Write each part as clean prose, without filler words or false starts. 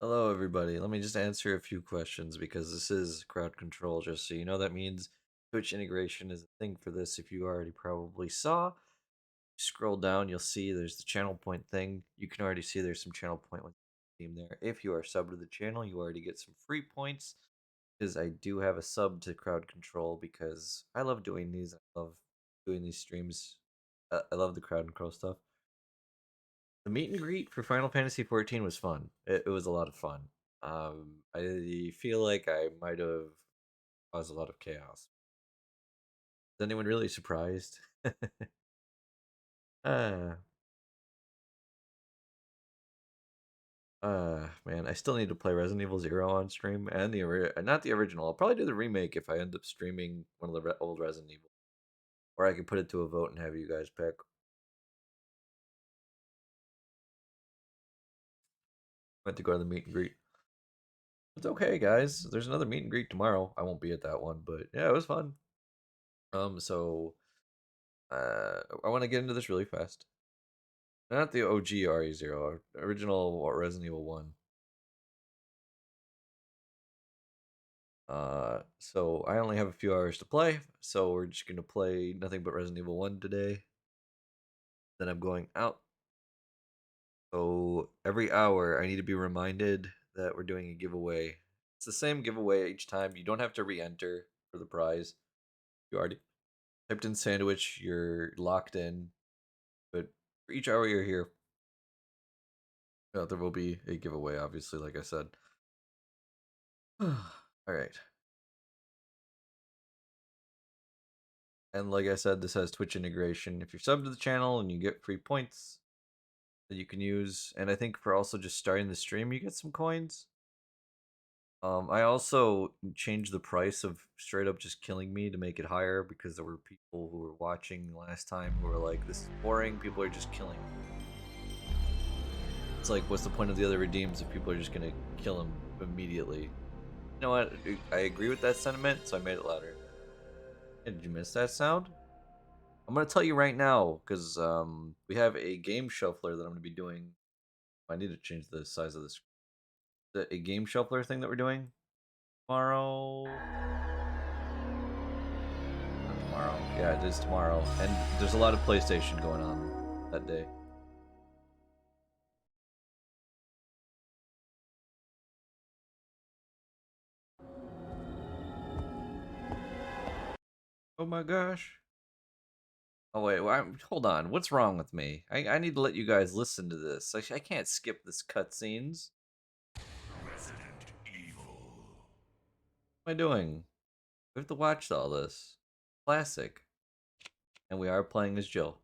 Hello, everybody. Let me just answer a few questions because this is crowd control, just so you know. That means Twitch integration is a thing for this. If you already probably saw, scroll down, you'll see there's the channel point thing. You can already see there's some channel point with theme there. If you are sub to the channel, you already get some free points because I do have a sub to crowd control because I love doing these. I love doing these streams. I love the crowd control stuff. The meet and greet for Final Fantasy 14 was fun. It was a lot of fun. I feel like I might have caused a lot of chaos. Is anyone really surprised? uh, man, I still need to play Resident Evil Zero on stream and not the original. I'll probably do the remake if I end up streaming one of the old Resident Evil, or I can put it to a vote and have you guys pick. I have to go to the meet and greet. It's okay, guys. There's another meet and greet tomorrow. I won't be at that one, but yeah, it was fun. So I want to get into this really fast. Not the OG RE0, original Resident Evil 1. So I only have a few hours to play, so we're just gonna play nothing but Resident Evil 1 today. Then I'm going out. So every hour I need to be reminded that we're doing a giveaway. It's the same giveaway each time. You don't have to re-enter for the prize. You already typed in sandwich, you're locked in. But for each hour you're here, there will be a giveaway, obviously, like I said. Alright. And like I said, this has Twitch integration. If you're sub to the channel and you get free points that you can use, and I think for also just starting the stream, you get some coins. I also changed the price of straight up just killing me to make it higher because there were people who were watching last time who were like, "This is boring. People are just killing." It's like, what's the point of the other redeems if people are just gonna kill him immediately? You know what? I agree with that sentiment, so I made it louder. Hey, did you miss that sound? I'm gonna tell you right now because we have a game shuffler that I'm gonna be doing. I need to change the size of this. A game shuffler thing that we're doing tomorrow. Not tomorrow. Yeah, it is tomorrow, and there's a lot of PlayStation going on that day. Oh my gosh. Oh wait, hold on. What's wrong with me? I need to let you guys listen to this. I can't skip this cutscenes. Resident Evil. What am I doing? We have to watch all this. Classic. And we are playing as Jill.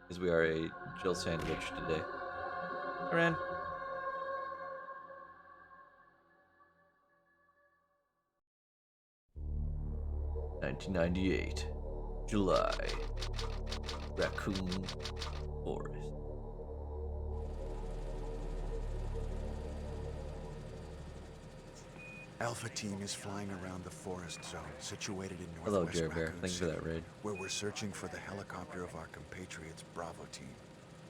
Because we are a Jill sandwich today. Hey, Ren. 1998. July. Raccoon Forest. Alpha Team is flying around the forest zone situated in Hello, northwest Jer Bear. Raccoon Thank you for City, that raid. where we're searching for the helicopter of our compatriots Bravo Team,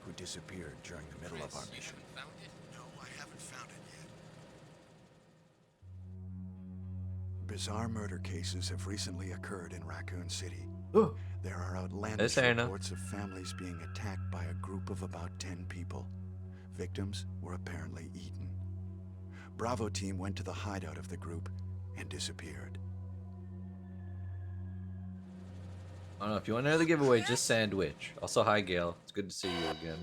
who disappeared during the middle of our mission. Found it? No, I haven't found it yet. Bizarre murder cases have recently occurred in Raccoon City. Oh, There are outlandish Anna. reports of families being attacked by a group of about 10 people. Victims were apparently eaten. Bravo Team went to the hideout of the group and disappeared. I don't know if you want to know the giveaway, just sandwich. Also, hi Gail. It's good to see you again.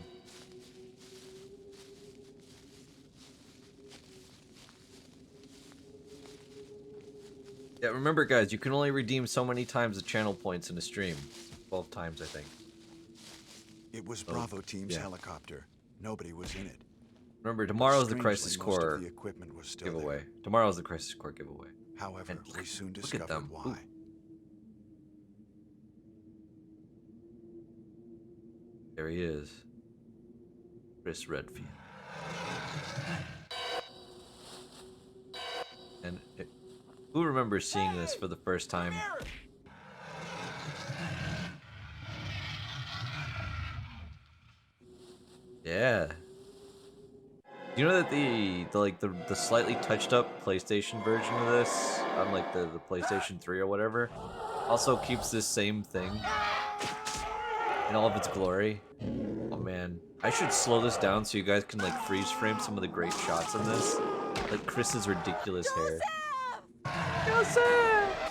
Yeah, remember guys, you can only redeem so many times the channel points in a stream. 12 times, I think. It was Bravo Team's helicopter. Nobody was in it. Remember, tomorrow's the Strangely, Crisis most of Core the equipment was still giveaway. there. Tomorrow's the Crisis Core giveaway. However, And we soon look at discovered them. why. Ooh. There he is. Chris Redfield. And who remembers seeing this for the first time? Yeah. You know that the slightly touched up PlayStation version of this on like the PlayStation 3 or whatever also keeps this same thing in all of its glory. Oh man, I should slow this down so you guys can like freeze frame some of the great shots in this, like Chris's ridiculous hair. Joseph!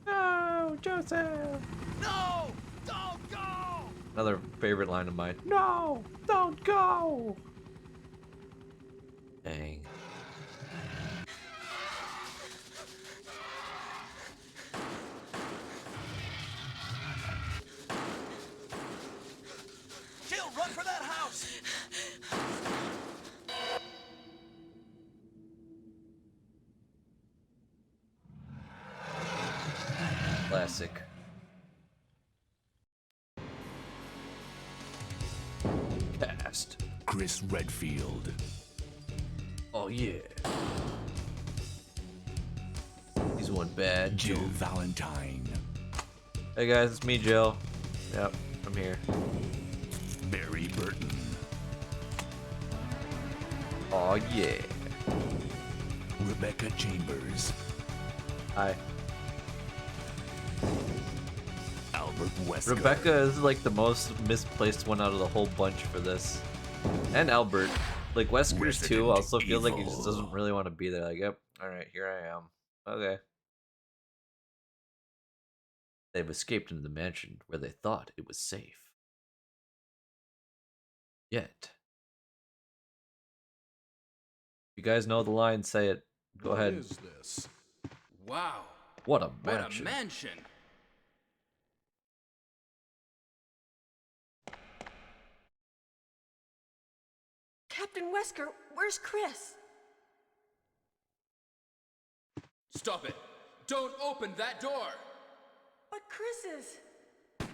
No, Joseph! No! Don't go! Another favorite line of mine. No, don't go! Dang. Jill, run for that house! Classic. Cast. Chris Redfield. Oh yeah. He's one bad Jill dude. Valentine. Hey guys, it's me, Jill. Yep, I'm here. Barry Burton. Oh yeah. Rebecca Chambers. Hi. Albert Wesker. Rebecca is like the most misplaced one out of the whole bunch for this. And Albert. Like Wesker's too, Resident also feels like he just Evil. doesn't really want to be there. Like, yep, alright, here I am. Okay. They've escaped into the mansion where they thought it was safe. Yet. You guys know the line, say it. Go ahead. What is this? Wow. What a What mansion. a mansion. Captain Wesker, where's Chris? Stop it. Don't open that door. But Chris is...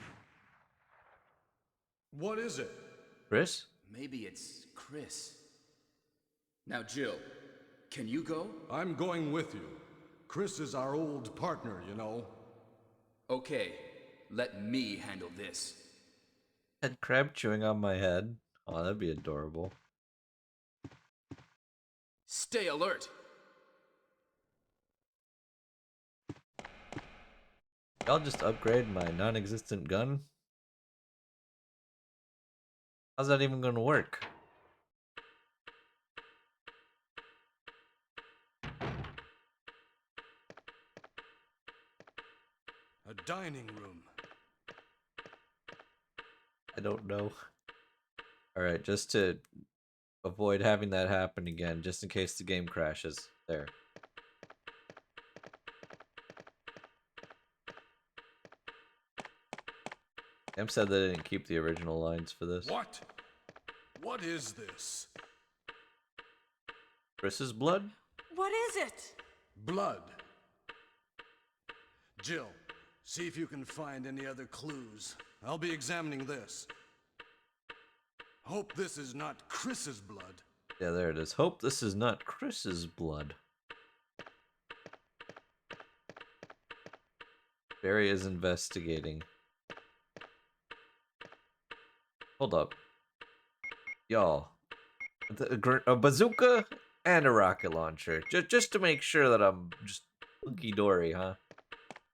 What is it? Chris? Maybe it's Chris. Now, Jill, can you go? I'm going with you. Chris is our old partner, you know. Okay, let me handle this. Head crab chewing on my head. Oh, that'd be adorable. Stay alert. I'll just upgrade my non-existent gun. How's that even gonna work? A dining room. I don't know. Alright, just to avoid having that happen again, just in case the game crashes. There. Sam said they didn't keep the original lines for this. What? What is this? Chris's blood? What is it? Blood. Jill, see if you can find any other clues. I'll be examining this. Hope this is not Chris's blood. Yeah, there it is. Hope this is not Chris's blood. Barry is investigating. Hold up. Y'all. A bazooka and a rocket launcher. Just to make sure that I'm just hunky-dory, huh?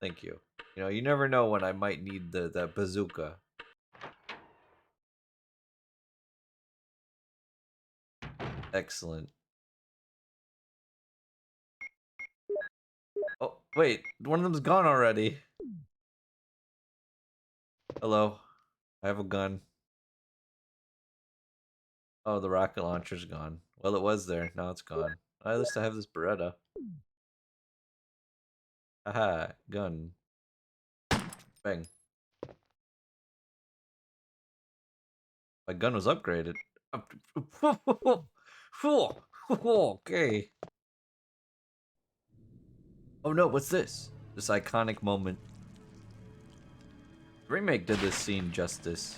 Thank you. You know, you never know when I might need that bazooka. Excellent. Oh, wait. One of them's gone already. Hello. I have a gun. Oh, the rocket launcher's gone. Well, it was there. Now it's gone. At least I have this Beretta. Haha. Gun. Bang. My gun was upgraded. Okay. Oh no, what's this? This iconic moment. The remake did this scene justice.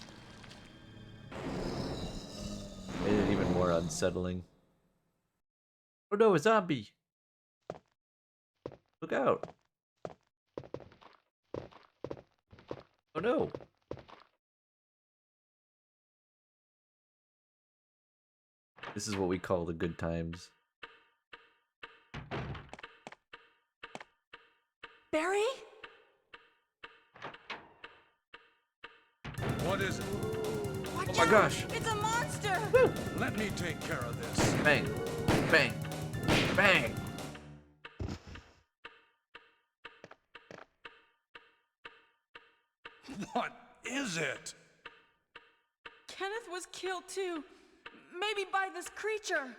Made it even more unsettling. Oh no, a zombie! Look out! Oh no. This is what we call the good times. Barry? What is it? Watch Oh my out! gosh. It's a monster! Let me take care of this. Bang. Bang. Bang. What is it? Kenneth was killed too. Maybe by this creature.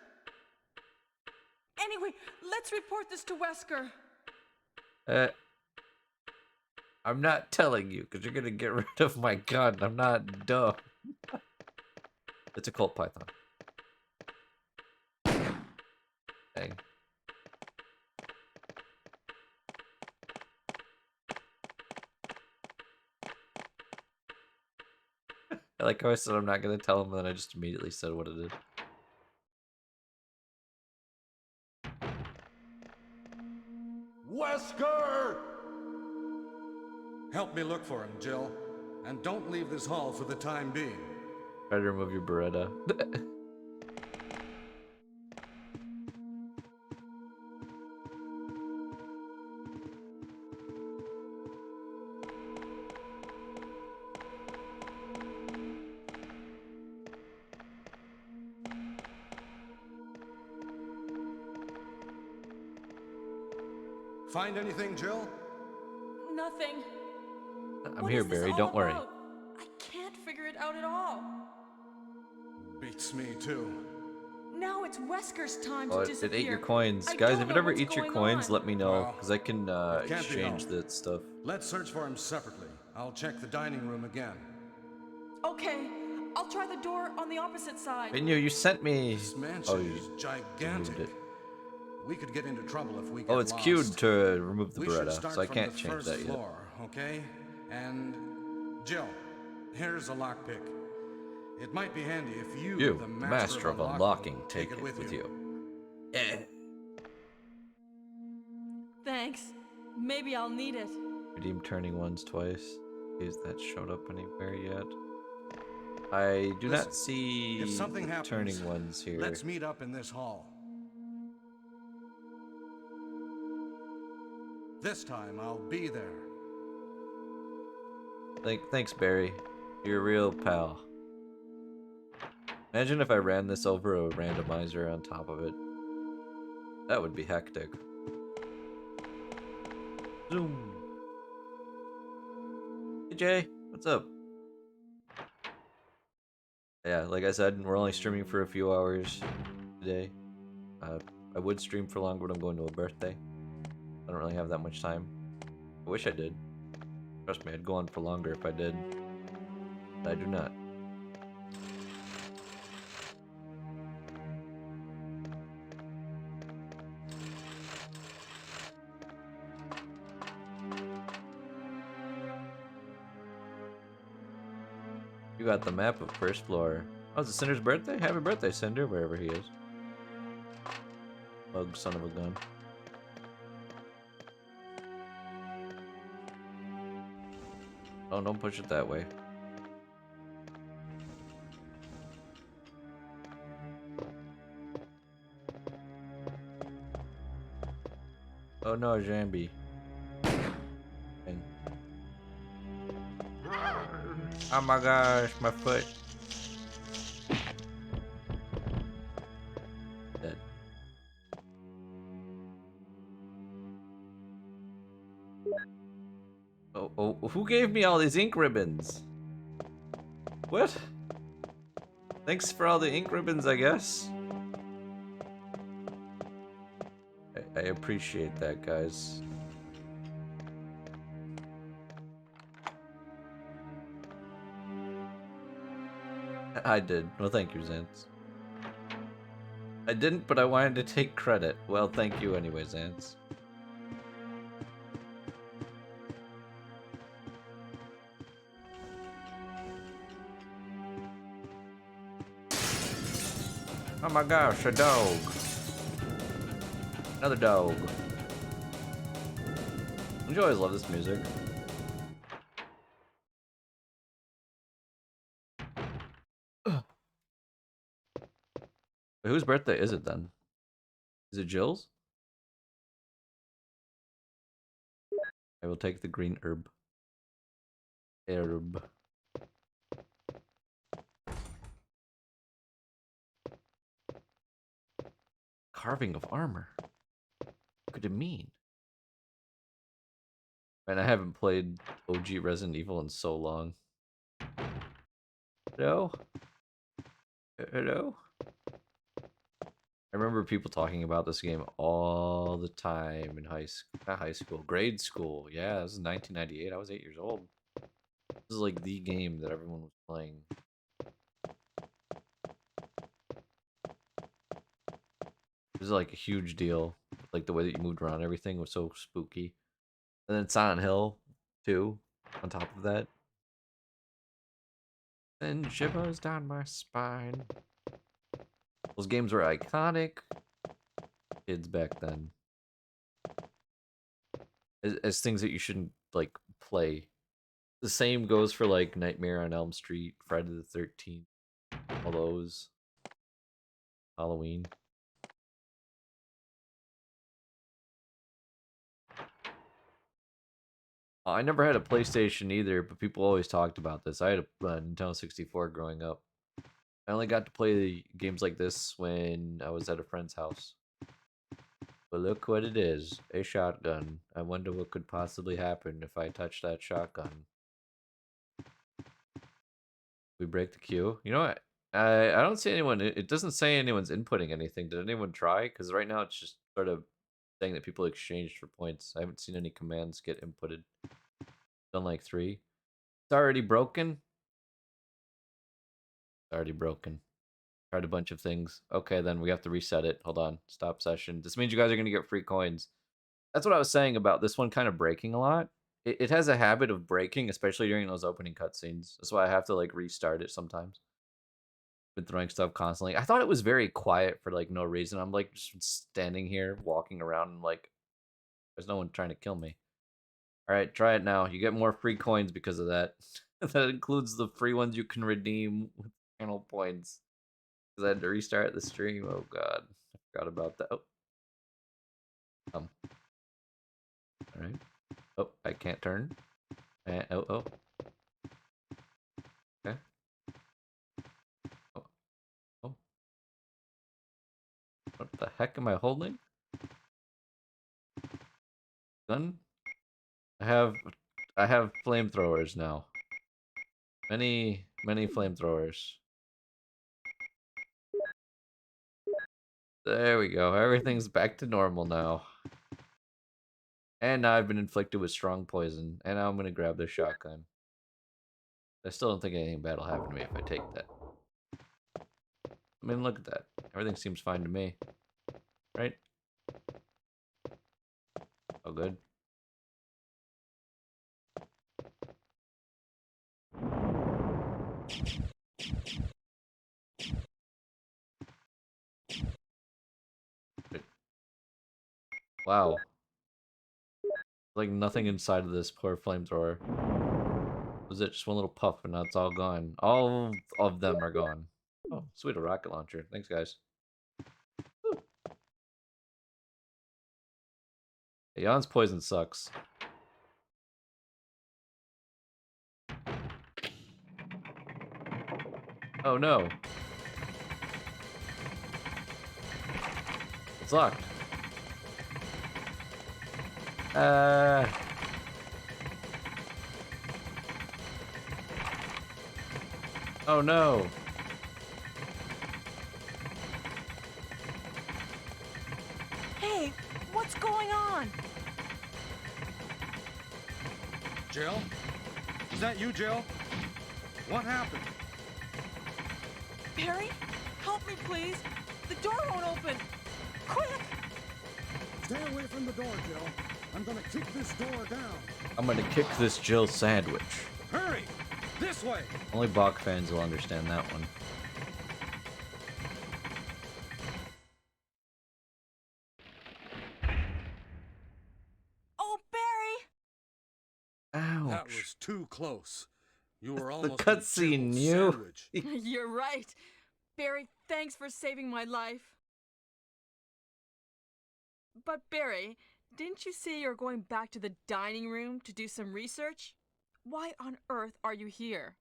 Anyway, let's report this to Wesker. I'm not telling you because you're gonna get rid of my gun. I'm not dumb. It's a Colt Python. Dang. I like how I said I'm not gonna tell him, and then I just immediately said what it is. Wesker! Help me look for him, Jill. And don't leave this hall for the time being. Try to remove your Beretta. Find anything, Jill? Nothing. I'm What here, is this Barry. all Don't worry. about? I can't figure it out at all. Beats me, too. Now it's Wesker's time Oh, to it disappear. ate your coins. I Guys, don't if it know ever what's eats your going coins, on. let me know, Well, because I can can't be exchange helped. that stuff. Let's search for him separately. I'll check the dining room again. Okay, I'll try the door on the opposite side. Menu, you sent me. This Oh, mansion you is removed gigantic. it. We could get into trouble if we get Oh, it's lost. queued to remove the We should Beretta, start so I from can't the change first that yet. floor, okay? And Jill, here's a lockpick. It might be handy if you, You, the the master of unlocking, take it with you. Yeah. Thanks. Maybe I'll need it. Redeem turning ones twice. Is that showed up anywhere yet? I do Listen, not see If something the happens, turning ones here. let's meet up in this hall. This time I'll be there. Thanks, Barry. You're a real pal. Imagine if I ran this over a randomizer on top of it. That would be hectic. Zoom. Hey Jay, what's up? Yeah, like I said, we're only streaming for a few hours today. I would stream for longer, but I'm going to a birthday. I don't really have that much time. I wish I did. Trust me, I'd go on for longer if I did. But I do not. You got the map of first floor. Oh, it's Cinder's birthday? Happy birthday, Cinder, wherever he is. Bug, son of a gun. Oh, don't push it that way. Oh no, Jambi. Dang. Oh my gosh, my foot. Dead. Oh, who gave me all these ink ribbons? What? Thanks for all the ink ribbons, I guess. I appreciate that, guys. I did. Well, thank you, Zance. I didn't, but I wanted to take credit. Well, thank you anyway, Zance. Oh my gosh, a dog. Another dog. Don't you always love this music? Whose birthday is it then? Is it Jill's? I will take the green herb. Herb. Carving of armor. What could it mean? Man, I haven't played OG Resident Evil in so long. Hello? Hello? I remember people talking about this game all the time in not high school, grade school. Yeah, this is 1998. I was 8 years old. This is like the game that everyone was playing. It was like a huge deal. Like the way that you moved around, everything was so spooky. And then Silent Hill 2 on top of that. And shivers down my spine. Those games were iconic. Kids back then. As things that you shouldn't, like, play. The same goes for, like, Nightmare on Elm Street, Friday the 13th, all those. Halloween. I never had a PlayStation either, but people always talked about this. I had a Nintendo 64 growing up. I only got to play games like this when I was at a friend's house. But look what it is, a shotgun. I wonder what could possibly happen if I touch that shotgun. We break the queue. You know what? I don't see anyone. It doesn't say anyone's inputting anything. Did anyone try? Because right now it's just sort of saying that people exchanged for points. I haven't seen any commands get inputted. Done like 3. It's already broken. It's already broken. Tried a bunch of things. Okay, then we have to reset it. Hold on. Stop session. This means you guys are going to get free coins. That's what I was saying about this one kind of breaking a lot. It has a habit of breaking, especially during those opening cutscenes. That's why I have to, like, restart it sometimes. Been throwing stuff constantly. I thought it was very quiet for, like, no reason. I'm, like, just standing here, walking around, and, like, there's no one trying to kill me. Alright, try it now. You get more free coins because of that. That includes the free ones you can redeem with channel points. Because I had to restart the stream. Oh god. I forgot about that. Oh. Alright. Oh, I can't turn. Oh. Okay. Oh. What the heck am I holding? Gun? I have flamethrowers now. Many flamethrowers. There we go. Everything's back to normal now. And now I've been inflicted with strong poison. And now I'm gonna grab the shotgun. I still don't think anything bad will happen to me if I take that. I mean, look at that. Everything seems fine to me. Right? Oh, good. Wow. Like nothing inside of this poor flamethrower. Was it just one little puff and now it's all gone? All of them are gone. Oh, sweet, a rocket launcher. Thanks, guys. Woo. Hey, Jan's poison sucks. Oh no. It's locked. Oh no. Hey, what's going on? Jill? Is that you, Jill? What happened? Barry, help me please. The door won't open. Quick! Stay away from the door, Jill. I'm gonna kick this door down. I'm gonna kick this Jill sandwich. Hurry! This way! Only Bach fans will understand that one. Oh, Barry! Ouch. That was too close. You were The almost cutscene a Jill knew. sandwich. You're right. Barry, Thanks for saving my life. But Barry, didn't you say you're going back to the dining room to do some research? Why on earth are you here?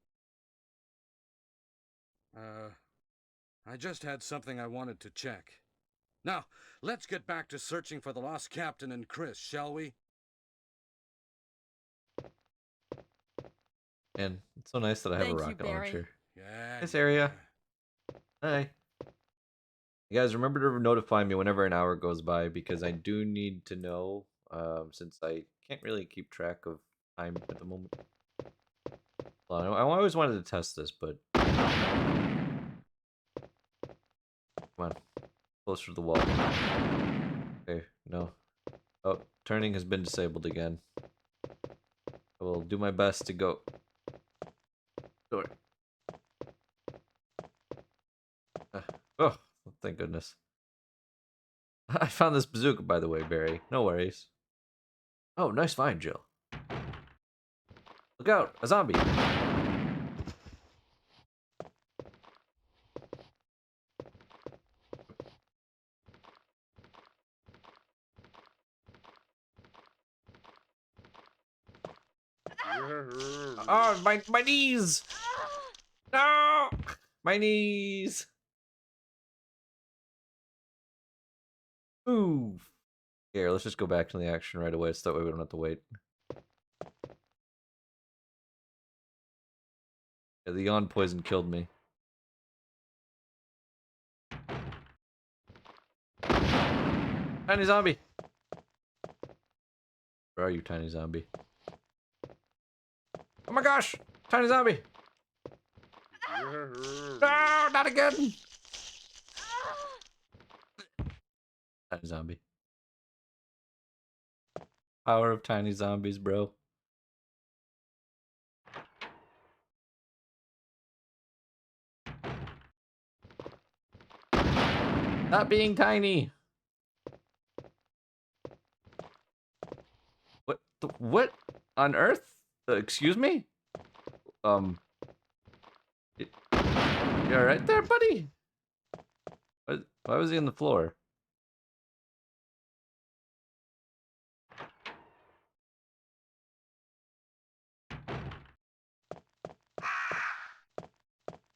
I just had something I wanted to check. Now, let's get back to searching for the lost captain and Chris, shall we? And it's so nice that I have Thank a you, rocket Barry. launcher. Yeah. Nice area. Hi. You guys remember to notify me whenever an hour goes by because I do need to know, since I can't really keep track of time at the moment. Well, I always wanted to test this, but come on, closer to the wall. Okay, no. Oh, turning has been disabled again. I will do my best to go. Door. Oh, thank goodness. I found this bazooka, by the way, Barry. No worries. Oh, nice find, Jill. Look out, a zombie. Oh, my knees! No! My knees! Ooh. Here, let's just go back to the action right away so that way we don't have to wait. Yeah, the yawn poison killed me. Tiny zombie! Where are you, tiny zombie? Oh my gosh! Tiny zombie! No, not again! Tiny zombie. Power of tiny zombies, bro. Not being tiny. What on earth? Excuse me? You alright there, buddy? Why was he on the floor?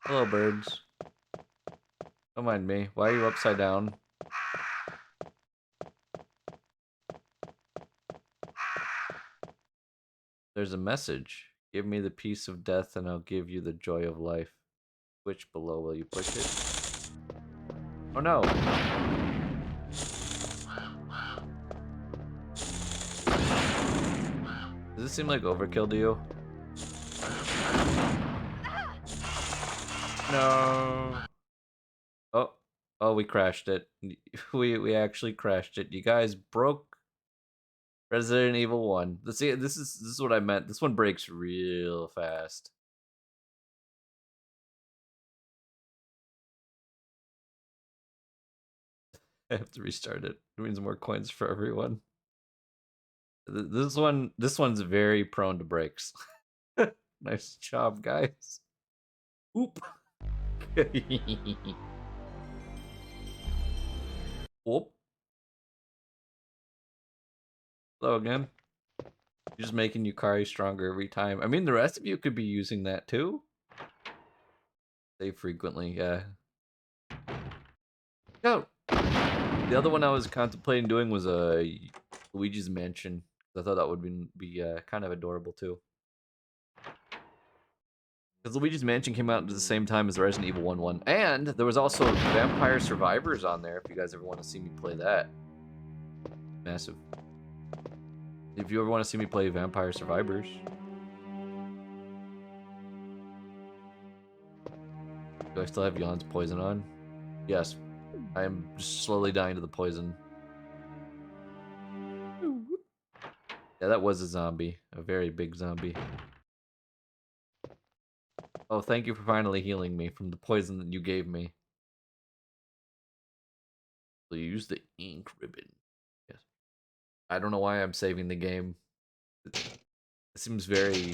Hello, birds. Don't mind me. Why are you upside down? There's a message. Give me the peace of death and I'll give you the joy of life. Which below will you push it? Oh no! Does this seem like overkill to you? No. Oh, we crashed it. We actually crashed it. You guys broke Resident Evil 1. See, this is what I meant. This one breaks real fast. I have to restart it. It means more coins for everyone. This one's very prone to breaks. Nice job, guys. Oop. Whoop. Hello again. You're just making Yukari stronger every time. I mean, the rest of you could be using that too. Save frequently, yeah. Go! The other one I was contemplating doing was Luigi's Mansion. I thought that would be kind of adorable too. Because Luigi's Mansion came out at the same time as Resident Evil 1. And there was also Vampire Survivors on there, if you guys ever want to see me play that. Massive. If you ever want to see me play Vampire Survivors. Do I still have Jan's poison on? Yes. I am just slowly dying to the poison. Yeah, that was a zombie. A very big zombie. Oh, thank you for finally healing me from the poison that you gave me. So you use the ink ribbon. Yes. I don't know why I'm saving the game. It seems very,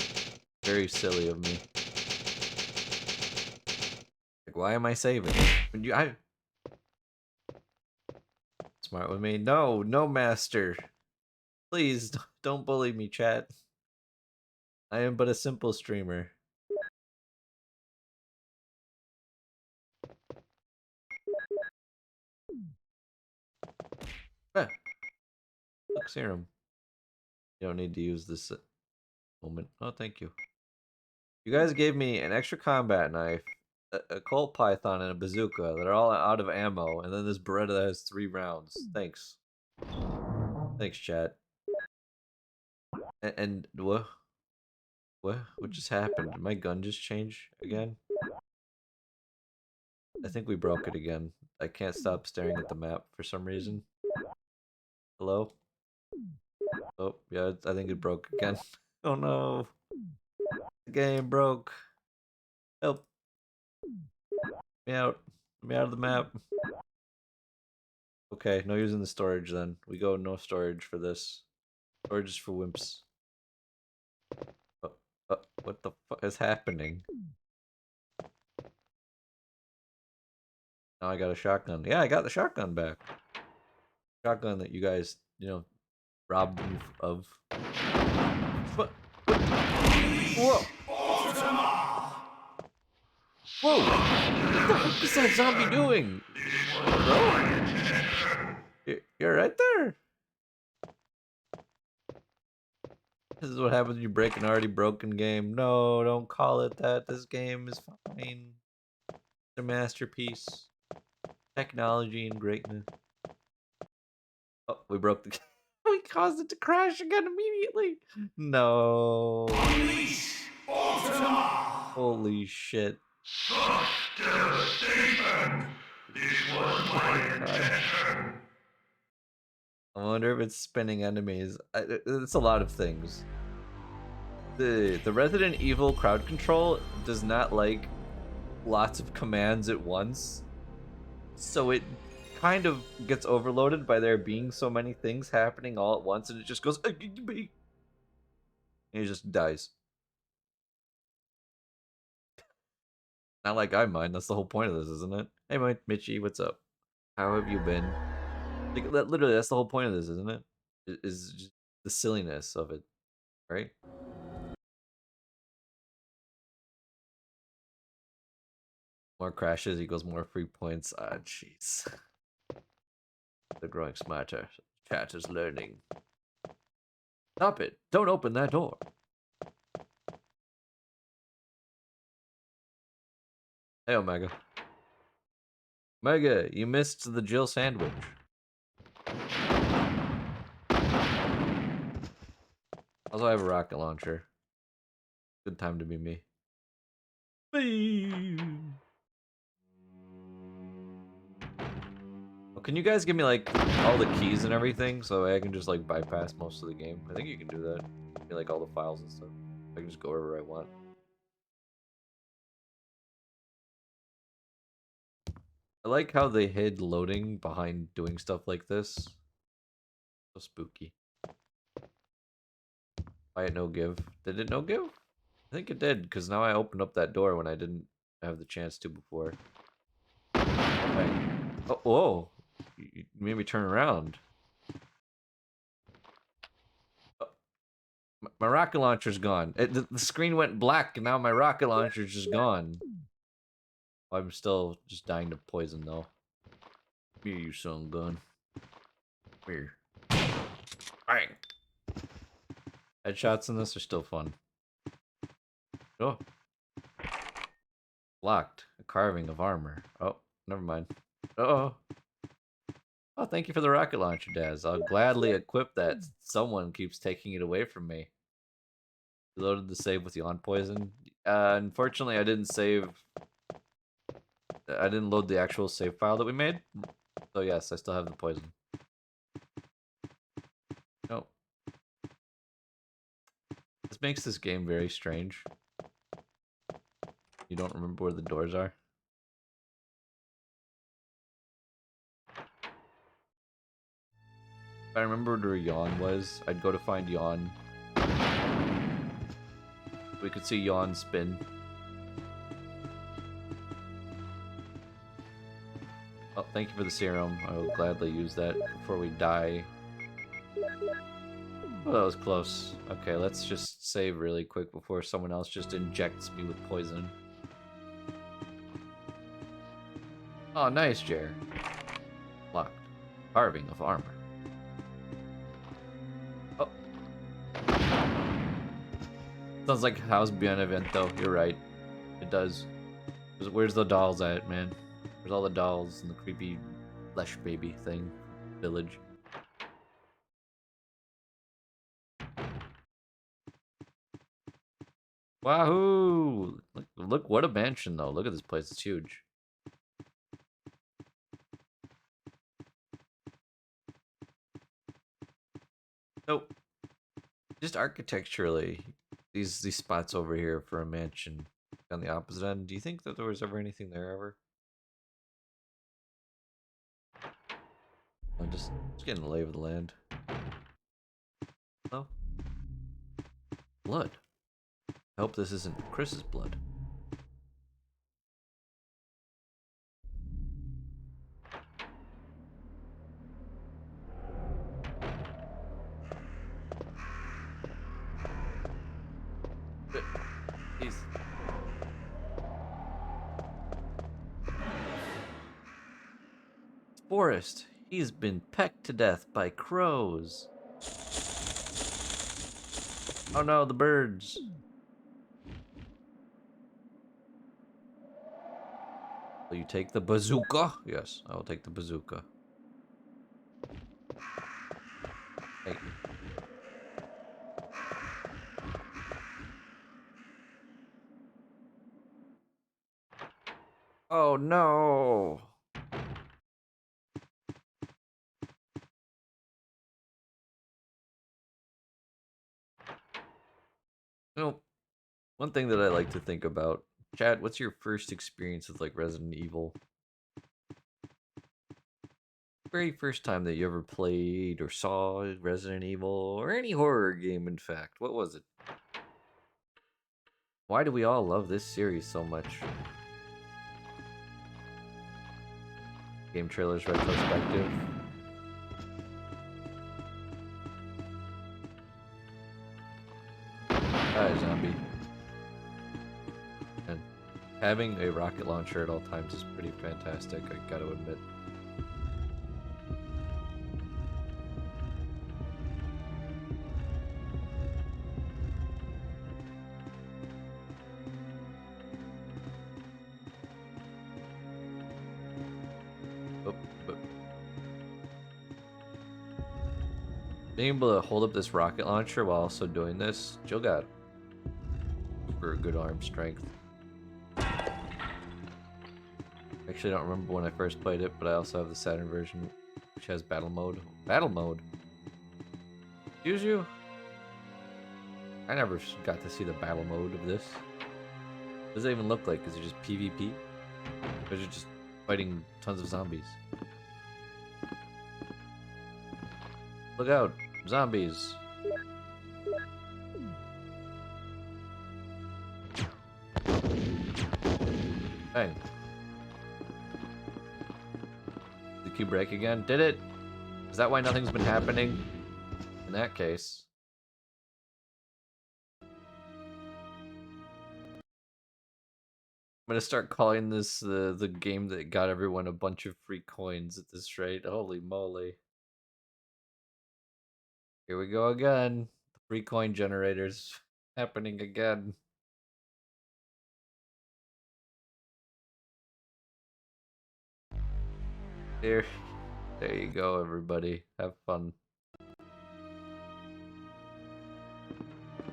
very silly of me. Like, Like, why am I saving? When I smart with me. No, no, master. Please don't bully me, chat. I am but a simple streamer. Ah, look, serum. You don't need to use this moment. Oh, thank you. You guys gave me an extra combat knife, a Colt Python, and a bazooka that are all out of ammo, and then this Beretta that has 3 rounds. Thanks. Thanks, chat. And what? What just happened? Did my gun just change again? I think we broke it again. I can't stop staring at the map for some reason. Hello? Oh, yeah, I think it broke again. Oh no. The game broke. Help. Me out. Let me out of the map. Okay, no using the storage then. We go no storage for this. Storage is for wimps. What the fuck is happening? Now I got a shotgun. Yeah, I got the shotgun back. Shotgun that you guys, you know, robbed me of. What? Whoa! Whoa! What the fuck is that zombie doing? Bro? You're right there. This is what happens when you break an already broken game. No, don't call it that. This game is fine. It's a masterpiece. Technology and greatness. Oh, we broke the game. We caused it to crash again immediately. No. Holy shit. I wonder if it's spinning enemies. It's a lot of things. The Resident Evil crowd control does not like lots of commands at once, so it kind of gets overloaded by there being so many things happening all at once, and it just goes and it just dies. Not like I mind. That's the whole point of this, isn't it? Hey, Mitchie, what's up? How have you been? Like, literally, that's the whole point of this, isn't it? Is just the silliness of it, right? More crashes equals more free points. Ah, jeez. They're growing smarter. Chat is learning. Stop it! Don't open that door. Hey, Omega. Omega, you missed the Jill sandwich. Also, I have a rocket launcher. Good time to be me. Boom. Well, can you guys give me like all the keys and everything so I can just like bypass most of the game? I think you can do that. Give me like all the files and stuff. I can just go wherever I want. I like how they hid loading behind doing stuff like this. So spooky. Why it no give? Did it no give? I think it did, because now I opened up that door when I didn't have the chance to before. Right. Oh, whoa! You made me turn around. Oh. My rocket launcher's gone. The screen went black, and now my rocket launcher's just gone. I'm still just dying to poison, though. Here, you son gun. Here. Bang! Headshots in this are still fun. Oh. Locked. A carving of armor. Oh, never mind. Uh-oh. Oh, thank you for the rocket launcher, Daz. I'll gladly equip that. Someone keeps taking it away from me. Reloaded the save with yawn poison. Unfortunately, I didn't save... I didn't load the actual save file that we made. So yes, I still have the poison. Nope. This makes this game very strange. You don't remember where the doors are? If I remembered where Yawn was, I'd go to find Yawn. We could see Yawn spin. Thank you for the serum. I will gladly use that before we die. Oh, that was close. Okay, let's just save really quick before someone else just injects me with poison. Oh, nice, Jer. Locked. Carving of armor. Oh. Sounds like House Benevento. You're right. It does. Where's the dolls at, man? Where's all the dolls and the creepy flesh baby thing? Village. Wahoo! Look, what a mansion, though. Look at this place. It's huge. So, just architecturally, these spots over here for a mansion on the opposite end, do you think that there was ever anything there ever? I'm just getting the lay of the land. Oh. Blood. I hope this isn't Chris's blood. He's... Forrest. He's been pecked to death by crows. Oh no, the birds. Will you take the bazooka? Yes, I will take the bazooka. Thank you. Oh no! You know, one thing that I like to think about, Chad, what's your first experience with like Resident Evil? Very first time that you ever played or saw Resident Evil or any horror game, in fact. What was it? Why do we all love this series so much? Game trailers retrospective. Hi, zombie. And having a rocket launcher at all times is pretty fantastic, I gotta admit. Being able to hold up this rocket launcher while also doing this, Jill got super good arm strength. Actually, I don't remember when I first played it, but I also have the Saturn version, which has battle mode. Battle mode? Excuse you? I never got to see the battle mode of this. What does it even look like? Is it just PvP? Or is it just fighting tons of zombies? Look out! Zombies! Bang. Did the cube break again? Did it? Is that why nothing's been happening? In that case. I'm gonna start calling this the game that got everyone a bunch of free coins at this rate. Holy moly. Here we go again. The free coin generators happening again. There you go, everybody. Have fun.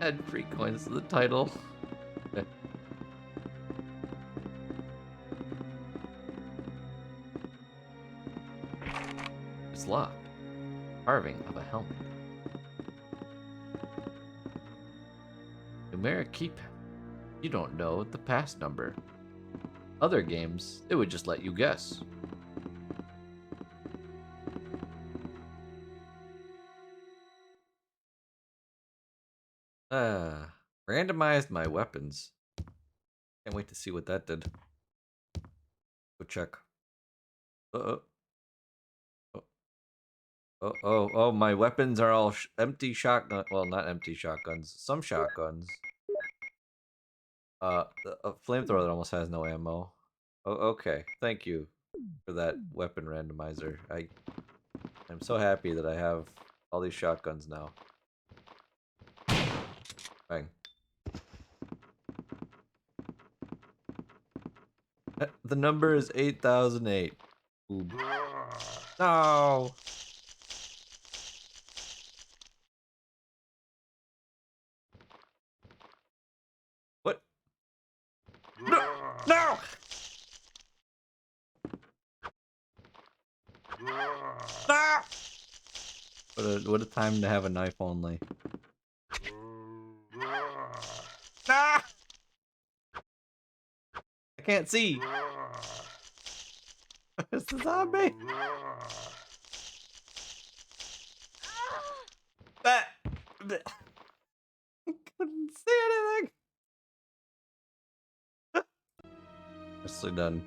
Add free coins to the title. It's locked. Carving of a helmet. Numeric keypad. You don't know the pass number. Other games, it would just let you guess. Randomized my weapons. Can't wait to see what that did. Go check. Uh-oh. Oh, my weapons are all empty shotgun. Well, not empty shotguns. Some shotguns. A flamethrower that almost has no ammo. Oh, okay. Thank you for that weapon randomizer. I'm so happy that I have all these shotguns now. Bang. The number is 8008. Ooh. No! What? No! No! Ah! What a time to have a knife only. Ah! I can't see. It's the zombie. I couldn't see anything. Mostly done.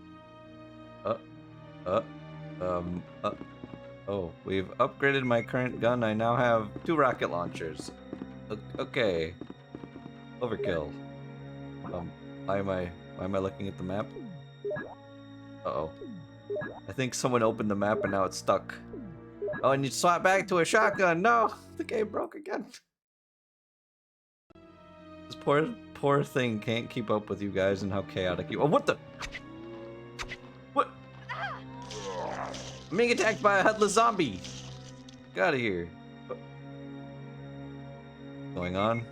Oh, we've upgraded my current gun. I now have 2 rocket launchers. Okay. Overkill. Why am I looking at the map? Uh-oh. I think someone opened the map and now it's stuck. Oh, and you swap back to a shotgun. No, the game broke again. This poor thing can't keep up with you guys and how chaotic you. Oh, what the? What? I'm being attacked by a headless zombie. Get out of here. What's going on?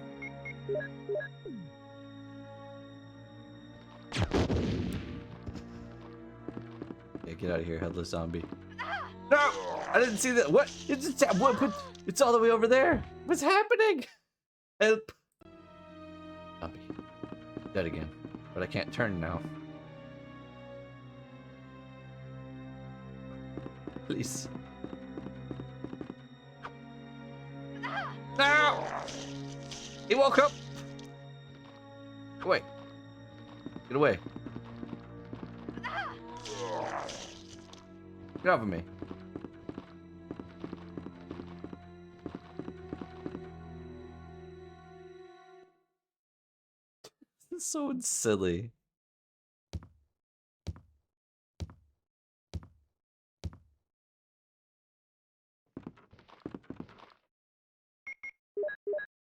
Yeah, get out of here, headless zombie. No! I didn't see that. What? It's all the way over there. What's happening? Help. Zombie. Dead again. But I can't turn now. Please. No! He woke up! Get away. Get away. Get off of me. This is so silly.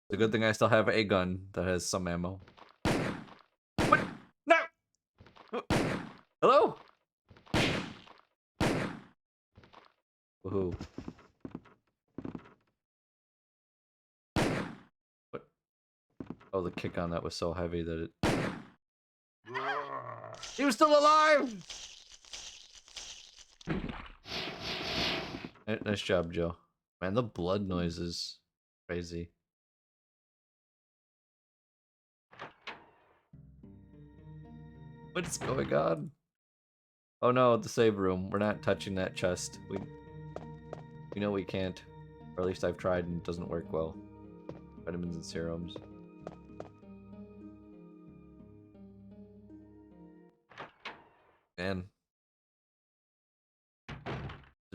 It's a good thing I still have a gun that has some ammo. What? No! Hello? Woohoo. What? Oh, the kick on that was so heavy that it... He was still alive! Nice job, Joe. Man, the blood noise is crazy. What's going on? Oh no, the save room. We're not touching that chest. We know we can't. Or at least I've tried and it doesn't work well. Vitamins and serums. Man.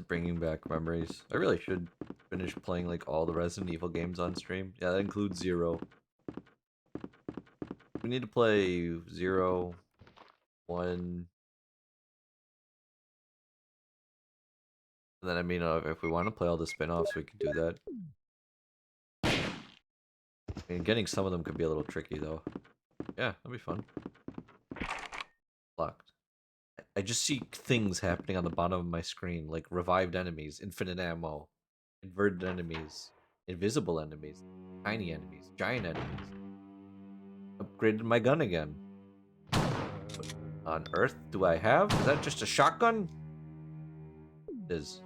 Bringing back memories. I really should finish playing like all the Resident Evil games on stream. Yeah, that includes 0. We need to play 0, 1. And then I mean, if we want to play all the spin-offs, we can do that. I mean, getting some of them could be a little tricky though. Yeah, that'd be fun. Locked. I just see things happening on the bottom of my screen, like revived enemies, infinite ammo, inverted enemies, invisible enemies, tiny enemies, giant enemies. Upgraded my gun again. What on earth do I have? Is that just a shotgun? It is.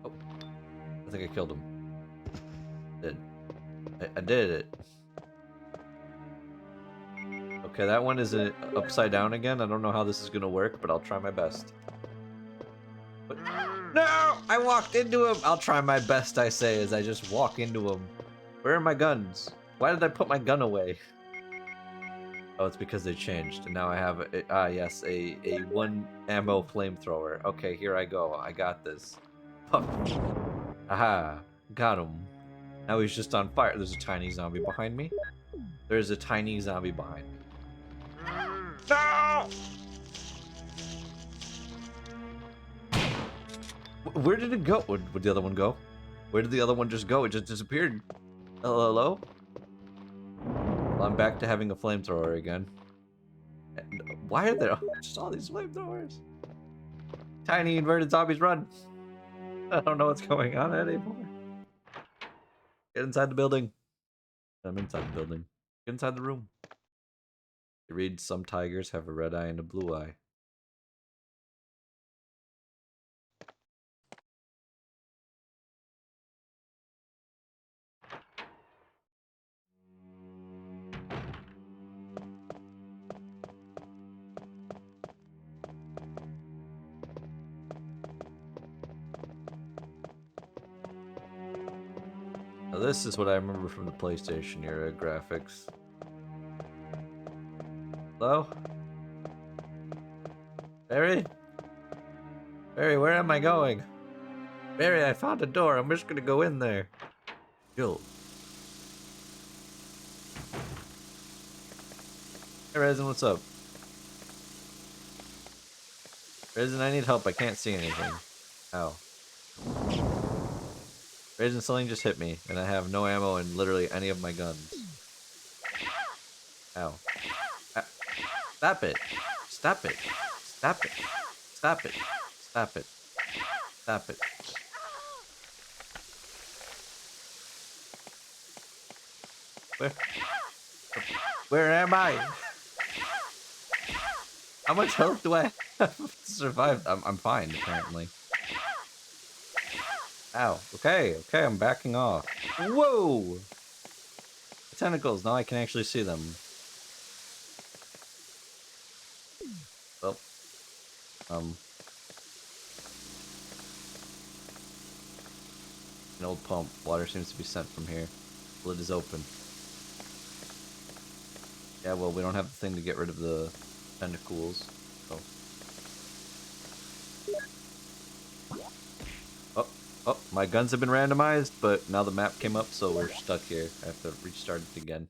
Oh. I think I killed him. I did it. Okay, that one is upside down again. I don't know how this is gonna work, but I'll try my best. But, no! I walked into him! I'll try my best, I say, as I just walk into him. Where are my guns? Why did I put my gun away? Oh, it's because they changed, and now I have yes, a one ammo flamethrower. Okay, here I go. I got this. Fuck. Aha, got him. Now he's just on fire. There's a tiny zombie behind me. There's a tiny zombie behind me. No! Where did it go? Where'd the other one go? Where did the other one just go? It just disappeared. Hello? Well, I'm back to having a flamethrower again. And why are there just all these flamethrowers? Tiny inverted zombies, run! I don't know what's going on anymore. Get inside the building. I'm inside the building. Get inside the room. It reads, some tigers have a red eye and a blue eye. Now this is what I remember from the PlayStation era graphics. Hello? Barry? Barry, where am I going? Barry, I found a door. I'm just gonna go in there. Jill. Hey, Resin, what's up? Resin, I need help. I can't see anything. Ow. Resin, something just hit me, and I have no ammo in literally any of my guns. Ow. Stop it. Stop it. Stop it. Stop it. Stop it. Stop it. Where am I? How much health do I have to survive? I'm fine, apparently. Ow. Okay, I'm backing off. Whoa! The tentacles, now I can actually see them. Well, an old pump. Water seems to be sent from here. Lid is open. Yeah, well, we don't have the thing to get rid of the tentacles. So. Oh, my guns have been randomized, but now the map came up, so we're stuck here. I have to restart it again.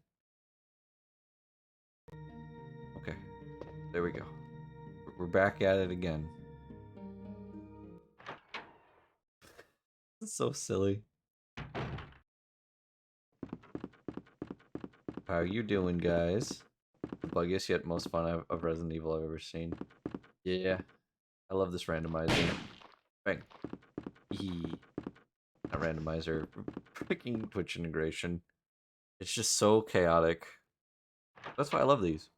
Okay, there we go. We're back at it again. It's so silly. How you doing, guys? The buggiest yet most fun of Resident Evil I've ever seen. Yeah, I love this randomizer. Bang. Not randomizer. Freaking Twitch integration. It's just so chaotic. That's why I love these.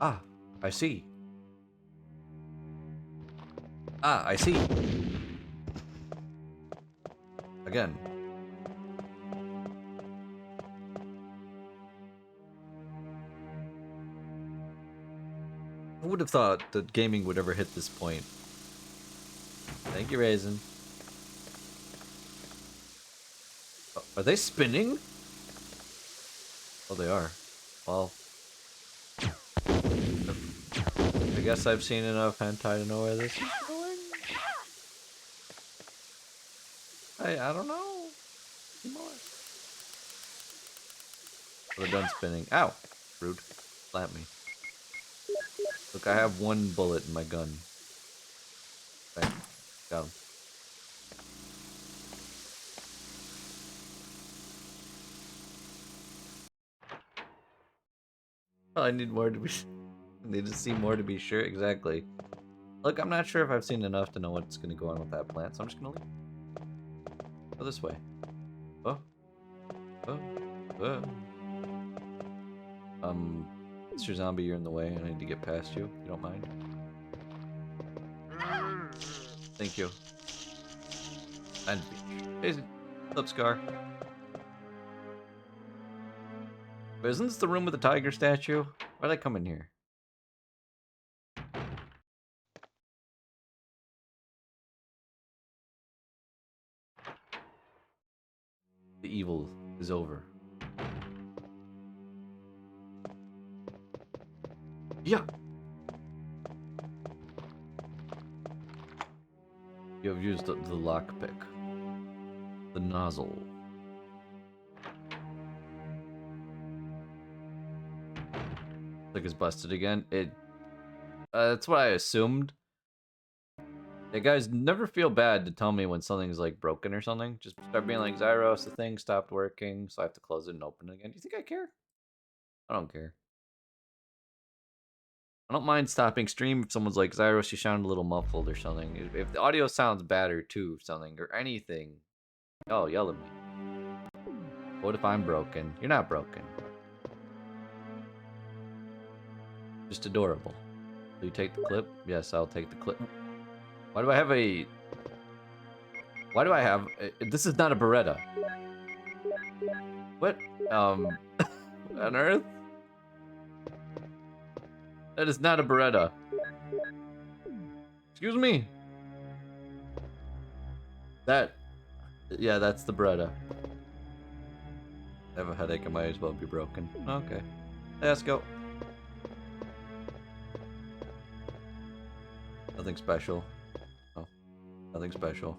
Ah, I see. Ah, I see. Again. Who would have thought that gaming would ever hit this point? Thank you, Raisin. Oh, are they spinning? Oh, they are. Well, I guess I've seen enough hentai to know where this is going. I don't know. More. Oh, they're done spinning. Ow! Rude. Slap me. Look, I have one bullet in my gun. Bang. Got him. Oh, I need more to be... I need to see more to be sure. Exactly. Look, I'm not sure if I've seen enough to know what's going to go on with that plant, so I'm just going to leave. Go this way. Oh. Oh. Oh. Mr. Zombie, you're in the way. I need to get past you, if you don't mind. Thank you. And Jason. What's up, Scar? Isn't this the room with the tiger statue? Why'd I come in here? The evil is over. Yeah. You have used the lockpick. The nozzle. Like it's busted again. That's what I assumed. Hey guys, never feel bad to tell me when something's like broken or something. Just start being like, Zyros, the thing stopped working, so I have to close it and open it again. Do you think I care? I don't care. I don't mind stopping stream if someone's like, Zyros, you sound a little muffled or something. If the audio sounds bad or too something or anything, oh, yell at me. What if I'm broken? You're not broken. Just adorable. Will you take the clip? Yes, I'll take the clip. Why do I have a... Why do I have... This is not a Beretta. What? On Earth? That is not a Beretta. Excuse me? That... Yeah, that's the Beretta. I have a headache, I might as well be broken. Okay. Let's go. Nothing special. Oh, nothing special.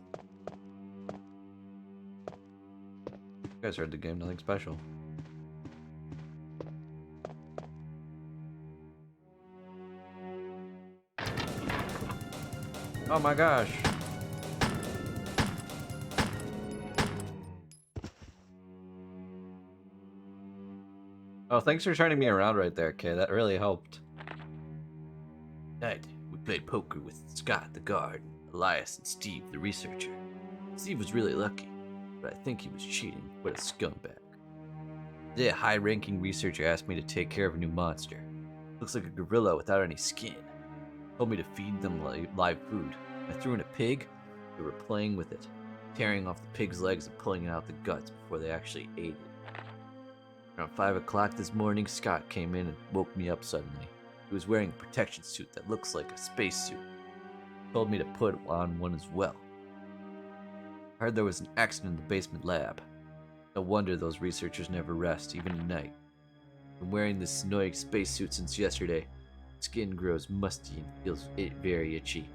You guys heard the game, nothing special. Oh my gosh. Oh, thanks for turning me around right there, Kay. That really helped. Night, we played poker with Scott, the guard, Elias, and Steve, the researcher. Steve was really lucky, but I think he was cheating. What a scumbag. Today, a high-ranking researcher asked me to take care of a new monster. Looks like a gorilla without any skin. Told me to feed them live food. I threw in a pig. They were playing with it, tearing off the pig's legs and pulling out the guts before they actually ate it. Around 5 o'clock this morning, Scott came in and woke me up suddenly. He was wearing a protection suit that looks like a spacesuit. Told me to put on one as well. I heard there was an accident in the basement lab. No wonder those researchers never rest, even at night. I've been wearing this annoying spacesuit since yesterday. Skin grows musty and feels very itchy.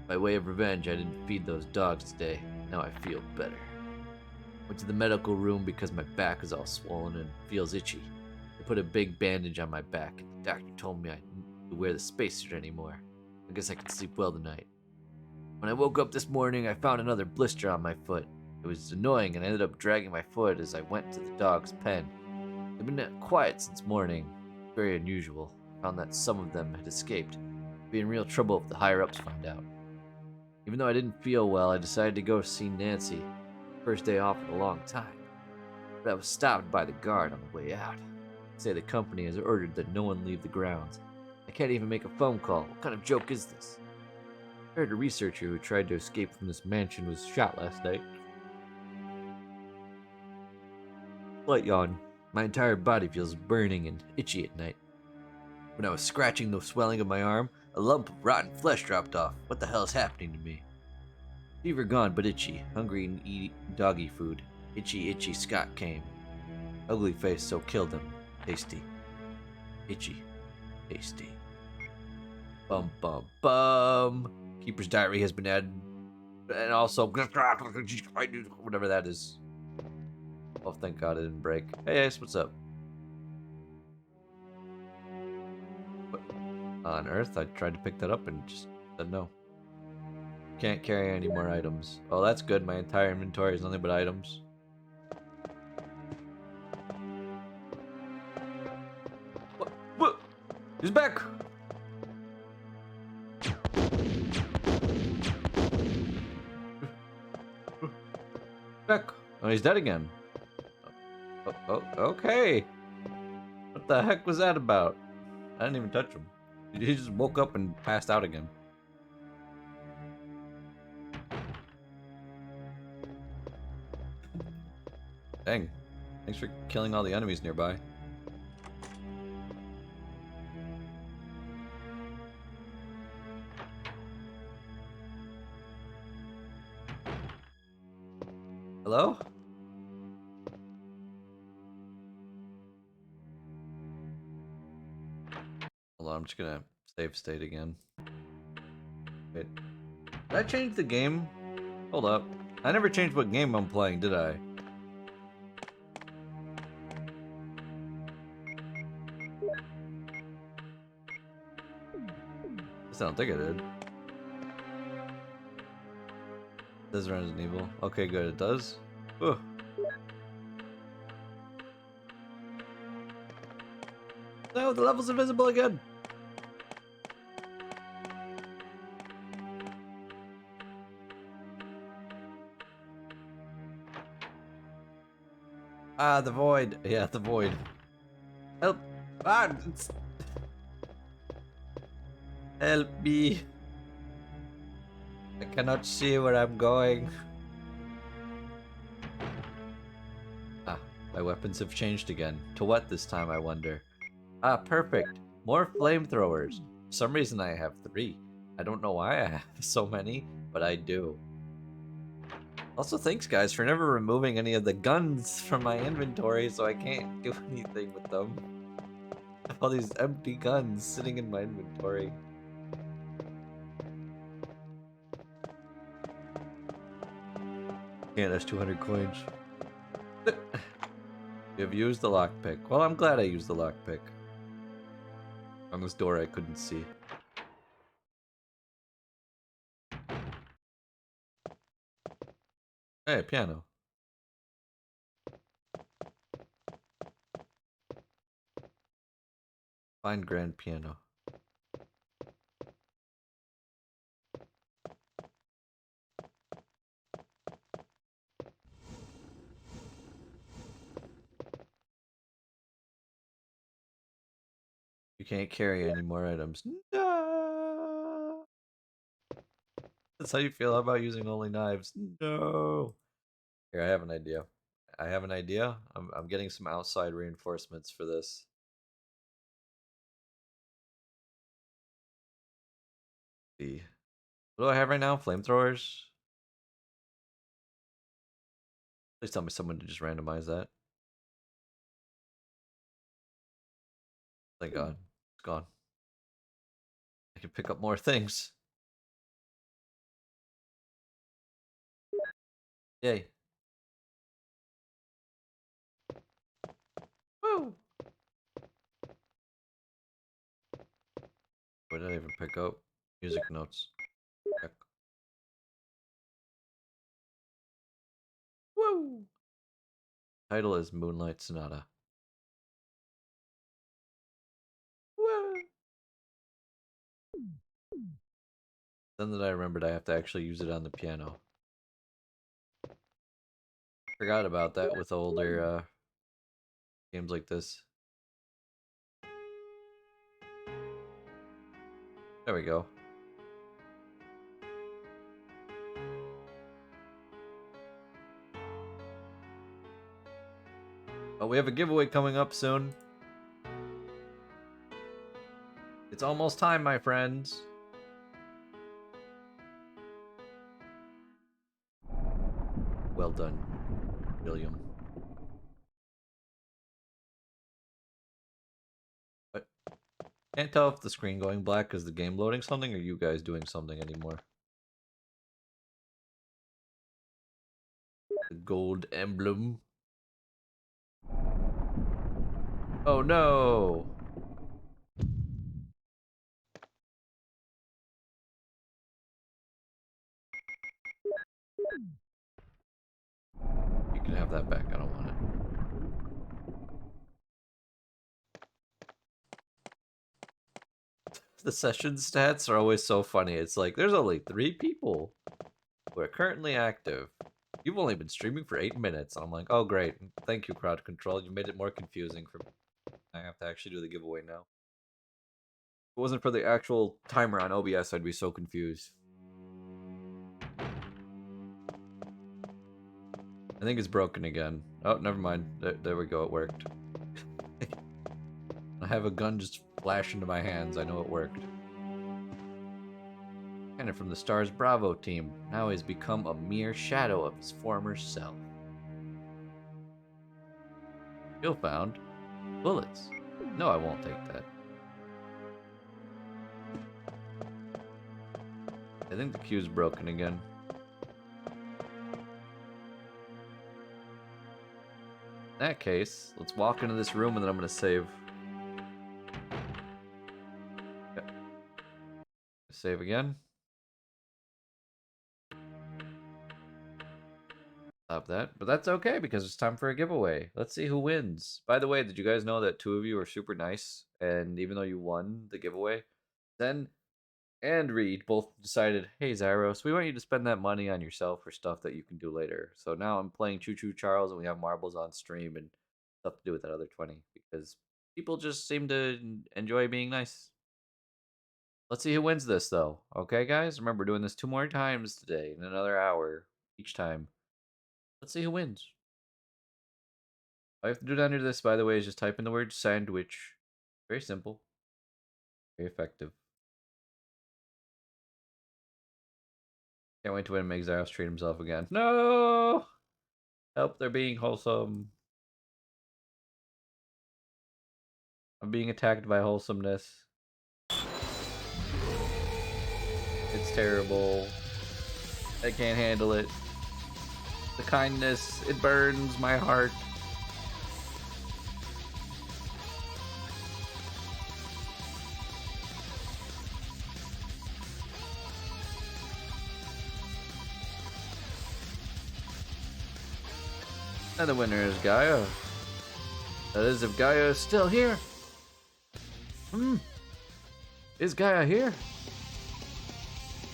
By way of revenge, I didn't feed those dogs today. Now I feel better. Went to the medical room because my back is all swollen and feels itchy. They put a big bandage on my back, and the doctor told me I didn't need to wear the spacesuit anymore. I guess I can sleep well tonight. When I woke up this morning, I found another blister on my foot. It was annoying, and I ended up dragging my foot as I went to the dog's pen. They've been quiet since morning. Very unusual. I found that some of them had escaped. I'd be in real trouble if the higher-ups find out. Even though I didn't feel well, I decided to go see Nancy. First day off in a long time. But I was stopped by the guard on the way out. They say the company has ordered that no one leave the grounds. I can't even make a phone call. What kind of joke is this? I heard a researcher who tried to escape from this mansion was shot last night. Slight yawn. My entire body feels burning and itchy at night. When I was scratching the swelling of my arm, a lump of rotten flesh dropped off. What the hell is happening to me? Fever gone, but itchy. Hungry and eat doggy food. Itchy, itchy Scott came. Ugly face, so killed him. Tasty. Itchy. Tasty. Bum bum bum. Keeper's diary has been added. And also, whatever that is. Oh, thank God it didn't break. Hey, Ace, what's up? What on earth? I tried to pick that up and just said no. Can't carry any more items. Oh, that's good. My entire inventory is nothing but items. What? He's back! Back. Oh, he's dead again. Oh, okay. What the heck was that about? I didn't even touch him. He just woke up and passed out again. Dang. Thanks for killing all the enemies nearby. Hello? Hold on, I'm just gonna save state again. Wait. Did I change the game? Hold up. I never changed what game I'm playing, did I? I don't think I did. Does Resident Evil? Okay, good. It does. Ugh. No, the level's invisible again. Ah, the void. Yeah, the void. Help! Ah, help me! I cannot see where I'm going. Ah, my weapons have changed again. To what this time, I wonder? Ah, perfect. More flamethrowers. For some reason I have 3. I don't know why I have so many, but I do. Also, thanks guys for never removing any of the guns from my inventory so I can't do anything with them. I have all these empty guns sitting in my inventory. Yeah, that's 200 coins. You have used the lockpick. Well, I'm glad I used the lockpick. On this door I couldn't see. Hey, piano. Find grand piano. You can't carry any more items. No! That's how you feel about using only knives. No! Here, I have an idea. I have an idea. I'm getting some outside reinforcements for this. See. What do I have right now? Flamethrowers? Please tell me someone to just randomize that. Thank God. It's gone. I can pick up more things. Yay. Woo! What did I even pick up? Music notes. Check. Woo! Title is Moonlight Sonata. Woo! Then that I remembered I have to actually use it on the piano. Forgot about that with older games like this. There we go. Oh, we have a giveaway coming up soon. It's almost time, my friends. Well done, William. What? Can't tell if the screen going black is the game loading something or you guys doing something anymore. The gold emblem. Oh no! You can have that back, I don't want it. The session stats are always so funny. It's like, there's only 3 people who are currently active. You've only been streaming for 8 minutes. I'm like, oh great. Thank you, crowd control. You made it more confusing for me. I have to actually do the giveaway now. If it wasn't for the actual timer on OBS, I'd be so confused. I think it's broken again. Oh, never mind. There we go, it worked. I have a gun just flash into my hands. I know it worked. And from the STARS Bravo team. Now he's become a mere shadow of his former self. Jill found bullets. No, I won't take that. I think the queue's broken again. In that case, let's walk into this room and then I'm gonna save. Okay. Save again. Stop that. But that's okay because it's time for a giveaway. Let's see who wins. By the way, did you guys know that 2 of you are super nice? And even though you won the giveaway, Zen and Reed both decided, hey Zyros, we want you to spend that money on yourself for stuff that you can do later. So now I'm playing Choo Choo Charles and we have marbles on stream and stuff to do with that other 20 because people just seem to enjoy being nice. Let's see who wins this though. Okay guys, remember doing this 2 more times today in another hour each time. Let's see who wins. All you have to do under this, by the way, is just type in the word sandwich. Very simple. Very effective. Can't wait to win and make Zyros treat himself again. No! Help, they're being wholesome. I'm being attacked by wholesomeness. It's terrible. I can't handle it. The kindness, it burns my heart. And the winner is Gaia. That is, if Gaia is still here. Is Gaia here?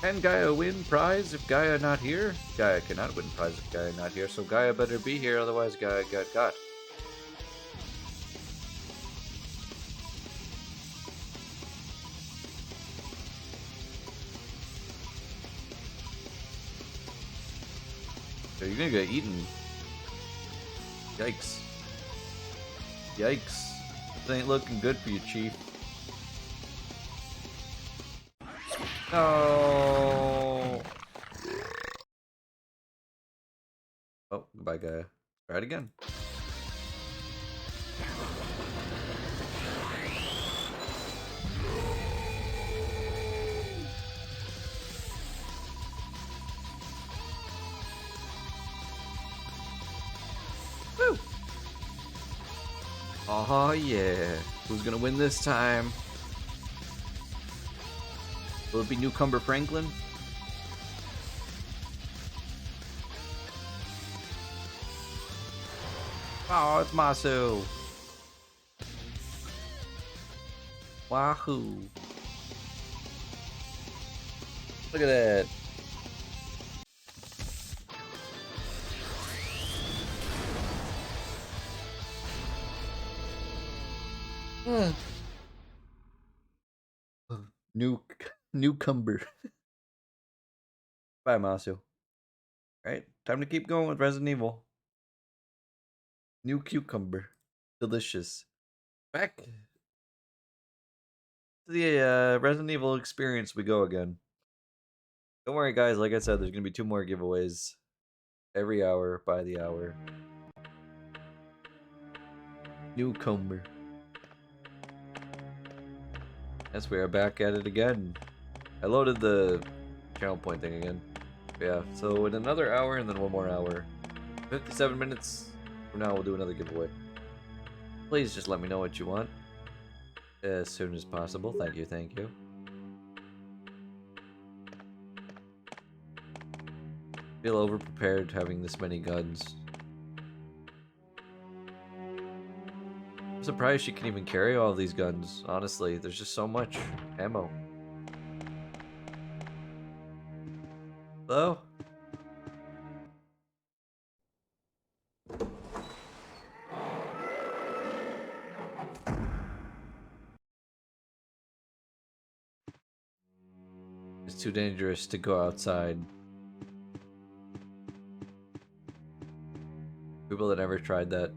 Can Gaia win prize if Gaia not here? Gaia cannot win prize if Gaia not here, so Gaia better be here, otherwise Gaia got. So you're gonna get eaten. Yikes. Yikes. This ain't looking good for you, Chief. No. Oh, goodbye, Gaia. Try it again. Woo! Oh yeah. Who's gonna win this time? Will it be Newcomer Franklin? Oh, it's Masu. Wahoo. Look at that. Newcomer. Bye, Masu. Alright, time to keep going with Resident Evil. New cucumber. Delicious. Back to the Resident Evil experience we go again. Don't worry, guys. Like I said, there's going to be 2 more giveaways. Every hour, by the hour. Newcomer. Yes, we are back at it again. I loaded the channel point thing again. Yeah, so in another hour and then 1 more hour. 57 minutes from now, we'll do another giveaway. Please just let me know what you want. As soon as possible. Thank you, thank you. Feel overprepared having this many guns. I'm surprised she can even carry all of these guns. Honestly, there's just so much ammo. Hello? It's too dangerous to go outside. People that never tried that,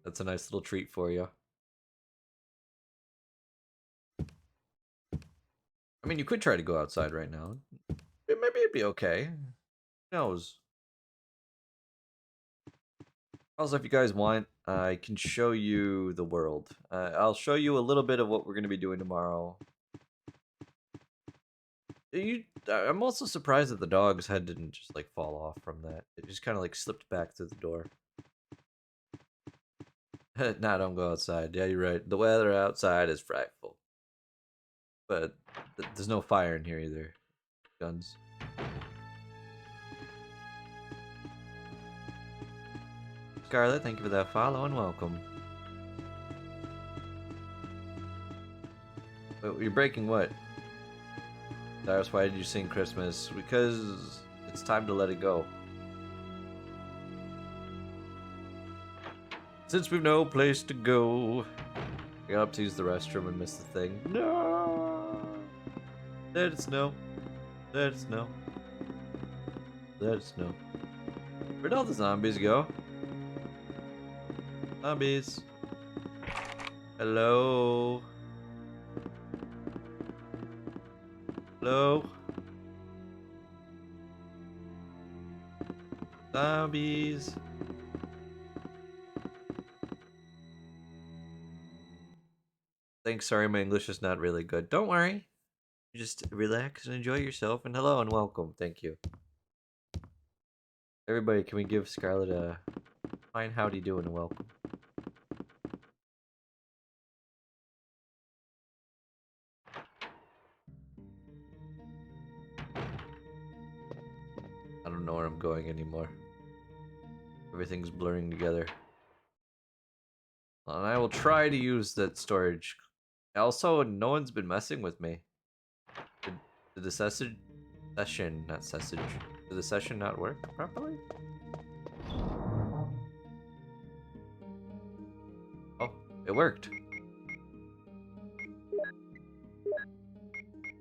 that's a nice little treat for you. I mean, you could try to go outside right now. Maybe it'd be okay. Who knows? Also, if you guys want, I can show you the world. I'll show you a little bit of what we're going to be doing tomorrow. I'm also surprised that the dog's head didn't just like fall off from that. It just kind of like slipped back through the door. Nah, don't go outside. Yeah, you're right. The weather outside is frightful. But there's no fire in here either. Guns. Scarlet, thank you for that follow and welcome. Wait, you're breaking what? Cyrus, why did you sing Christmas? Because it's time to let it go. Since we've no place to go. I got up to use the restroom and missed the thing. No! Let it snow. Let it snow. Let it snow. Where'd all the zombies go? Zombies. Hello? Hello? Zombies. Thanks, sorry, my English is not really good. Don't worry. Just relax and enjoy yourself. And hello and welcome. Thank you. Everybody, can we give Scarlet a fine howdy doing and welcome? I don't know where I'm going anymore. Everything's blurring together. And I will try to use that storage. Also, no one's been messing with me. Did the session, not sessage. Did the session not work properly? Oh, it worked.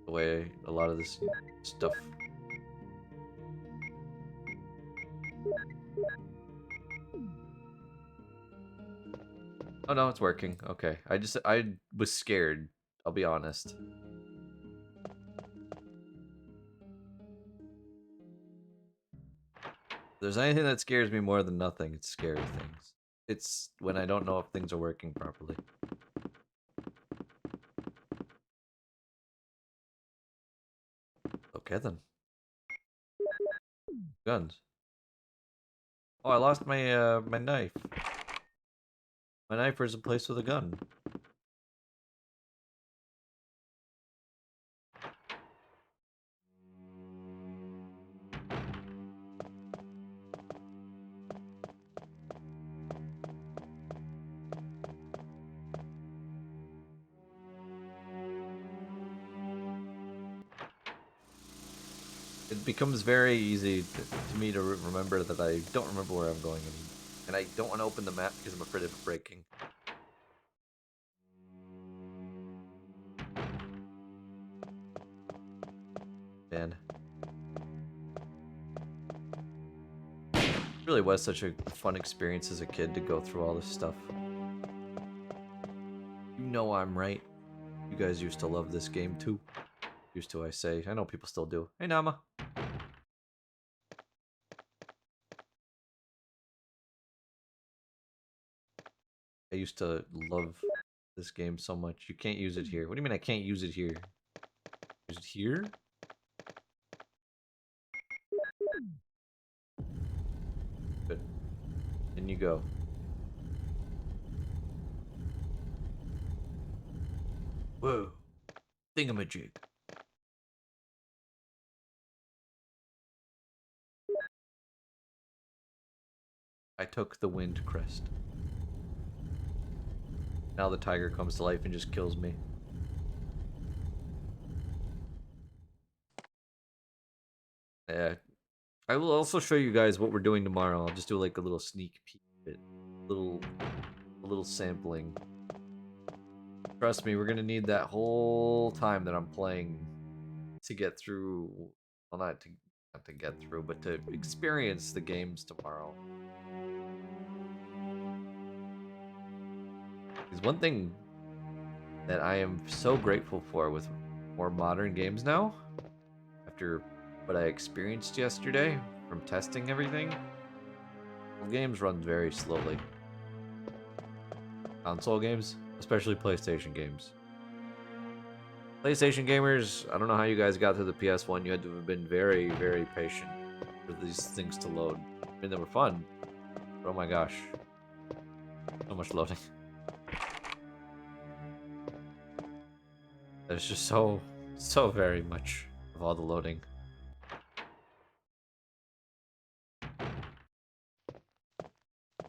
The way a lot of this stuff. Oh no, it's working. Okay. I was scared. I'll be honest. If there's anything that scares me more than nothing, it's scary things. It's when I don't know if things are working properly. Okay then. Guns. Oh, I lost my my knife. My knife is a place with a gun. It becomes very easy to me to remember that I don't remember where I'm going anymore. And I don't want to open the map because I'm afraid of it breaking. Man. It really was such a fun experience as a kid to go through all this stuff. You know I'm right. You guys used to love this game too. Used to, I say. I know people still do. Hey, Nama. I used to love this game so much. You can't use it here. What do you mean I can't use it here? Use it here? Good. In you go. Whoa. Thingamajig. I took the wind crest. Now the tiger comes to life and just kills me. Yeah. I will also show you guys what we're doing tomorrow. I'll just do like a little sneak peek bit. A little sampling. Trust me, we're gonna need that whole time that I'm playing to get through, well, not to get through, but to experience the games tomorrow. Because one thing that I am so grateful for with more modern games now, after what I experienced yesterday from testing everything, well, games run very slowly. Console games, especially PlayStation games. PlayStation gamers, I don't know how you guys got to the PS1. You had to have been very, very patient for these things to load. I mean, they were fun, but oh my gosh, so much loading. There's just so very much of all the loading.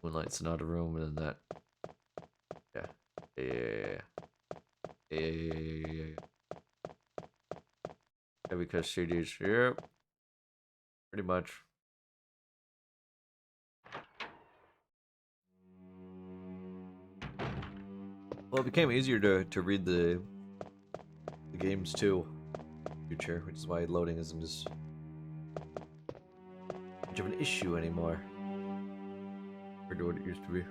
Moonlight's not a room, and then that. Yeah. Yeah, because CDs. Yep. Pretty much. Well, it became easier to read the games too. Future, which is why loading isn't as much of an issue anymore compared to what it used to be.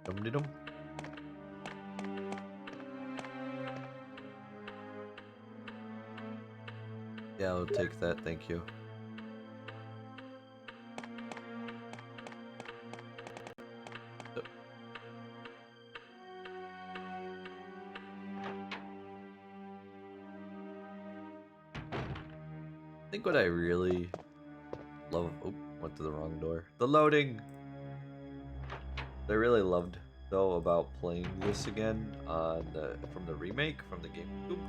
Dum-de-dum. Yeah, I'll take that, thank you. I think what I really love... Oh, went to the wrong door. The loading! What I really loved, though, about playing this again on from the remake, from the GameCube,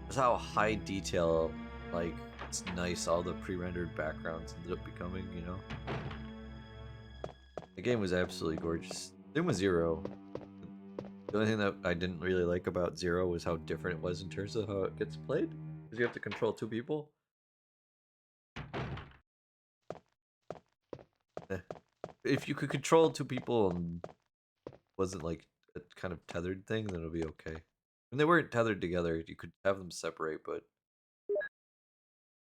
was how high detail, like, it's nice all the pre-rendered backgrounds ended up becoming, you know? The game was absolutely gorgeous. Same with Zero. The only thing that I didn't really like about Zero was how different it was in terms of how it gets played. Because you have to control 2 people. If you could control 2 people and wasn't like a kind of tethered thing, then it'll be okay. When they weren't tethered together, you could have them separate, but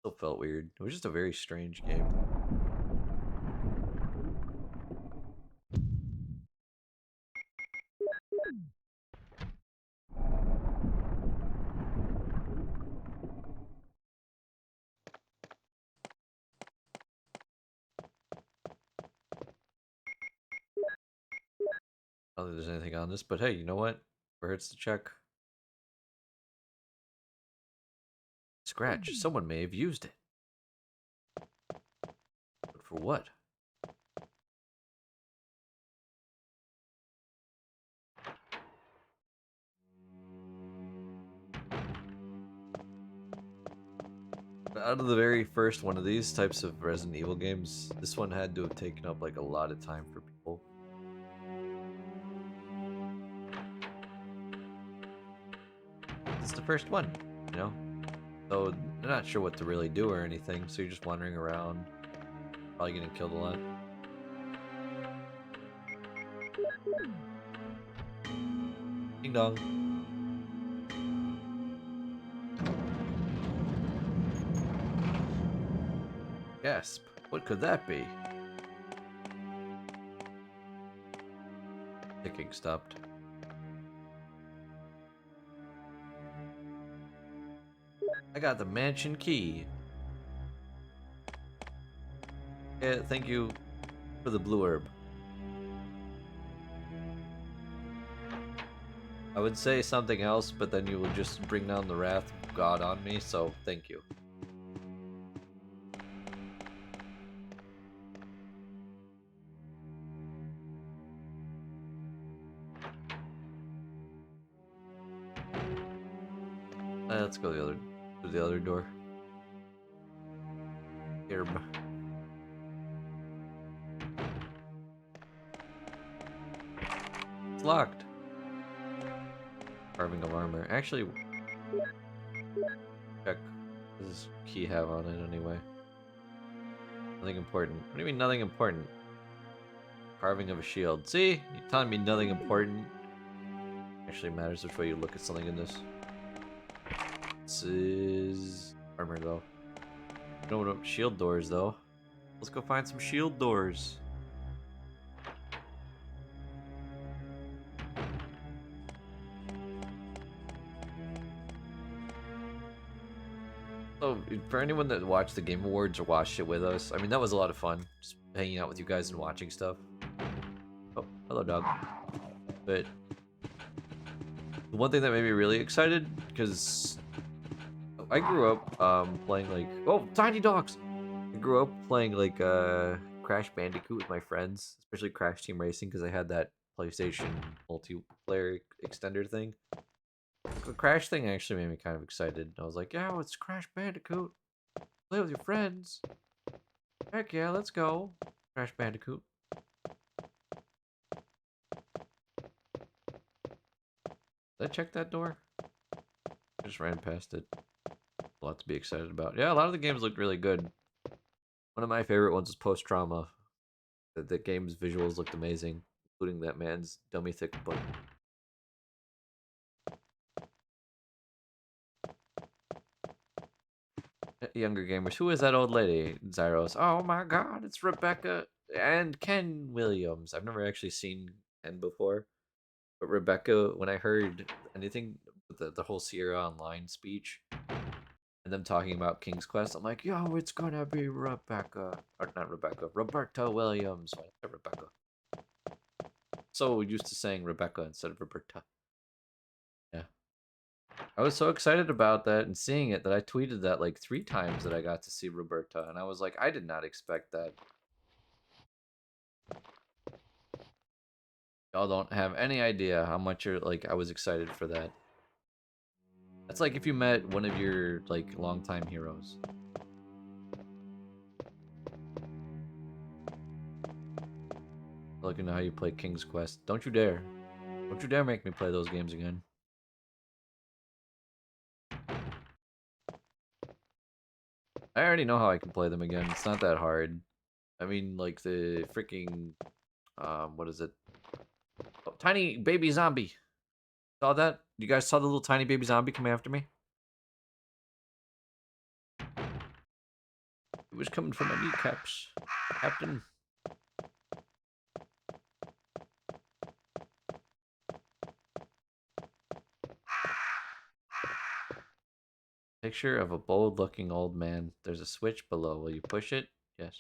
still felt weird. It was just a very strange game. I don't think there's anything on this, but hey, you know what? Where hurts to check. Scratch. Someone may have used it. But for what? Out of the very first one of these types of Resident Evil games, this one had to have taken up like a lot of time for people. It's the first one, you know? So they're not sure what to really do or anything, so you're just wandering around, probably getting killed a lot. Ding dong. Gasp. What could that be? Ticking stopped. I got the mansion key. Yeah, thank you for the blue herb. I would say something else, but then you would just bring down the wrath of God on me, so thank you. Let's go to the other door. Herb. It's locked. Carving of armor. Actually, check. What does key have on it anyway? Nothing important. What do you mean nothing important? Carving of a shield. See? You're telling me nothing important. Actually matters which way you look at something in this. This is armor though. You know what? Shield doors though. Let's go find some shield doors. So, for anyone that watched the Game Awards or watched it with us, I mean, that was a lot of fun. Just hanging out with you guys and watching stuff. Oh, Hello, dog. But the one thing that made me really excited, because I grew up playing like, oh, tiny dogs. I grew up playing like Crash Bandicoot with my friends, especially Crash Team Racing, because I had that PlayStation multiplayer extender thing. The Crash thing actually made me kind of excited. I was like, yeah, it's Crash Bandicoot. Play with your friends. Heck yeah, let's go. Crash Bandicoot. Did I check that door? I just ran past it. A lot to be excited about. Yeah, a lot of the games looked really good. One of my favorite ones was Post Trauma. The game's visuals looked amazing, including that man's dummy thick butt. Younger gamers, who is that old lady? Zyros. Oh my god, it's Rebecca and Ken Williams. I've never actually seen Ken before. But Rebecca, when I heard anything, the whole Sierra Online speech, and them talking about King's Quest, I'm like, yo, it's gonna be Rebecca. Or not Rebecca, Roberta Williams. Why not Rebecca? So used to saying Rebecca instead of Roberta. Yeah. I was so excited about that and seeing it that I tweeted that like 3 times that I got to see Roberta, and I was like, I did not expect that. Y'all don't have any idea how much you're like I was excited for that. That's like if you met one of your like longtime heroes. Looking at how you play King's Quest. Don't you dare. Don't you dare make me play those games again. I already know how I can play them again. It's not that hard. I mean, like the freaking, what is it? Oh, tiny baby zombie. Saw that? You guys saw the little tiny baby zombie coming after me? It was coming for my kneecaps, Captain. Picture of a bold-looking old man. There's a switch below. Will you push it? Yes.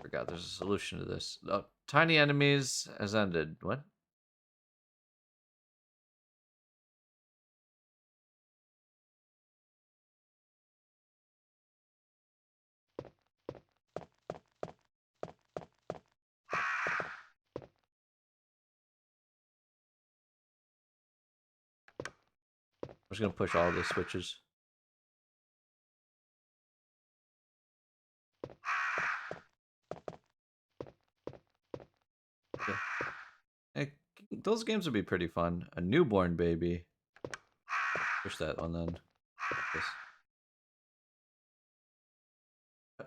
Forgot there's a solution to this. Oh, tiny enemies has ended. What? I'm just gonna push all the switches. Okay. Hey, those games would be pretty fun. A newborn baby. Push that one then. This.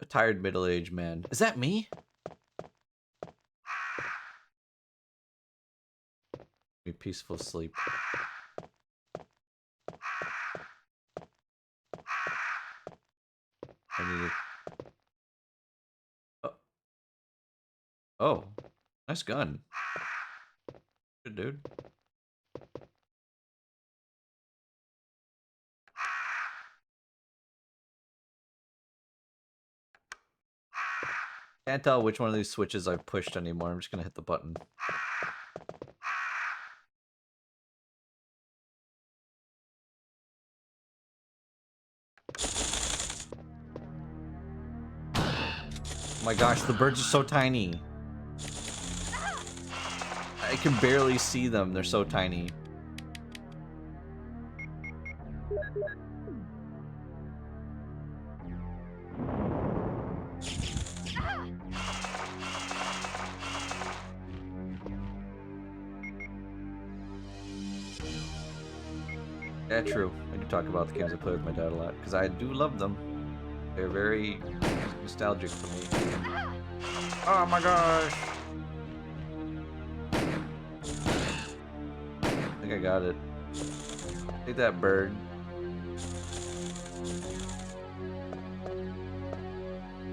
A tired middle-aged man. Is that me? Be peaceful sleep. I need it. Oh. Oh. Nice gun. Good dude. Can't tell which one of these switches I've pushed anymore. I'm just gonna hit the button. Oh my gosh, the birds are so tiny. I can barely see them. They're so tiny. Yeah, true. I do talk about the games I play with my dad a lot because I do love them. They're very nostalgic for me. Oh my gosh! I think I got it. Take that bird.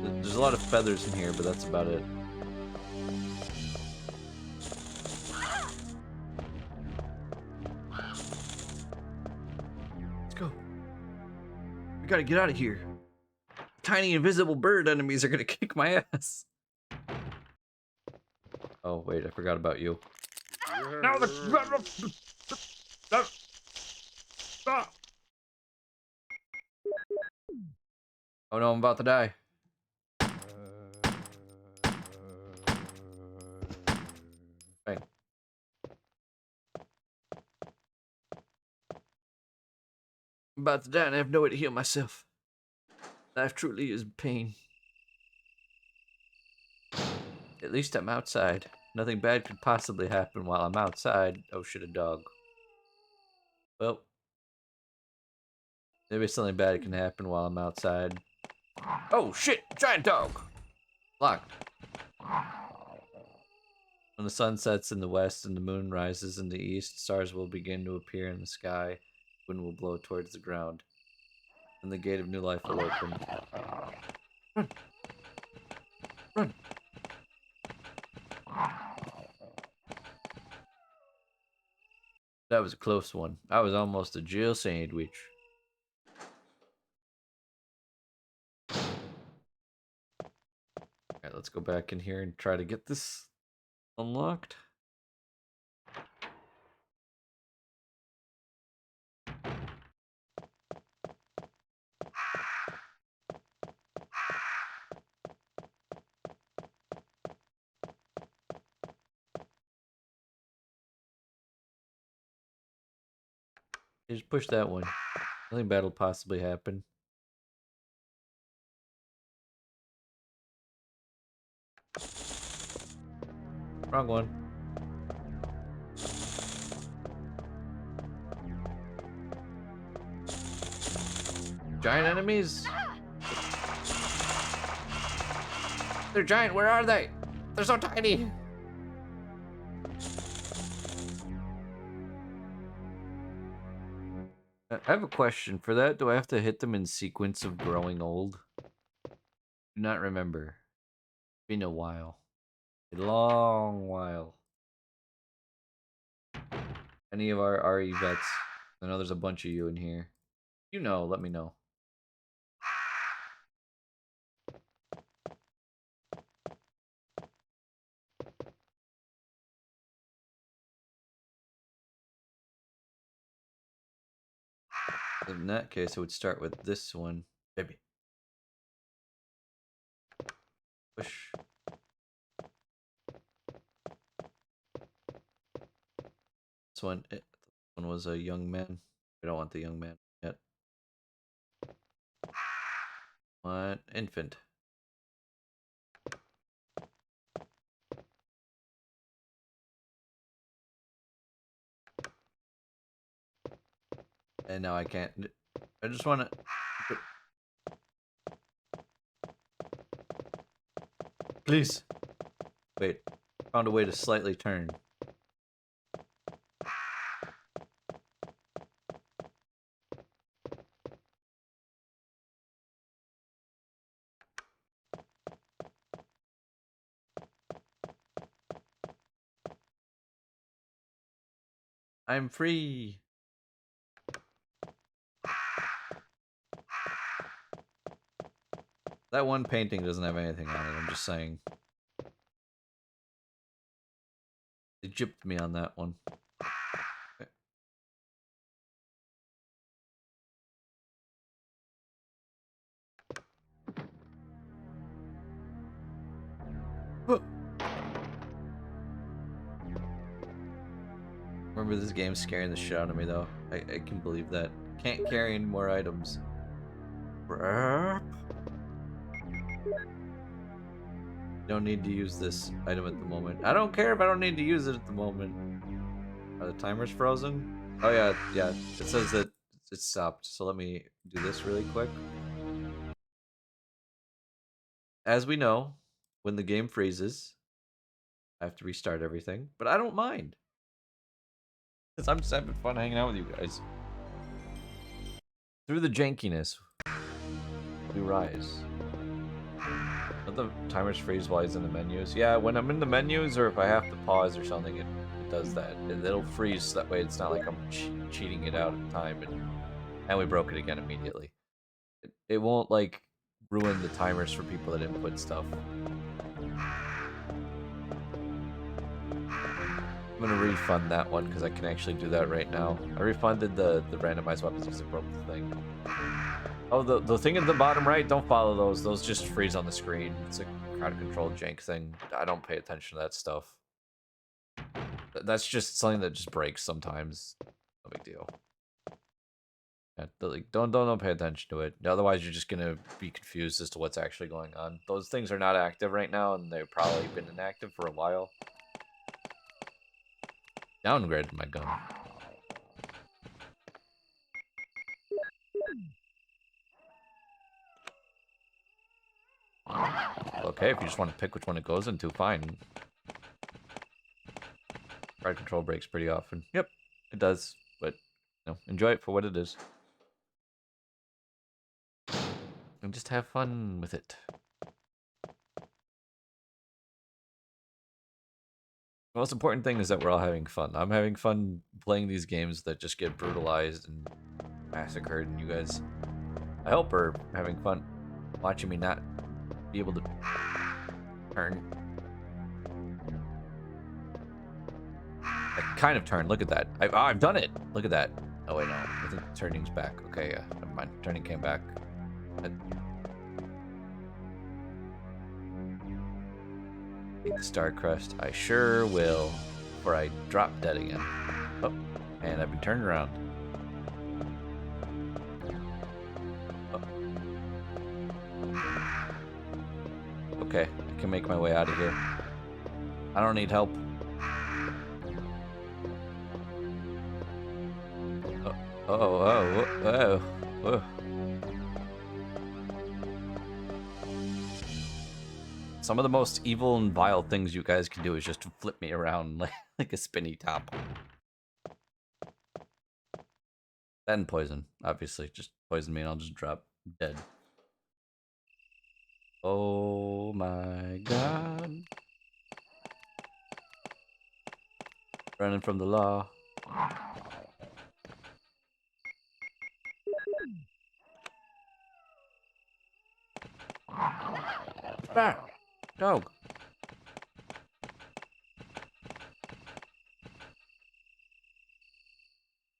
There's a lot of feathers in here, but that's about it. Let's go. We gotta get out of here. tiny invisible bird enemies are gonna kick my ass. Oh wait, I forgot about you. No, oh no, I'm about to die. Bang. I'm about to die and I have no way to heal myself. Life truly is pain. At least I'm outside. Nothing bad could possibly happen while I'm outside. Oh shit, a dog. Well, maybe something bad can happen while I'm outside. Oh shit, giant dog! Locked. When the sun sets in the west and the moon rises in the east, stars will begin to appear in the sky. Wind will blow towards the ground. And the gate of new life will open. Run! Run! That was a close one. I was almost a Jill sandwich. Alright, let's go back in here and try to get this unlocked. Just push that one. Nothing bad will possibly happen. Wrong one. Giant enemies? They're giant, where are they? They're so tiny! I have a question. For that, do I have to hit them in sequence of growing old? Do not remember. Been a while. A long while. Any of our RE vets? I know there's a bunch of you in here. You know, let me know. In that case, I would start with this one. Baby. Push. This one, was a young man. We don't want the young man yet. What? Infant. And now I can't. I just want to. Please. Wait. Found a way to slightly turn. I'm free. That one painting doesn't have anything on it, I'm just saying. They gypped me on that one. Okay. Remember this game scaring the shit out of me though. I can believe that. Can't carry any more items. Don't need to use this item at the moment. I don't care if I don't need to use it at the moment. Are the timers frozen? Oh yeah, yeah. It says that it stopped. So let me do this really quick. As we know, when the game freezes, I have to restart everything. But I don't mind. Because I'm just having fun hanging out with you guys. Through the jankiness, we rise. Let the timers freeze while he's in the menus. Yeah, when I'm in the menus or if I have to pause or something, it does that. It'll freeze so that way it's not like I'm cheating it out of time. And we broke it again immediately. It won't like ruin the timers for people that input stuff. I'm gonna refund that one because I can actually do that right now. I refunded the randomized weapons because it broke the thing. Oh, the thing at the bottom right, don't follow those. Those just freeze on the screen. It's a crowd control jank thing. I don't pay attention to that stuff. That's just something that just breaks sometimes. No big deal. Yeah, like, don't pay attention to it. Otherwise, you're just gonna be confused as to what's actually going on. Those things are not active right now, and they've probably been inactive for a while. Downgraded my gun. Okay, if you just want to pick which one it goes into, fine. Crowd control breaks pretty often. Yep, it does, but you know, enjoy it for what it is. And just have fun with it. The most important thing is that we're all having fun. I'm having fun playing these games that just get brutalized and massacred, and you guys, I hope, are having fun watching me not be able to turn. I kind of turn. Look at that. I've done it. Look at that. Oh wait, no. I think turning's back. Okay, yeah. Never mind. Turning came back. Take the Star Crest. I sure will. Before I drop dead again. Oh, and I've been turned around. Oh. Okay, I can make my way out of here. I don't need help. Oh. Some of the most evil and vile things you guys can do is just flip me around like a spinny top. Then poison, obviously. Just poison me and I'll just drop dead. Oh my god. Running from the law. Back! Dog!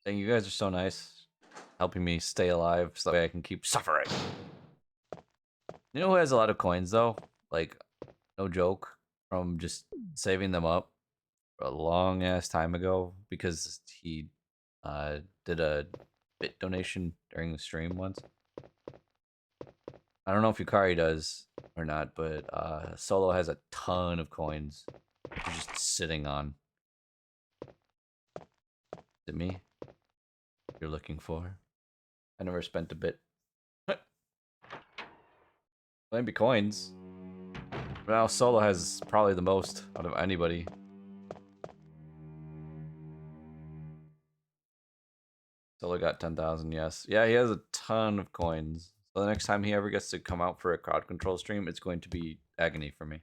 Dang, you guys are so nice. Helping me stay alive so that way I can keep suffering. You know who has a lot of coins though? Like, no joke. From just saving them up for a long ass time ago because he did a bit donation during the stream once. I don't know if Yukari does or not, but Solo has a ton of coins just sitting on. Is it me you're looking for? I never spent a bit. Maybe coins. But now Solo has probably the most out of anybody. Solo got 10,000, yes. Yeah, he has a ton of coins. So the next time he ever gets to come out for a crowd control stream, it's going to be agony for me.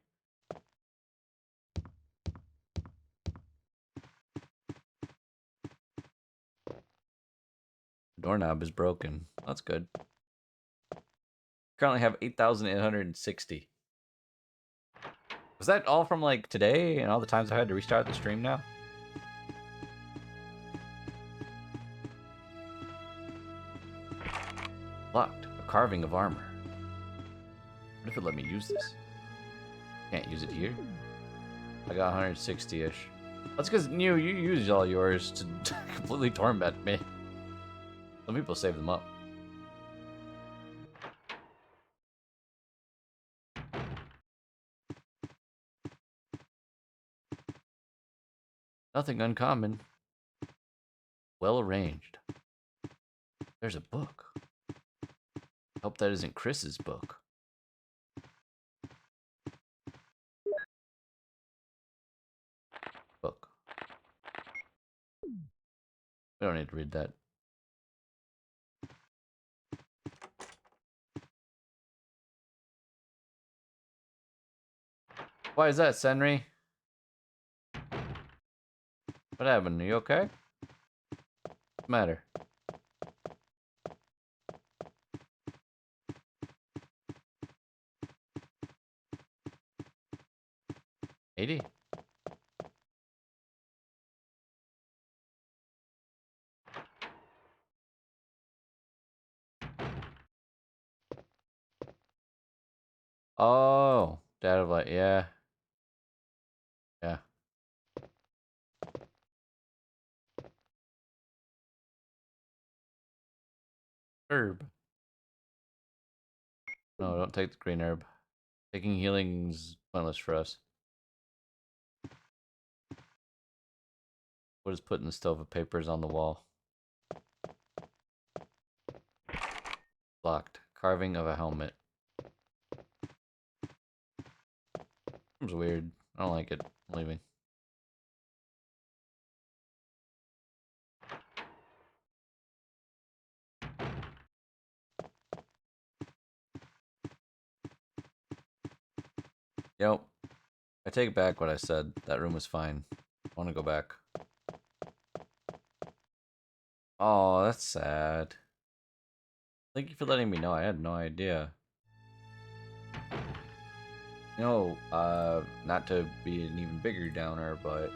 The doorknob is broken. That's good. Currently have 8,860. Was that all from like today and all the times I had to restart the stream now? Locked. A carving of armor. What if it let me use this? Can't use it here. I got 160-ish. That's because you used all yours to completely torment me. Some people save them up. Nothing uncommon. Well arranged. There's a book. Hope that isn't Chris's book. Book. We don't need to read that. Why is that, Senri? What happened? Are you okay? What's the matter? 80? Oh, Dad of Light, yeah. Yeah. Herb. No, don't take the green herb. Taking healing's pointless for us. What is putting the stove of papers on the wall? Locked. Carving of a helmet. Seems weird. I don't like it. I'm leaving. Yep. I take back what I said. That room was fine. I want to go back. Oh, that's sad. Thank you for letting me know. I had no idea. You know, not to be an even bigger downer, but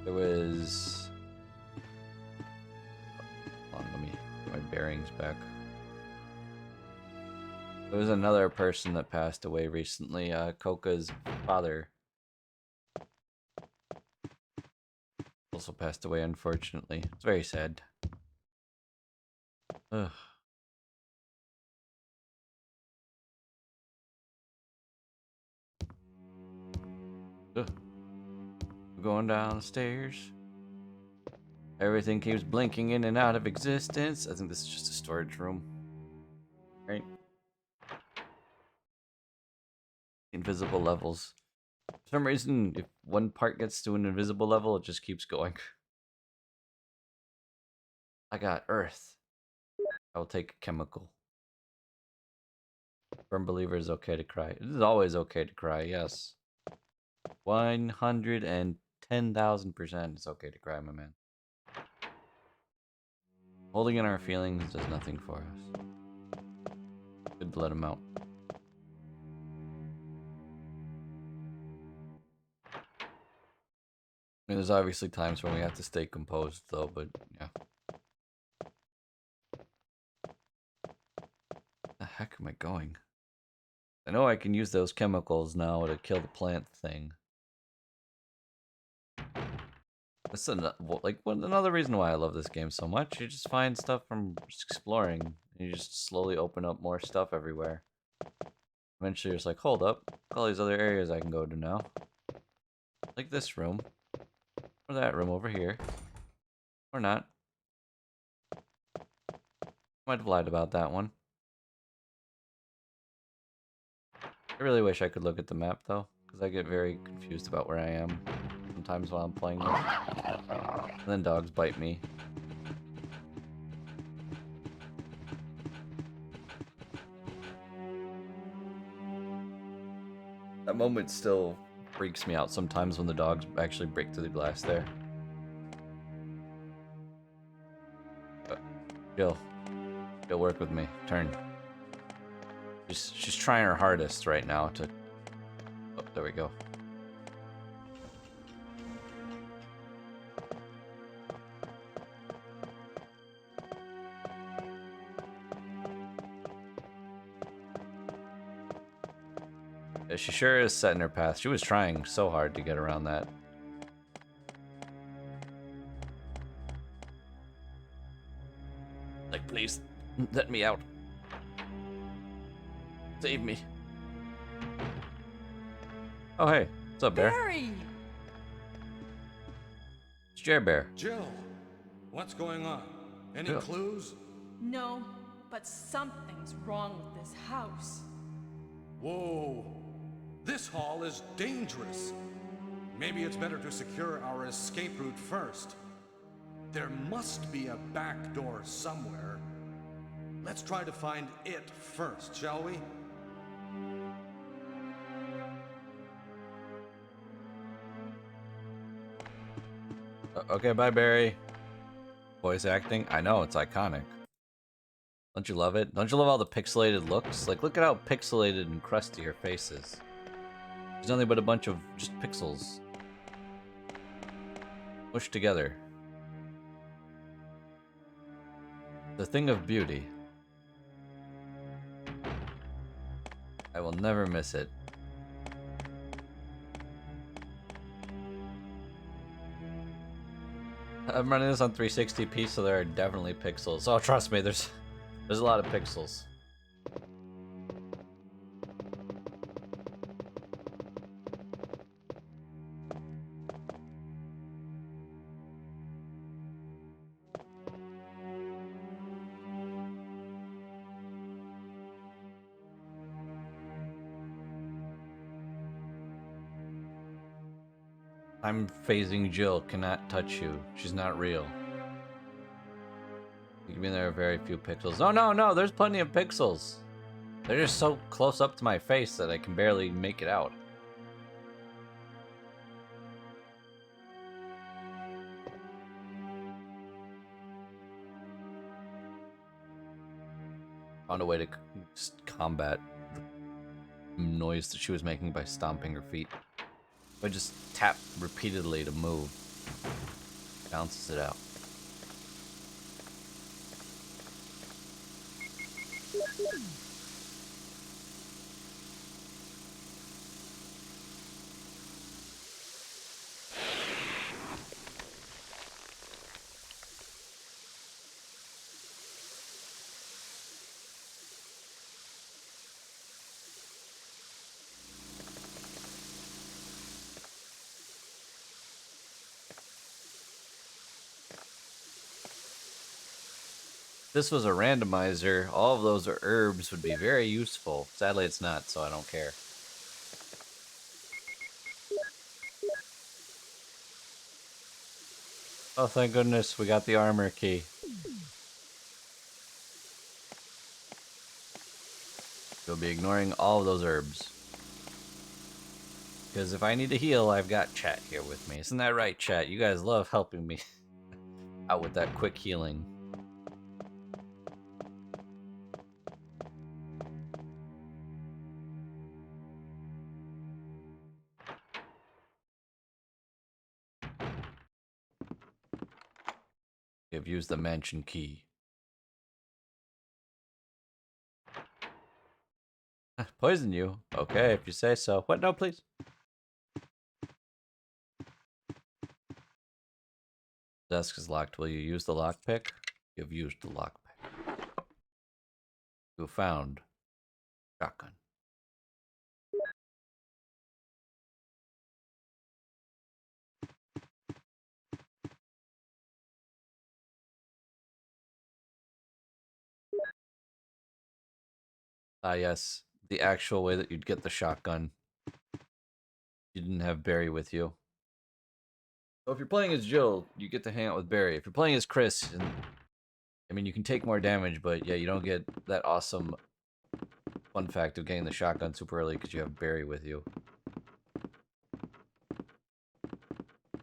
there was. Hold on, let me get my bearings back. There was another person that passed away recently. Coca's father also passed away, unfortunately. It's very sad. Ugh. Ugh. Going downstairs. Everything keeps blinking in and out of existence. I think this is just a storage room. Right? Invisible levels. For some reason, if one part gets to an invisible level, it just keeps going. I got earth. I will take a chemical. Firm believer is okay to cry. It is always okay to cry, yes. 110,000% it's okay to cry, my man. Holding in our feelings does nothing for us. Good to let them out. I mean, there's obviously times when we have to stay composed, though, but yeah. Where the heck am I going? I know I can use those chemicals now to kill the plant thing. That's another reason why I love this game so much. You just find stuff from just exploring. And you just slowly open up more stuff everywhere. Eventually, you're just like, hold up, look all these other areas I can go to now. Like this room. Or that room over here. Or not. Might have lied about that one. I really wish I could look at the map, though, because I get very confused about where I am sometimes while I'm playing this. And then dogs bite me. That moment still freaks me out sometimes when the dogs actually break through the glass there. Jill, work with me. Turn. She's trying her hardest right now to... Oh, there we go. Yeah, she sure is setting her path. She was trying so hard to get around that. Like, please, let me out. Save me. Oh, hey. What's up, Bear? Barry! It's Jer Bear. Jill, what's going on? Any Jill. clues? No, but something's wrong with this house. Whoa. This hall is dangerous. Maybe it's better to secure our escape route first. There must be a back door somewhere. Let's try to find it first, shall we? Okay, bye, Barry. Voice acting. I know, it's iconic. Don't you love it? Don't you love all the pixelated looks? Like, look at how pixelated and crusty her face is. It's nothing but a bunch of just pixels pushed together. The thing of beauty. I will never miss it. I'm running this on 360p, so there are definitely pixels. Oh, trust me, there's a lot of pixels. I'm phasing Jill, cannot touch you. She's not real. You mean there are very few pixels? No, no, no, there's plenty of pixels. They're just so close up to my face that I can barely make it out. Found a way to combat the noise that she was making by stomping her feet. If I just tap repeatedly to move, it bounces it out. If this was a randomizer, all of those herbs would be very useful. Sadly, it's not, so I don't care. Oh, thank goodness, we got the armor key. You'll be ignoring all of those herbs. Because if I need to heal, I've got chat here with me. Isn't that right, chat? You guys love helping me out with that quick healing. You've used the mansion key. Poison you? Okay, if you say so. What? No, please. Desk is locked. Will you use the lockpick? You've used the lockpick. You found shotgun. Ah, yes. The actual way that you'd get the shotgun. You didn't have Barry with you. So if you're playing as Jill, you get to hang out with Barry. If you're playing as Chris, and I mean, you can take more damage, but yeah, you don't get that awesome fun fact of getting the shotgun super early because you have Barry with you.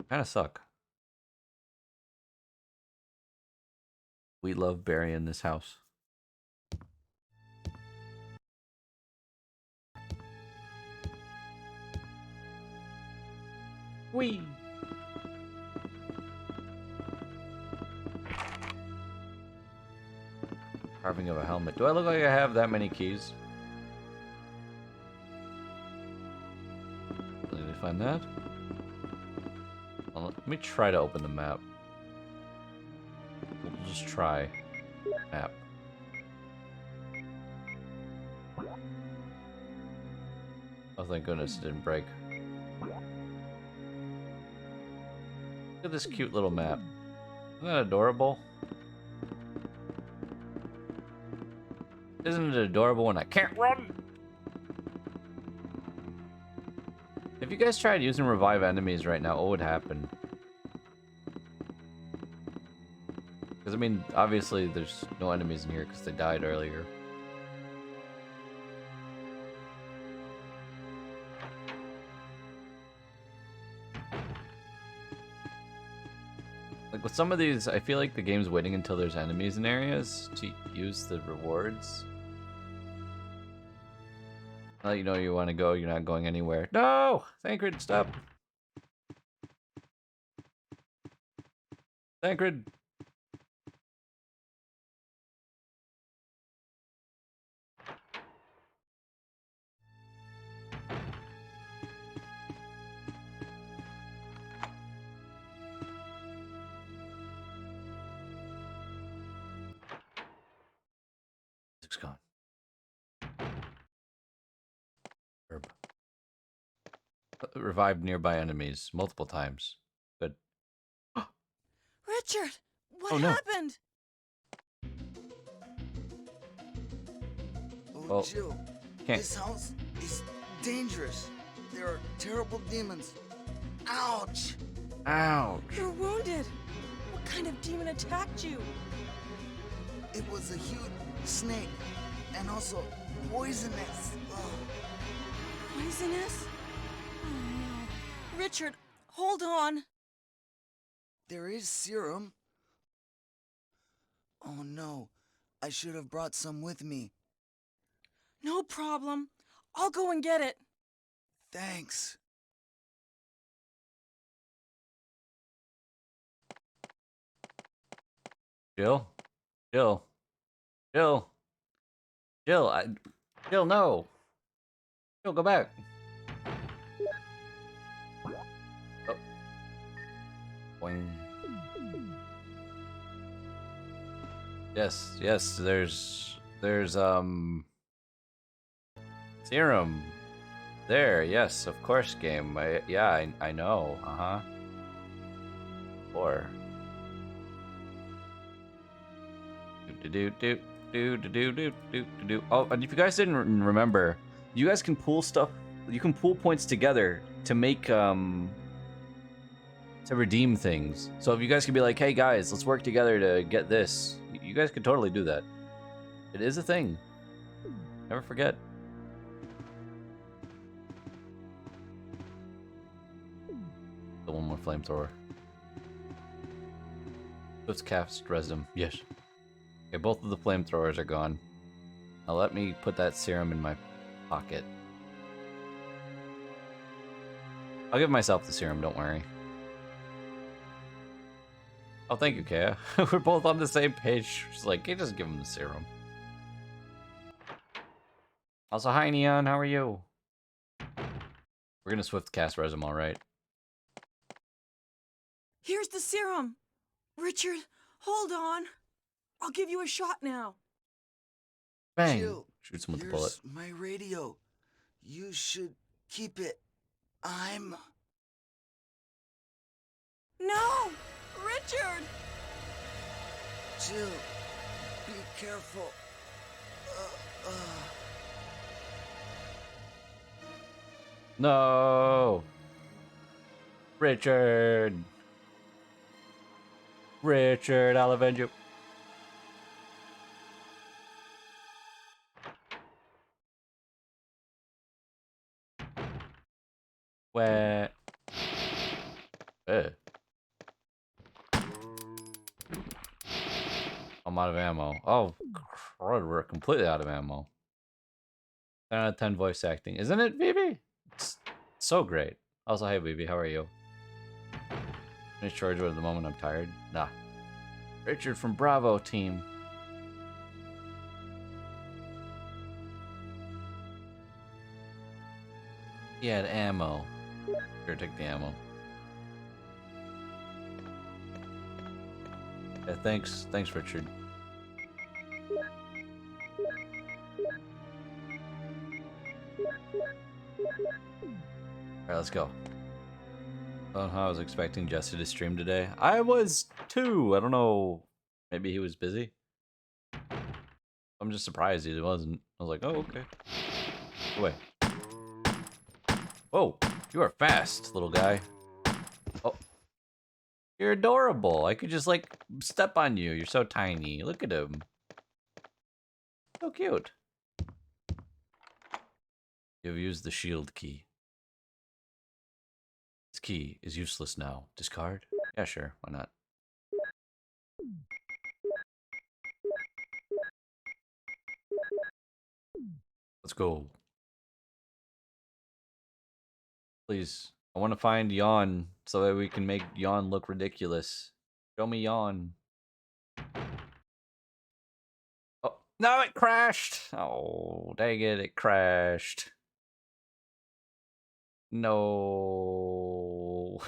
Kind of suck. We love Barry in this house. Whee! Carving of a helmet. Do I look like I have that many keys? Did I find that? Well, let me try to open the map. We'll just try. Map. Oh, thank goodness it didn't break. Look at this cute little map. Isn't that adorable? Isn't it adorable when I can't run? If you guys tried using revive enemies right now, what would happen? Because, I mean, obviously there's no enemies in here because they died earlier. Like, with some of these, I feel like the game's waiting until there's enemies in areas to use the rewards. You know you want to go. You're not going anywhere. No! Thancred, stop. Thancred. It's gone. Herb. Revived nearby enemies multiple times. Good. Richard, what Oh, no. happened? Oh, Well, Jill, can't. this house is dangerous. There are terrible demons. Ouch! Ouch. You're wounded. What kind of demon attacked you? It was a huge snake and also poisonous. Ugh. Poisonous? Oh no. Richard, hold on. There is serum. Oh no, I should have brought some with me. No problem. I'll go and get it. Thanks. Jill? Jill? Jill? Jill, Jill, no! Jill, go back! Oh. Boing. Yes, yes, there's, serum. There, yes, of course, game. I know, uh-huh. Or... Oh, and if you guys didn't remember, you guys can pull stuff. You can pull points together to make to redeem things. So if you guys can be like, "Hey guys, let's work together to get this," you guys can totally do that. It is a thing. Never forget. The one more flamethrower. Let's cast Resum. Yes. Okay, both of the flamethrowers are gone. Now let me put that serum in my pocket. I'll give myself the serum, don't worry. Oh, thank you, Kaya. We're both on the same page. She's like, hey, just give him the serum. Also, hi, Neon. How are you? We're gonna swift cast Resum, alright? Here's the serum. Richard, hold on. I'll give you a shot now. Bang! Jill, Shoots him with the here's bullet. my radio. You should keep it. I'm... No! Richard! Jill, be careful. No! Richard! Richard, I'll avenge you. Where? I'm out of ammo. Oh, crud, we're completely out of ammo. 10 out of 10 voice acting. Isn't it, Vivi? It's so great. Also, hey, Vivi, how are you? Finish charge at the moment I'm tired. Nah. Richard from Bravo team. He had ammo. Here, take the ammo. Yeah, thanks, Richard. Alright, let's go. I don't know how I was expecting Jesse to stream today. I was too. I don't know. Maybe he was busy. I'm just surprised he wasn't. I was like, oh, okay. Wait. Whoa, you are fast, little guy. Oh. You're adorable. I could just, like, step on you. You're so tiny. Look at him. So cute. You've used the shield key. This key is useless now. Discard? Yeah, sure. Why not? Let's go. Please. I want to find Yawn so that we can make Yawn look ridiculous. Show me Yawn. Oh, no, it crashed. Oh, dang it, it crashed. No.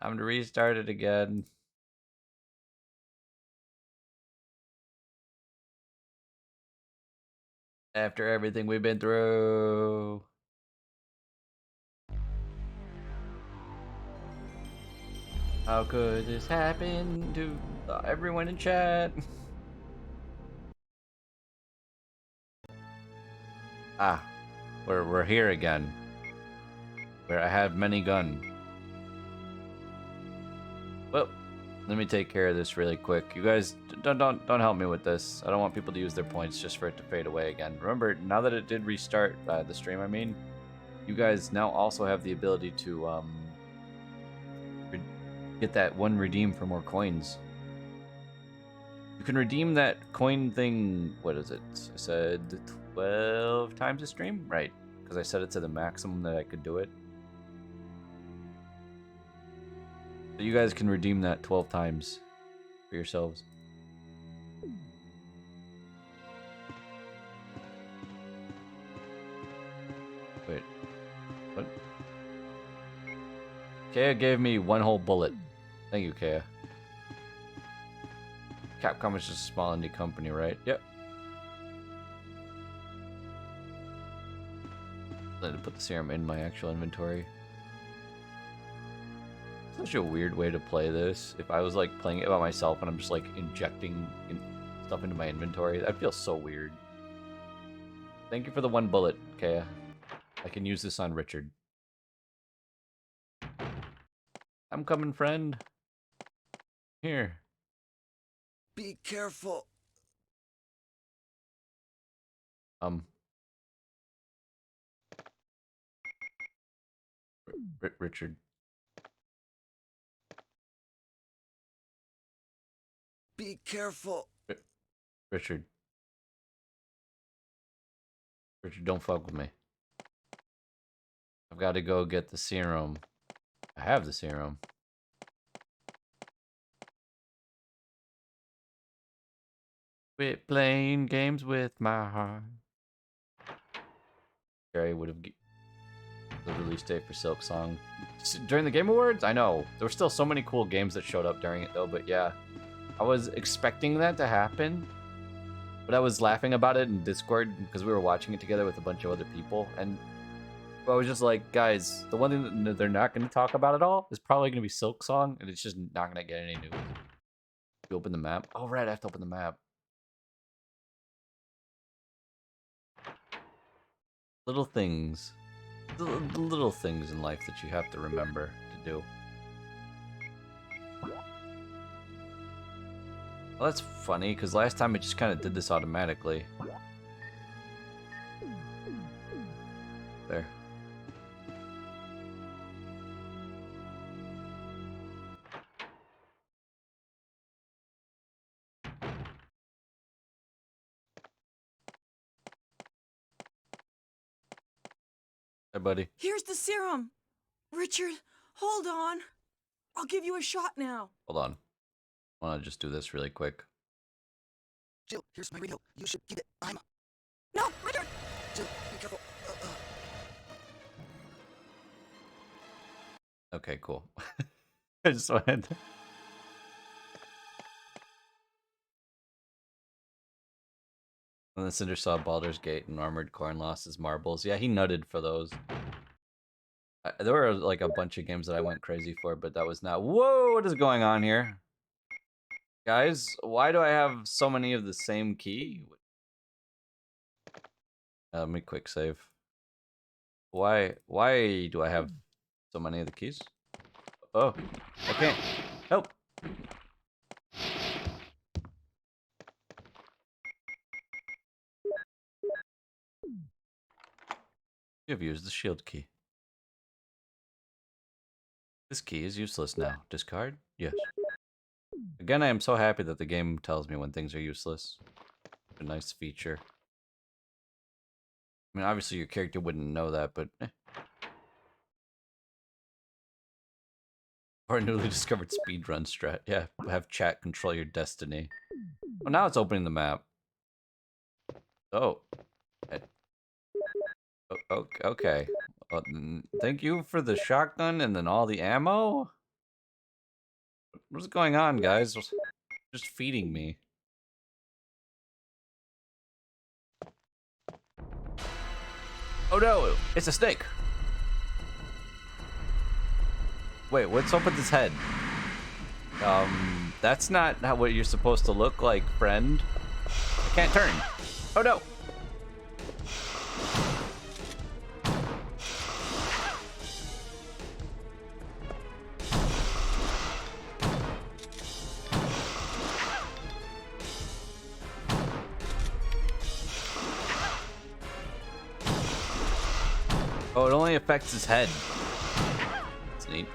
I'm to restart it again. After everything we've been through. How could this happen to everyone in chat? Ah, we're here again. Where I have many gun. Well, let me take care of this really quick. You guys don't help me with this. I don't want people to use their points just for it to fade away again. Remember, now that it did restart the stream, I mean, you guys now also have the ability to get that one redeem for more coins. You can redeem that coin thing. What is it? I said 12 times a stream, right? Because I set it to the maximum that I could do it. So you guys can redeem that 12 times for yourselves. Wait, what? Kea gave me one whole bullet. Thank you, Kea. Capcom is just a small indie company, right? Yep. I had to put the serum in my actual inventory. Such a weird way to play this. If I was like playing it by myself and I'm just like injecting stuff into my inventory, that feels so weird. Thank you for the one bullet, Kea. I can use this on Richard. I'm coming, friend. Here. Be careful. Richard. Be careful. Richard. Richard, don't fuck with me. I've got to go get the serum. I have the serum. Quit playing games with my heart. Gary would have the release date for Silk Song during the Game Awards. I know there were still so many cool games that showed up during it though, but yeah, I was expecting that to happen, but I was laughing about it in Discord because we were watching it together with a bunch of other people, and I was just like, guys, the one thing that they're not going to talk about at all is probably going to be Silk Song, and it's just not going to get any news. You open the map. Oh right, I have to open the map. Little things. The little things in life that you have to remember to do. Well, that's funny, because last time it just kind of did this automatically. There. Hey, buddy. Here's the serum. Richard, hold on. I'll give you a shot now. Hold on. I want to just do this really quick. Jill, here's my radio. You should keep it. No, Richard! Jill, be careful. Okay, cool. I just wanted to... And the Cinder saw Baldur's Gate and Armored Corn lost his marbles. Yeah, he nutted for those. There were like a bunch of games that I went crazy for, but that was not... Whoa, what is going on here? Guys, why do I have so many of the same key? Let me quick save. Why do I have so many of the keys? Oh, I can't. Help. You have used the shield key. This key is useless now. Discard? Yes. Again, I am so happy that the game tells me when things are useless. A nice feature. I mean, obviously your character wouldn't know that, but or a newly discovered speedrun strat. Yeah, have chat control your destiny. Well, now it's opening the map. Oh. Okay. Well, thank you for the shotgun and then all the ammo? What's going on, guys? Just feeding me. Oh no, it's a snake. Wait, what's up with his head? That's not how what you're supposed to look like, friend. I can't turn. Oh no. Oh, it only affects his head. That's neat.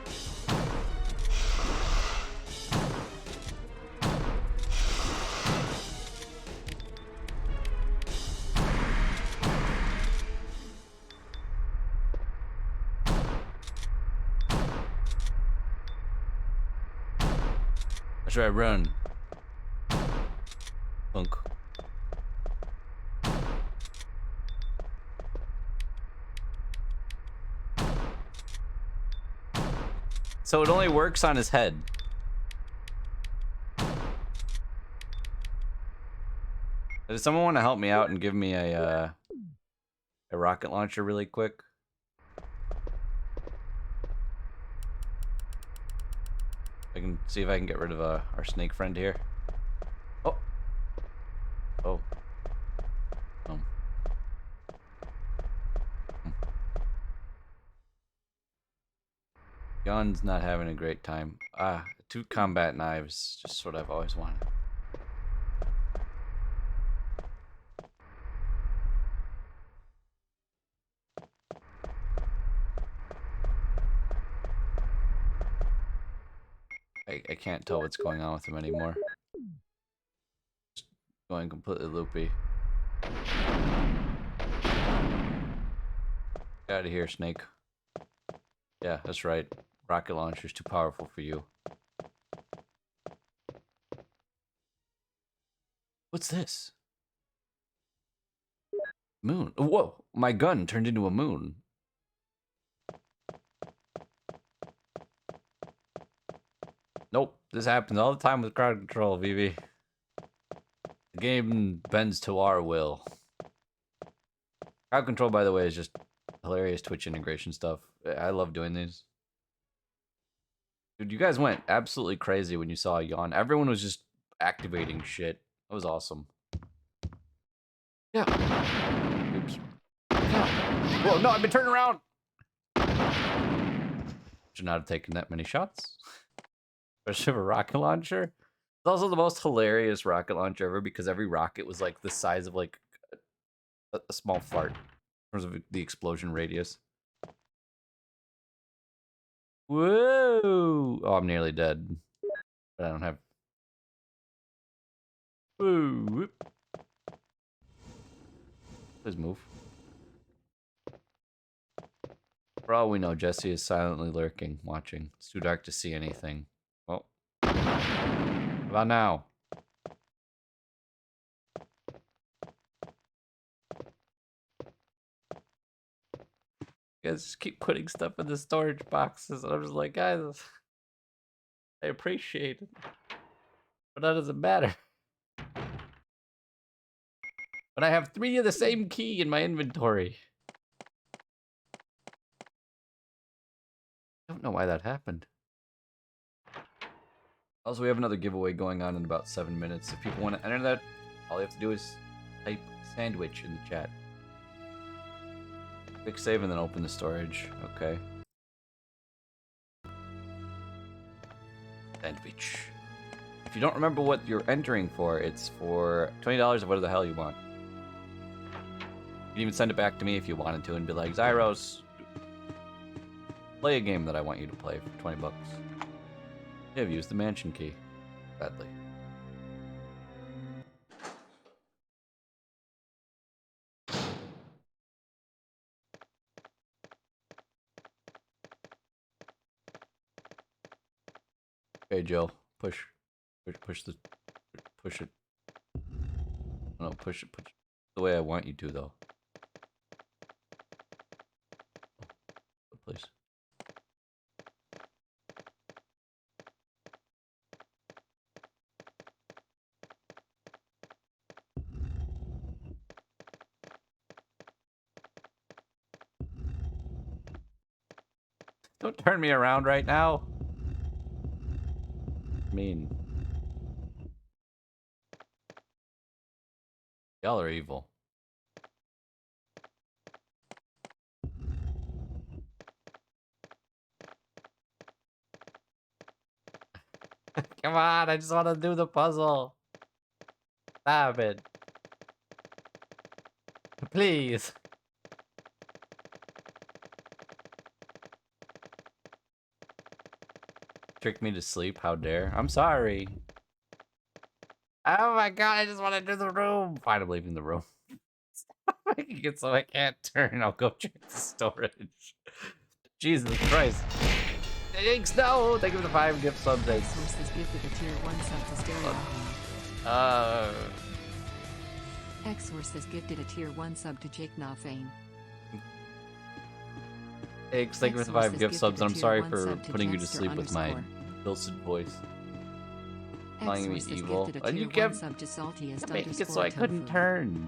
Or should I run? Punk. So it only works on his head. Does someone want to help me out and give me a rocket launcher really quick? I can see if I can get rid of our snake friend here. Oh. Oh. Gun's not having a great time. 2 combat knives, just what I've always wanted. I can't tell what's going on with him anymore. Just going completely loopy. Get out of here, snake. Yeah, that's right. Rocket launcher's too powerful for you. What's this? Moon. Whoa! My gun turned into a moon. Nope, this happens all the time with crowd control, Vivi. The game bends to our will. Crowd control, by the way, is just hilarious Twitch integration stuff. I love doing these. Dude, you guys went absolutely crazy when you saw Yawn. Everyone was just activating shit. That was awesome. Yeah. Oops. Yeah. Whoa, no, I've been turning around. Should not have taken that many shots. Especially a rocket launcher. It's also the most hilarious rocket launcher ever because every rocket was like the size of like a small fart in terms of the explosion radius. Whoa! Oh, I'm nearly dead. But I don't have... Whoa! Please move. For all we know, Jesse is silently lurking, watching. It's too dark to see anything. Well, how about now? You guys just keep putting stuff in the storage boxes, and I'm just like, guys, I appreciate it, but that doesn't matter. But I have 3 of the same key in my inventory. I don't know why that happened. Also, we have another giveaway going on in about 7 minutes. If people want to enter that, all you have to do is type sandwich in the chat. Quick save and then open the storage. Okay. Sandwich. If you don't remember what you're entering for, it's for $20 of whatever the hell you want. You can even send it back to me if you wanted to and be like, Zyros, play a game that I want you to play for 20 bucks. Yeah, I've used the mansion key. Badly. Okay, Jill. Push the, push it. No, push it the way I want you to, though. Please. Don't turn me around right now. Mean. Y'all are evil. Come on, I just want to do the puzzle. Stop it. Please. Trick me to sleep, how dare. I'm sorry. Oh my god, I just want to do the room. Fine, I'm leaving the room. Stop making it so I can't turn. I'll go check the storage. Jesus Christ. Thanks, no! Thank you for the 5 gift subs. Source has gifted a tier 1 sub to Stereo. X-Source has gifted a tier 1 sub to Jake Nafane. Thanks, thank you for the 5 gift subs, and I'm sorry for putting you to sleep with my dulcet voice. Calling me evil. And you kept making it so I couldn't turn.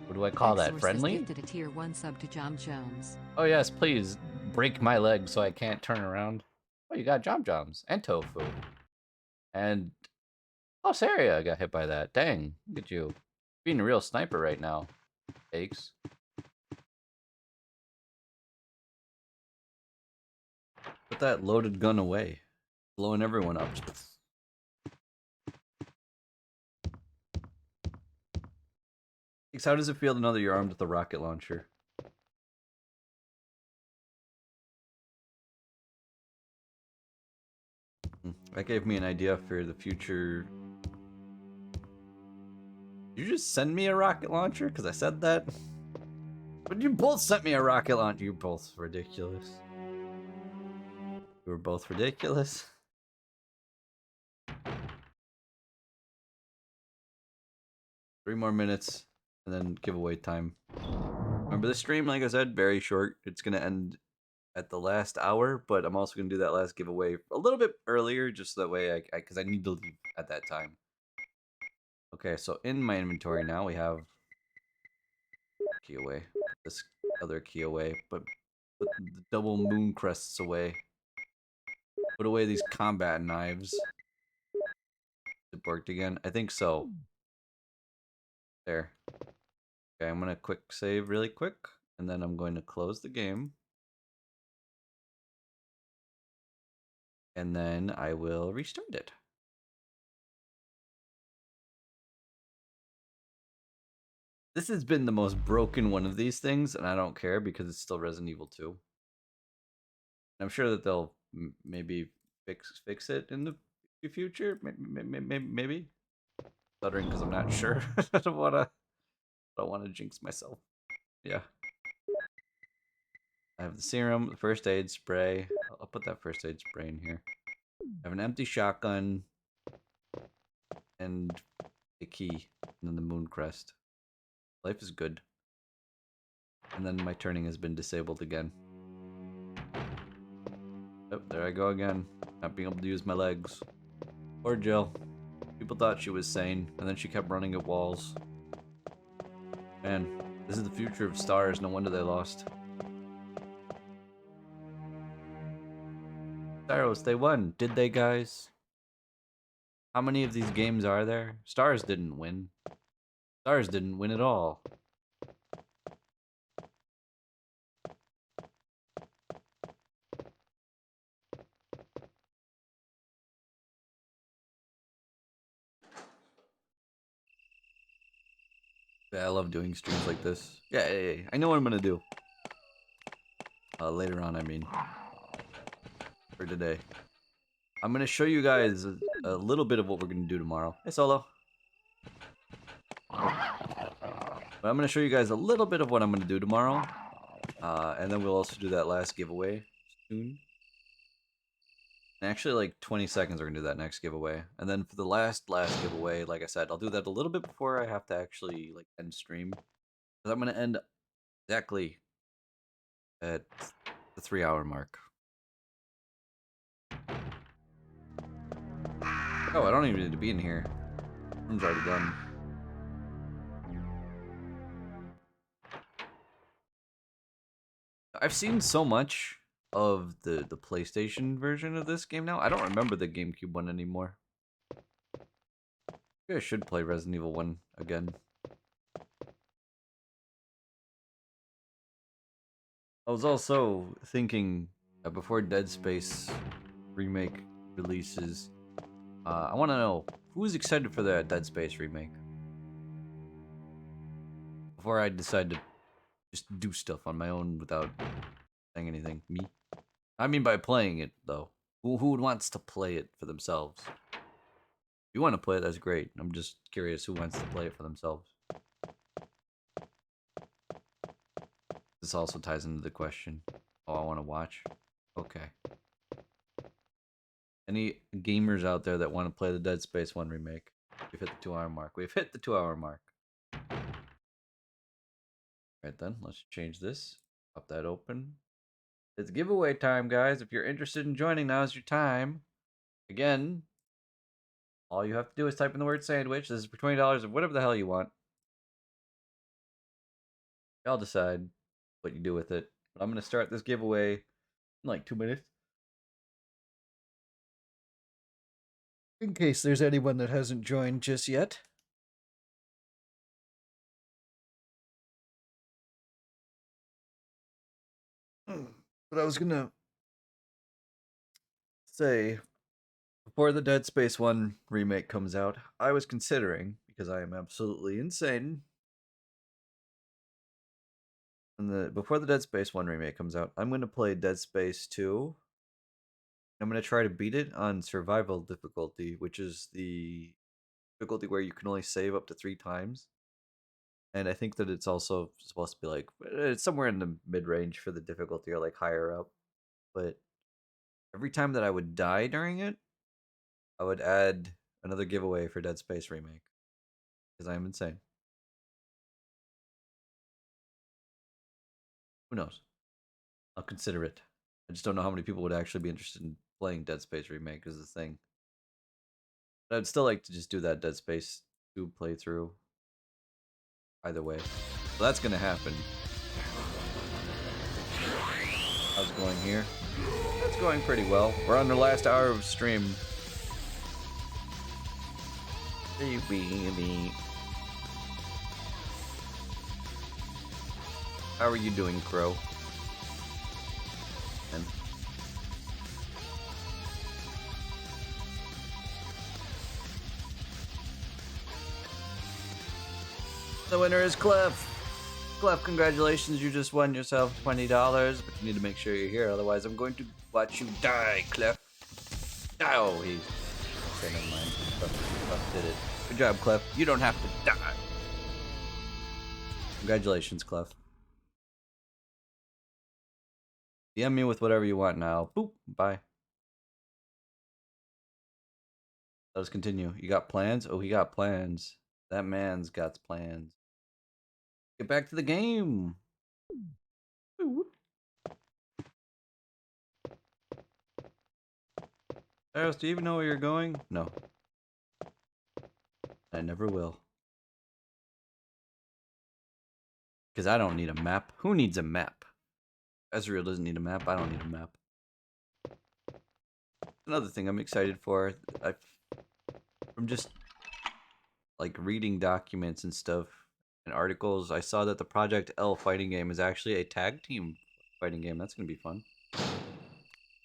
What do I call that? Friendly? Has gifted a tier 1 sub to Jom Jones. Oh yes, please break my leg so I can't turn around. Oh, you got Jom Joms and tofu. And oh, Saria got hit by that. Dang, look at you. Being a real sniper right now. Aches. Put that loaded gun away. Blowing everyone up. Aches, how does it feel to know that you're armed with a rocket launcher? That gave me an idea for the future. You just send me a rocket launcher? Because I said that? But you both sent me a rocket launcher. You're both ridiculous. You were both ridiculous. Three more minutes, and then giveaway time. Remember, the stream, like I said, very short. It's going to end at the last hour, but I'm also going to do that last giveaway a little bit earlier, just that way, because I need to leave at that time. Okay, so in my inventory now, we have key away. This other key away, but put the double moon crests away. Put away these combat knives. It worked again? I think so. There. Okay, I'm going to quick save really quick, and then I'm going to close the game. And then I will restart it. This has been the most broken one of these things, and I don't care because it's still Resident Evil 2. I'm sure that they'll maybe fix it in the future. Maybe. Stuttering because I'm not sure. I don't want to jinx myself. Yeah. I have the serum, the first aid spray. I'll put that first aid spray in here. I have an empty shotgun and the key, and then the moon crest. Life is good. And then my turning has been disabled again. Oh, there I go again. Not being able to use my legs. Poor Jill. People thought she was sane, and then she kept running at walls. Man, this is the future of stars. No wonder they lost. Staros, they won. Did they, guys? How many of these games are there? Stars didn't win. Stars didn't win at all. Yeah, I love doing streams like this. Yeah, I know what I'm gonna do. Later on, I mean. For today. I'm gonna show you guys a little bit of what we're gonna do tomorrow. Hey, Solo. But I'm gonna show you guys a little bit of what I'm gonna do tomorrow. And then we'll also do that last giveaway soon. Actually, like 20 seconds, we're gonna do that next giveaway, and then for the last giveaway, like I said, I'll do that a little bit before I have to actually like end stream, because I'm gonna end exactly at the 3-hour mark. Oh, I don't even need to be in here. Room's already done. I've seen so much of the PlayStation version of this game now. I don't remember the GameCube one anymore. Maybe I should play Resident Evil 1 again. I was also thinking before Dead Space remake releases, I want to know who's excited for the Dead Space remake before I decide to just do stuff on my own without saying anything. Me? I mean by playing it though. Who wants to play it for themselves? If you want to play it, that's great. I'm just curious who wants to play it for themselves. This also ties into the question. Oh, I want to watch? Okay. Any gamers out there that want to play the Dead Space 1 remake? We've hit the 2-hour mark. We've hit the 2-hour mark. Right then, let's change this. Pop that open. It's giveaway time, guys. If you're interested in joining, now's your time. Again, all you have to do is type in the word sandwich. This is for $20 or whatever the hell you want. Y'all decide what you do with it. But I'm going to start this giveaway in like 2 minutes. In case there's anyone that hasn't joined just yet. But I was going to say, before the Dead Space 1 remake comes out, I was considering, because I am absolutely insane, before the Dead Space 1 remake comes out, I'm going to play Dead Space 2. I'm going to try to beat it on survival difficulty, which is the difficulty where you can only save up to 3 times. And I think that it's also supposed to be like, it's somewhere in the mid-range for the difficulty or like higher up. But every time that I would die during it, I would add another giveaway for Dead Space Remake. Because I am insane. Who knows? I'll consider it. I just don't know how many people would actually be interested in playing Dead Space Remake is the thing. But I'd still like to just do that Dead Space 2 playthrough. Either way. So that's gonna happen. How's it going here? It's going pretty well. We're on the last hour of stream. How are you doing, Crow? And the winner is Clef. Clef, congratulations, you just won yourself $20, but you need to make sure you're here, otherwise I'm going to watch you die, Clef. Oh, he's... Okay, never mind. Clef did it. Good job, Clef. You don't have to die. Congratulations, Clef. DM me with whatever you want now. Boop. Bye. Let us continue. You got plans? Oh, he got plans. That man's got plans. Get back to the game. Eros, do you even know where you're going? No. I never will. Because I don't need a map. Who needs a map? Ezreal doesn't need a map. I don't need a map. Another thing I'm excited for. From just like reading documents and stuff and articles, I saw that the Project L fighting game is actually a tag team fighting game. That's gonna be fun.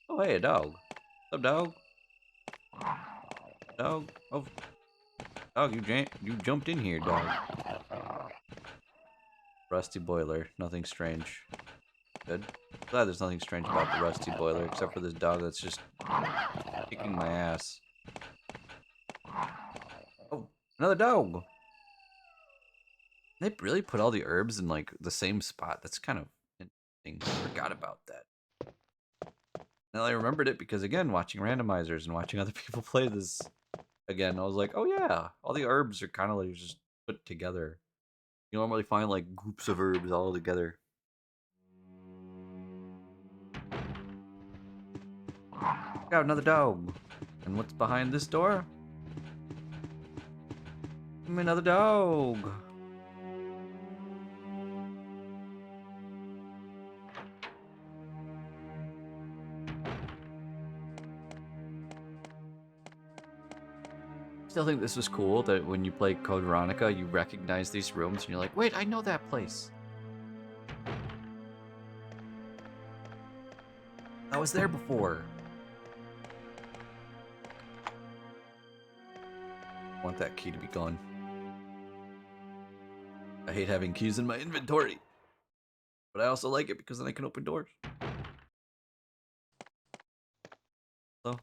Oh, hey, a dog. What's up, dog? Dog. Oh, dog, you jumped in here, dog. Rusty Boiler. Nothing strange. Good. Glad there's nothing strange about the Rusty Boiler, except for this dog that's just kicking my ass. Oh, another dog! They really put all the herbs in, like, the same spot. That's kind of interesting. I forgot about that. And I remembered it because, again, watching randomizers and watching other people play this again, I was like, oh yeah, all the herbs are kind of like just put together. You normally find like groups of herbs all together. Got another dog. And what's behind this door? Another dog. Still think this was cool that when you play Code Veronica, you recognize these rooms and you're like, wait, I know that place. I was there before. I want that key to be gone. I hate having keys in my inventory. But I also like it because then I can open doors. So.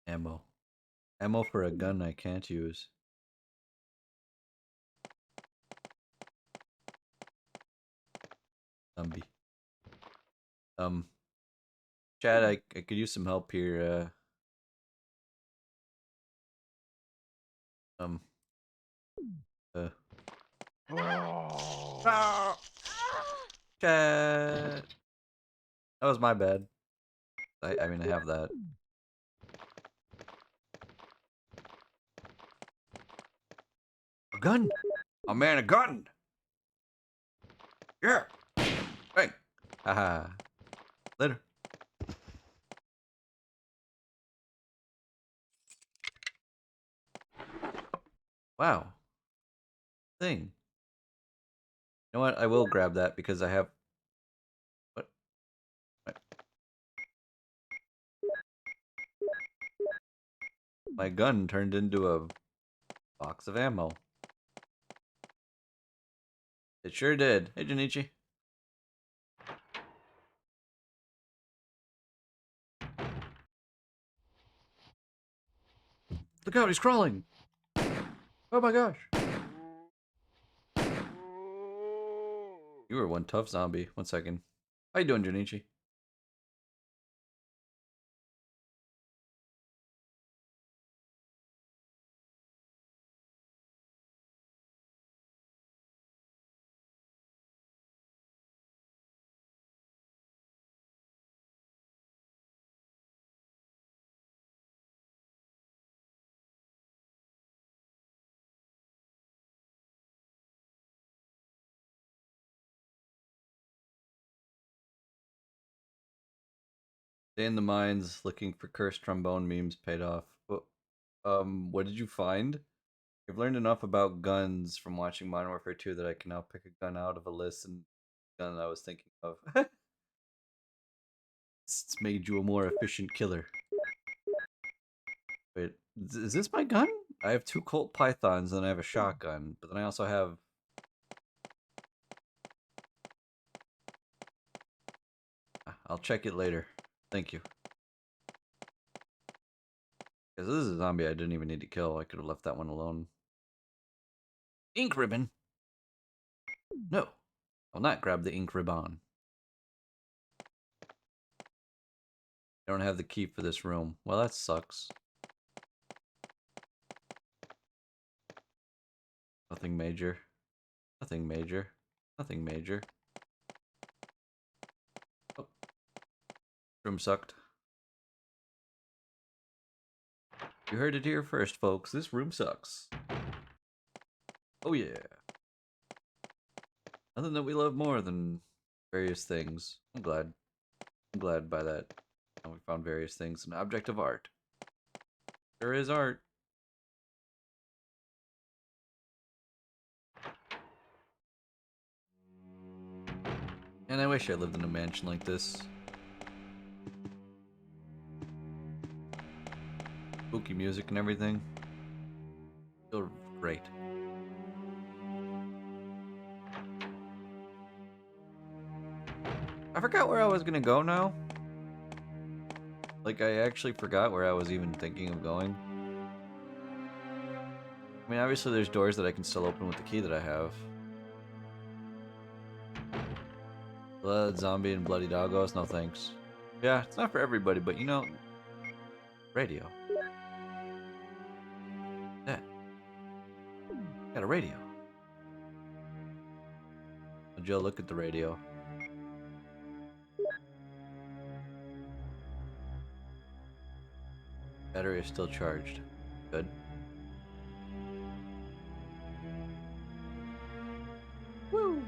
Ammo. Ammo for a gun I can't use. Zombie. Chad, I could use some help here. Chad. That was my bad. I mean, I have that. A gun! Oh man, a gun! Yeah! Bang! Haha. Later. Wow. Thing. You know what? I will grab that because I have... What? My gun turned into a box of ammo. It sure did. Hey, Junichi. Look out, he's crawling! Oh my gosh! You were one tough zombie. 1 second. How you doing, Junichi? Stay in the mines looking for cursed trombone memes paid off. What did you find? I've learned enough about guns from watching Modern Warfare 2 that I can now pick a gun out of a list and gun I was thinking of. It's made you a more efficient killer. Wait, is this my gun? I have 2 Colt Pythons and I have a shotgun, but then I also have... I'll check it later. Thank you. Because this is a zombie I didn't even need to kill. I could have left that one alone. Ink ribbon? No. I'll not grab the ink ribbon. I don't have the key for this room. Well, that sucks. Nothing major. Nothing major. Nothing major. Oh. Room sucked. You heard it here first, folks. This room sucks. Oh yeah. Nothing that we love more than various things. I'm glad. I'm glad by that. And we found various things. An object of art. There is art. And I wish I lived in a mansion like this. Spooky music and everything. Feel great. I forgot where I was gonna go now. Like, I actually forgot where I was even thinking of going. I mean, obviously there's doors that I can still open with the key that I have. Blood, zombie, and bloody doggos. No thanks. Yeah, it's not for everybody, but you know, radio. Yeah, got a radio. Joe, look at the radio. Battery is still charged. Good. Woo!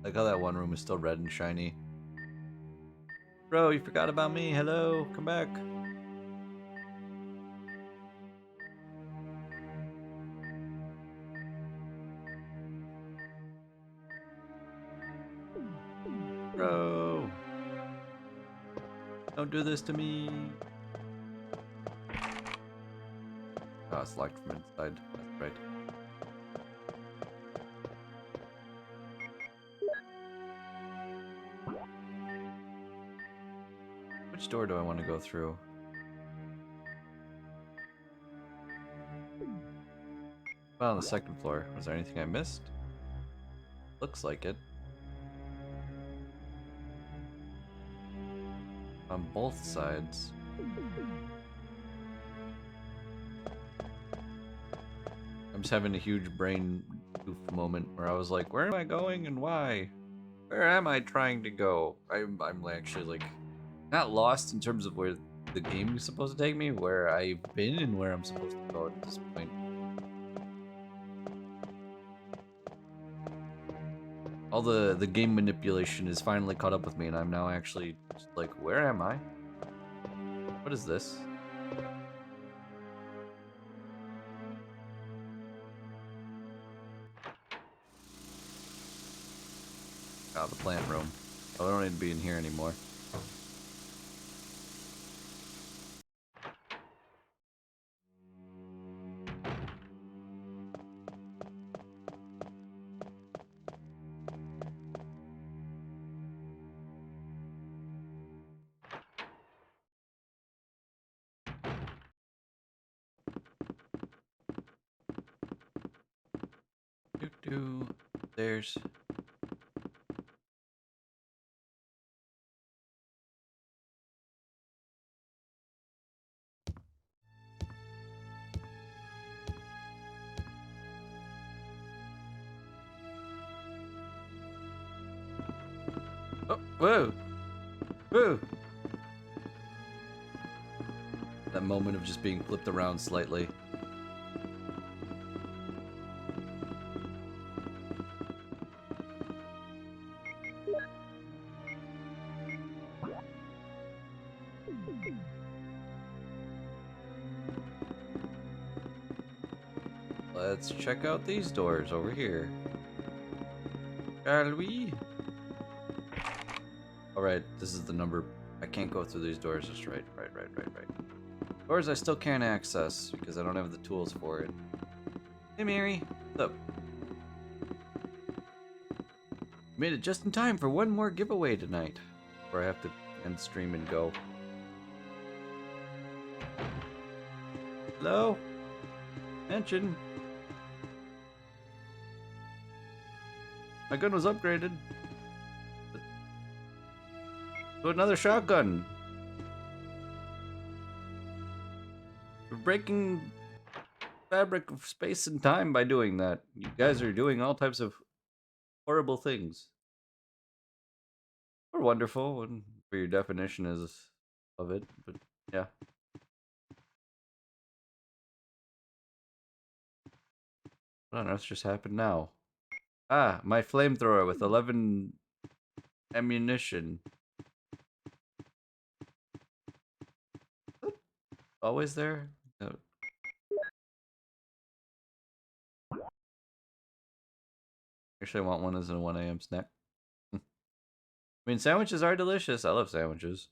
Like how that one room is still red and shiny. Bro, you forgot about me. Hello, come back. Bro, don't do this to me. Oh, it's locked from inside. That's right. Which door do I want to go through? Well, on the second floor. Was there anything I missed? Looks like it. On both sides. I'm just having a huge brain goof moment where I was like, where am I going and why? Where am I trying to go? I'm actually like not lost in terms of where the game is supposed to take me, where I've been and where I'm supposed to go at this point. All the game manipulation is finally caught up with me, and I'm now actually just like, where am I? What is this? Oh, the plant room. Oh, I don't need to be in here anymore. There's. Oh, whoa! Whoa! That moment of just being flipped around slightly. Let's check out these doors over here. Shall we? Alright, this is the number. I can't go through these doors. Just right. Doors I still can't access because I don't have the tools for it. Hey Mary, what's up? Made it just in time for one more giveaway tonight. Before I have to end stream and go. Hello? Mention. My gun was upgraded. To another shotgun. We're breaking fabric of space and time by doing that. You guys are doing all types of horrible things. Or wonderful, and for your definition is of it, but yeah. What on earth just happened now? Ah, my flamethrower with 11 ammunition. Always there? No. Actually, I want one as a 1 a.m. snack. I mean, sandwiches are delicious. I love sandwiches.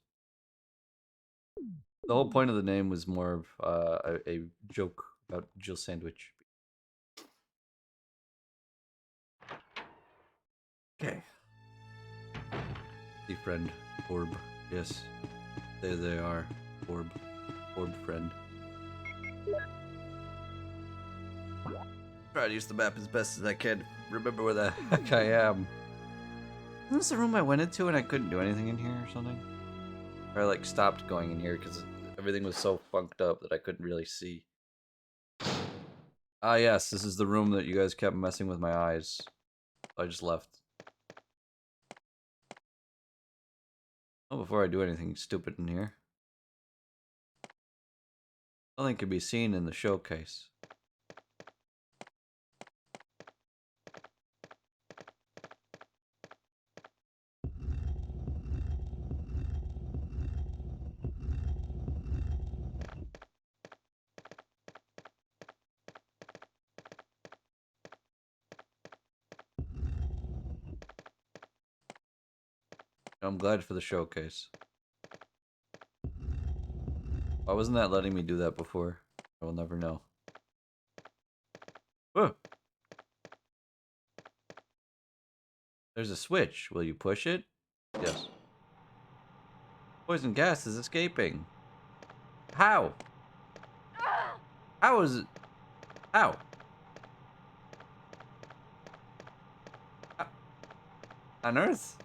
The whole point of the name was more of a joke about Jill Sandwich. Okay. The friend orb. Yes. There they are. Orb friend. Try to use the map as best as I can. Remember where the heck I am. Isn't this the room I went into and I couldn't do anything in here or something? Or I like stopped going in here because everything was so funked up that I couldn't really see. Ah yes, this is the room that you guys kept messing with my eyes. I just left. Oh, before I do anything stupid in here. Nothing can be seen in the showcase. I'm glad for the showcase. Why wasn't that letting me do that before? I will never know. Whoa! There's a switch. Will you push it? Yes. Poison gas is escaping. How? How is it? How? How? On Earth?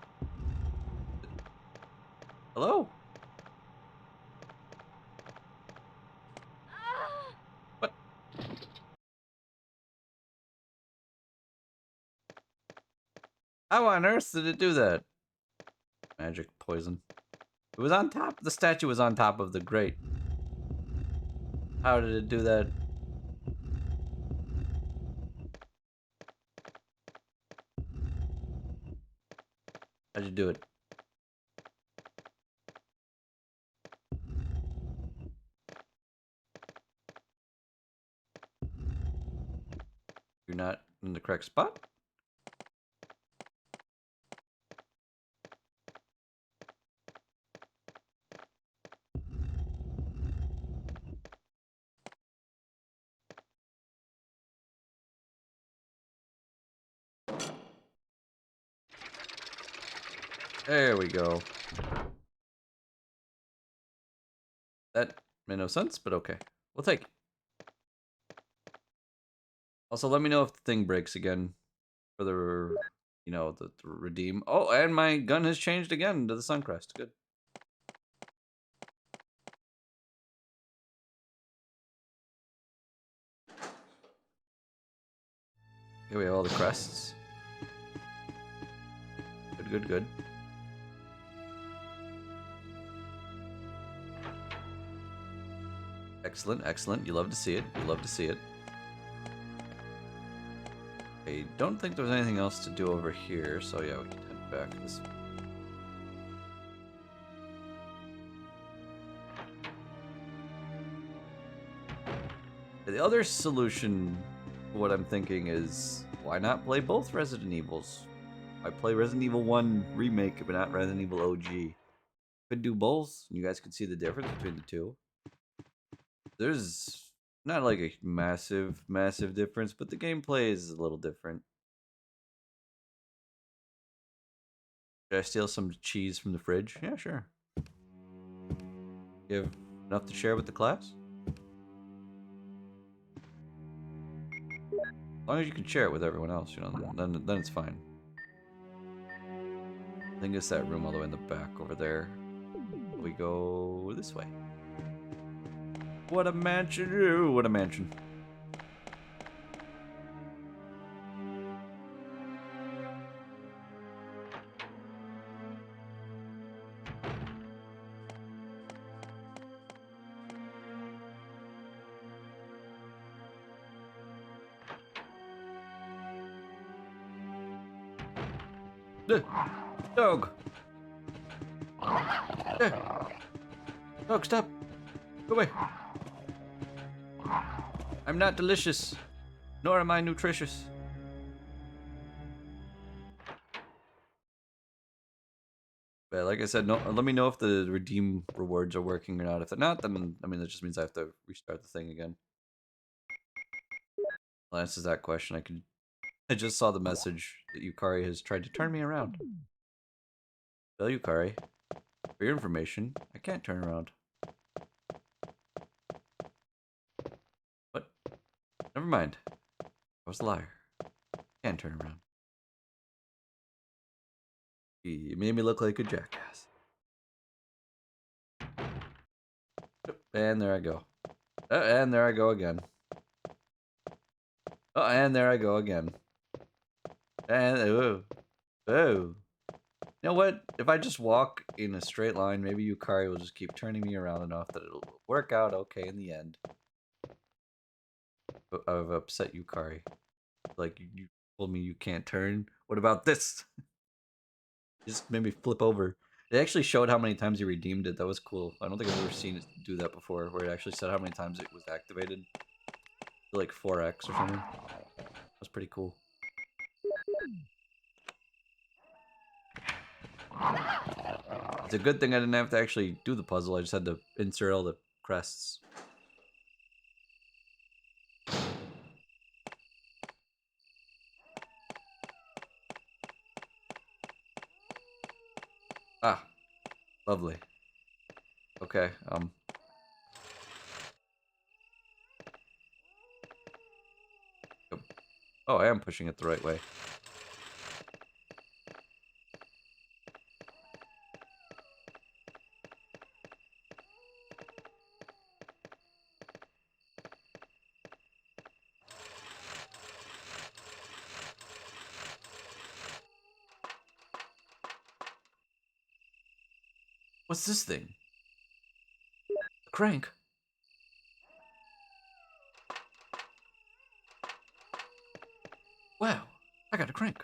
Hello? What? How on earth did it do that? Magic poison. It was on top. The statue was on top of the grate. How did it do that? How'd you do it? You're not in the correct spot? There we go. That made no sense, but okay. We'll take it. Also, let me know if the thing breaks again for the, you know, the redeem. Oh, and my gun has changed again to the Suncrest. Good. Here we have all the crests. Good, good, good. Excellent, excellent. You love to see it. You love to see it. I don't think there's anything else to do over here, so yeah, we can head back this way. The other solution, what I'm thinking is, why not play both Resident Evils? I play Resident Evil 1 Remake, but not Resident Evil OG. Could do both, and you guys could see the difference between the two. There's not like a massive difference, but the gameplay is a little different. Should I steal some cheese from the fridge? Yeah, sure. You have enough to share with the class? As long as you can share it with everyone else, you know, then it's fine. I think it's that room all the way in the back over there. We go this way. What a mansion! Ooh, what a mansion. Dog! Dog, stop! Go away! I'm not delicious, nor am I nutritious. But like I said, no. Let me know if the redeem rewards are working or not. If they're not, then I mean that just means I have to restart the thing again. Well, answers that question. I just saw the message that Yukari has tried to turn me around. Well, Yukari, for your information, I can't turn around. mind. I was a liar. Can't turn around. You made me look like a jackass. And there I go. And there I go again. Oh, and there I go again. And oh. You know what? If I just walk in a straight line, maybe Yukari will just keep turning me around enough that it'll work out okay in the end. But I've upset Yukari. Like, you told me you can't turn. What about this? Just made me flip over. It actually showed how many times you redeemed it. That was cool. I don't think I've ever seen it do that before, where it actually said how many times it was activated. Like 4x or something. That was pretty cool. It's a good thing I didn't have to actually do the puzzle. I just had to insert all the crests. Ah, lovely. Okay, oh, I am pushing it the right way. What's this thing? A crank? Wow, I got a crank.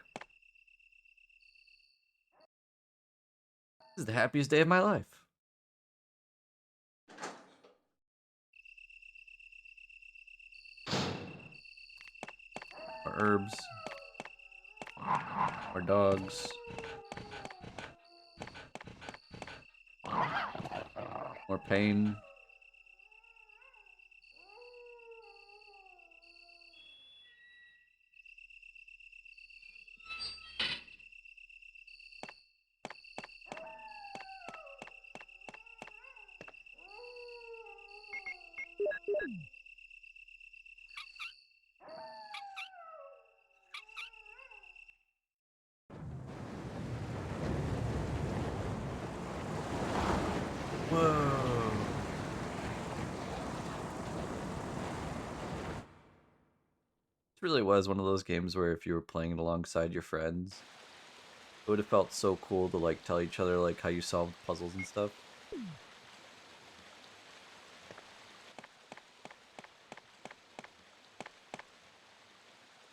This is the happiest day of my life. More herbs. More dogs. More pain. Whoa. This really was one of those games where if you were playing it alongside your friends, it would have felt so cool to like tell each other like how you solved puzzles and stuff.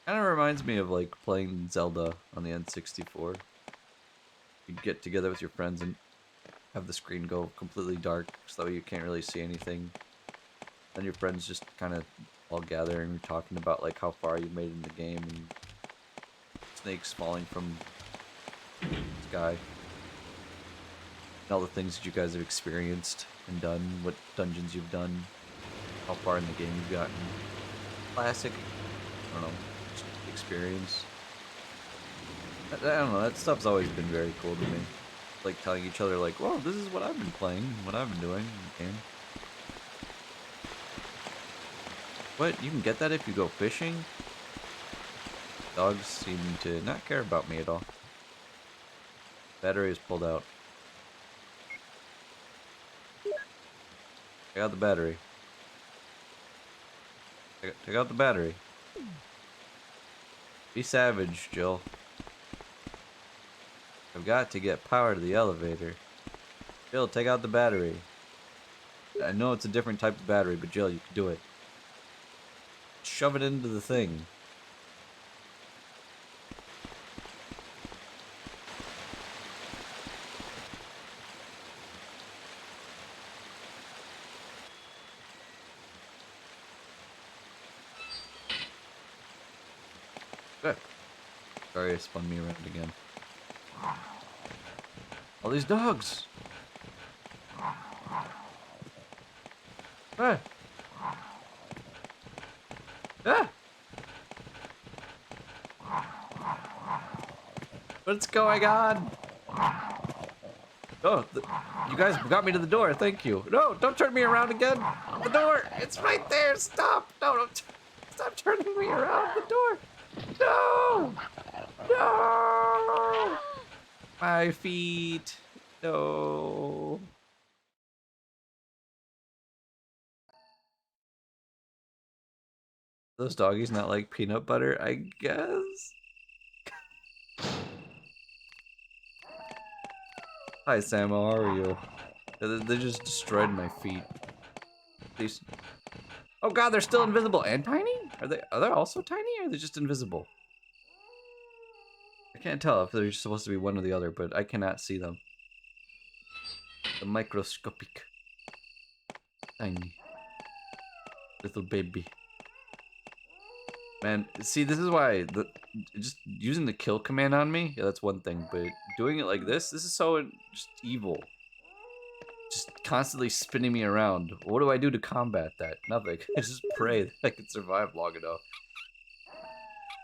Kind of reminds me of like playing Zelda on the N64. You'd get together with your friends and have the screen go completely dark so that you can't really see anything. Then your friends just kind of all gather and you're talking about like how far you made in the game and snakes falling from the sky. And all the things that you guys have experienced and done, what dungeons you've done, how far in the game you've gotten. Classic, I don't know, just experience. I don't know, that stuff's always been very cool to me. Like telling each other like, whoa, this is what I've been playing, what I've been doing in the game. What? You can get that if you go fishing? Dogs seem to not care about me at all. Battery is pulled out. Take out the battery. Take out the battery. Be savage, Jill. I've got to get power to the elevator. Jill, take out the battery. I know it's a different type of battery, but Jill, you can do it. Shove it into the thing. Good. Sorry, I spun me around again. All these dogs. Hey. Ah. What's going on? Oh, you guys got me to the door. Thank you. No, don't turn me around again. The door. It's right there. Stop. No, don't. Stop turning me around the door. No! No! My feet. No. Those doggies not like peanut butter, I guess? Hi, Samo, how are you? They just destroyed my feet. These... Oh god, they're still invisible and tiny? Are they also tiny or are they just invisible? I can't tell if they're supposed to be one or the other, but I cannot see them. The microscopic. Tiny. Little baby. Man, see, this is why just using the kill command on me, yeah, that's one thing, but doing it like this is so just evil. Just constantly spinning me around. What do I do to combat that? Nothing. I just pray that I can survive long enough.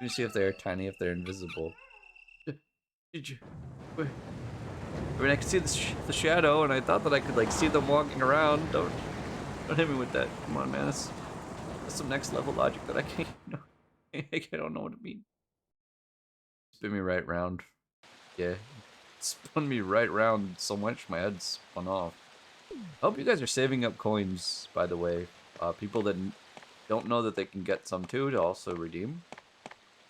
Let me see if they're tiny, if they're invisible. Did you? Wait. I mean, I can see the shadow, and I thought that I could like see them walking around. Don't hit me with that. Come on, man. That's some next level logic that I can't. No, I don't know what it means. Spin me right round. Yeah, spun me right round so much my head's spun off. I hope you guys are saving up coins, by the way. People that don't know that they can get some too to also redeem.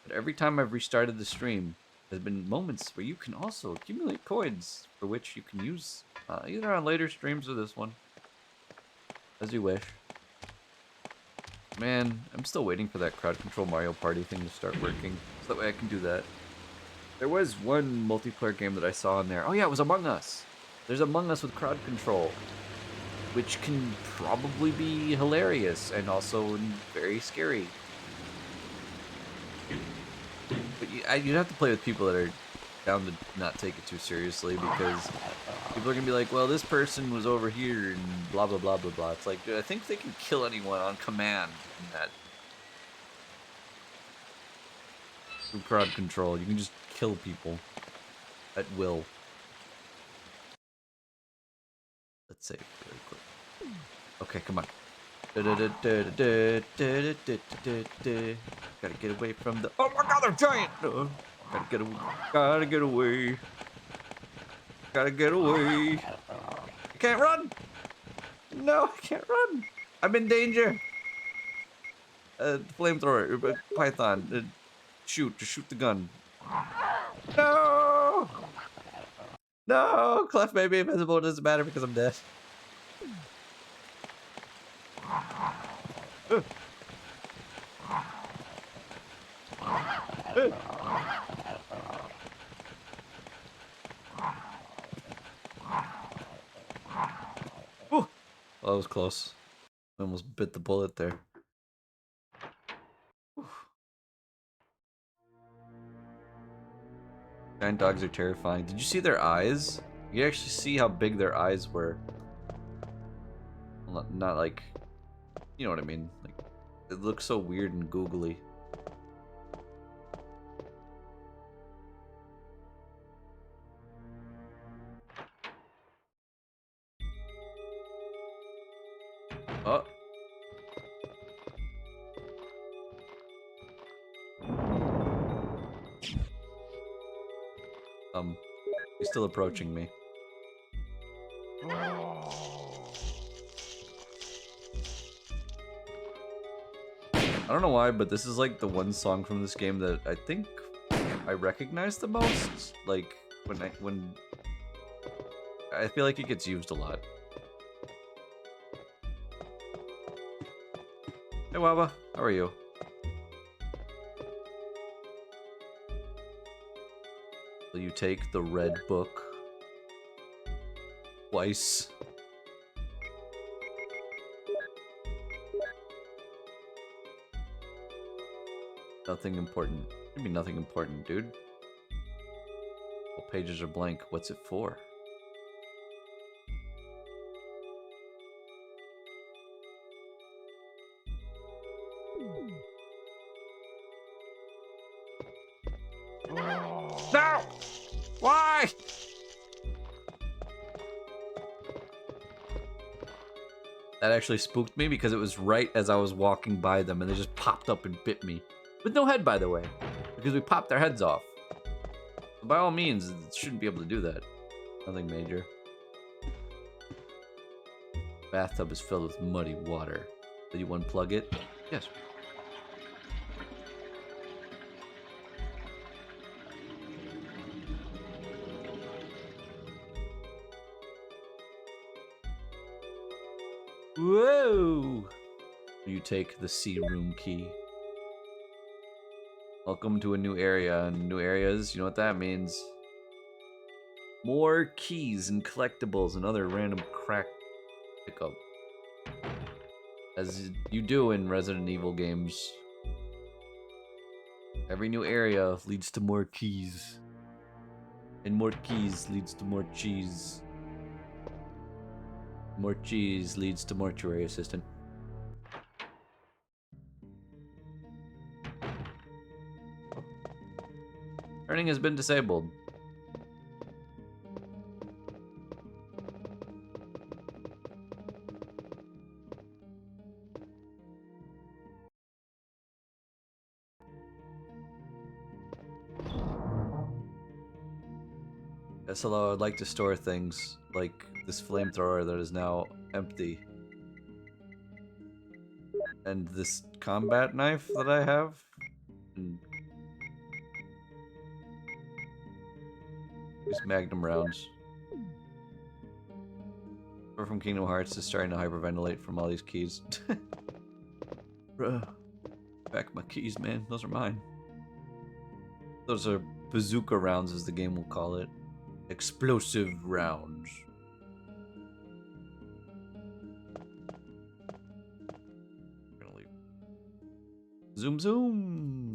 But every time I've restarted the stream, there's been moments where you can also accumulate coins for which you can use either on later streams or this one. As you wish. Man, I'm still waiting for that crowd control Mario Party thing to start working. So that way I can do that. There was one multiplayer game that I saw in there. Oh yeah, it was Among Us. There's Among Us with crowd control. Which can probably be hilarious and also very scary. But you'd have to play with people that are down to not take it too seriously, because people are gonna be like, well, this person was over here and blah blah blah blah blah. It's like, dude, I think they can kill anyone on command in that. Through crowd control, you can just kill people at will. Let's save really quick. Okay, come on. Gotta get away from the. Oh my god, they're giant! Gotta get away. Gotta get away. Gotta get away. I can't run! No, I can't run! I'm in danger! Flamethrower, Python, shoot, just shoot the gun. No! No! Clef may be invisible, it doesn't matter because I'm dead. Ooh. Well, that was close. I almost bit the bullet there. Whew. Giant dogs are terrifying. Did you see their eyes? You can actually see how big their eyes were. Well, not like, you know what I mean. Like, it looks so weird and googly. Oh. He's still approaching me. I don't know why, but this is like the one song from this game that I think I recognize the most. Like when I feel like it gets used a lot. Hey Waba, how are you? Will you take the red book? Twice. Nothing important. Should be nothing important, dude. All pages are blank. What's it for? No! Why? That actually spooked me because it was right as I was walking by them and they just popped up and bit me. With no head, by the way, because we popped their heads off. By all means, it shouldn't be able to do that. Nothing major. Bathtub is filled with muddy water. Did you unplug it? Yes. Whoa! You take the sea room key. Welcome to a new area, and new areas, you know what that means. More keys and collectibles and other random crack pickup. As you do in Resident Evil games. Every new area leads to more keys. And more keys leads to more cheese. More cheese leads to mortuary assistant. Turning has been disabled. Yes, hello, I'd like to store things like this flamethrower that is now empty. And this combat knife that I have. And these Magnum rounds. We're from Kingdom Hearts is starting to hyperventilate from all these keys. Bruh. Back my keys, man. Those are mine. Those are bazooka rounds, as the game will call it. Explosive rounds. Gonna leave. Zoom zoom.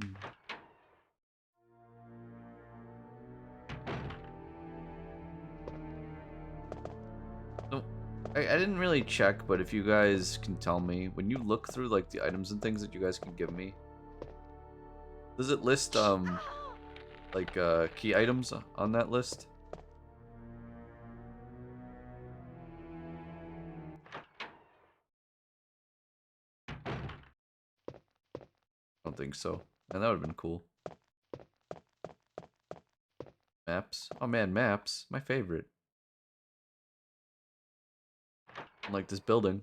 So, I didn't really check, but if you guys can tell me, when you look through like the items and things that you guys can give me, does it list like key items on that list? I don't think so. Man, that would have been cool. Maps. Oh man, maps. My favorite. Like this building.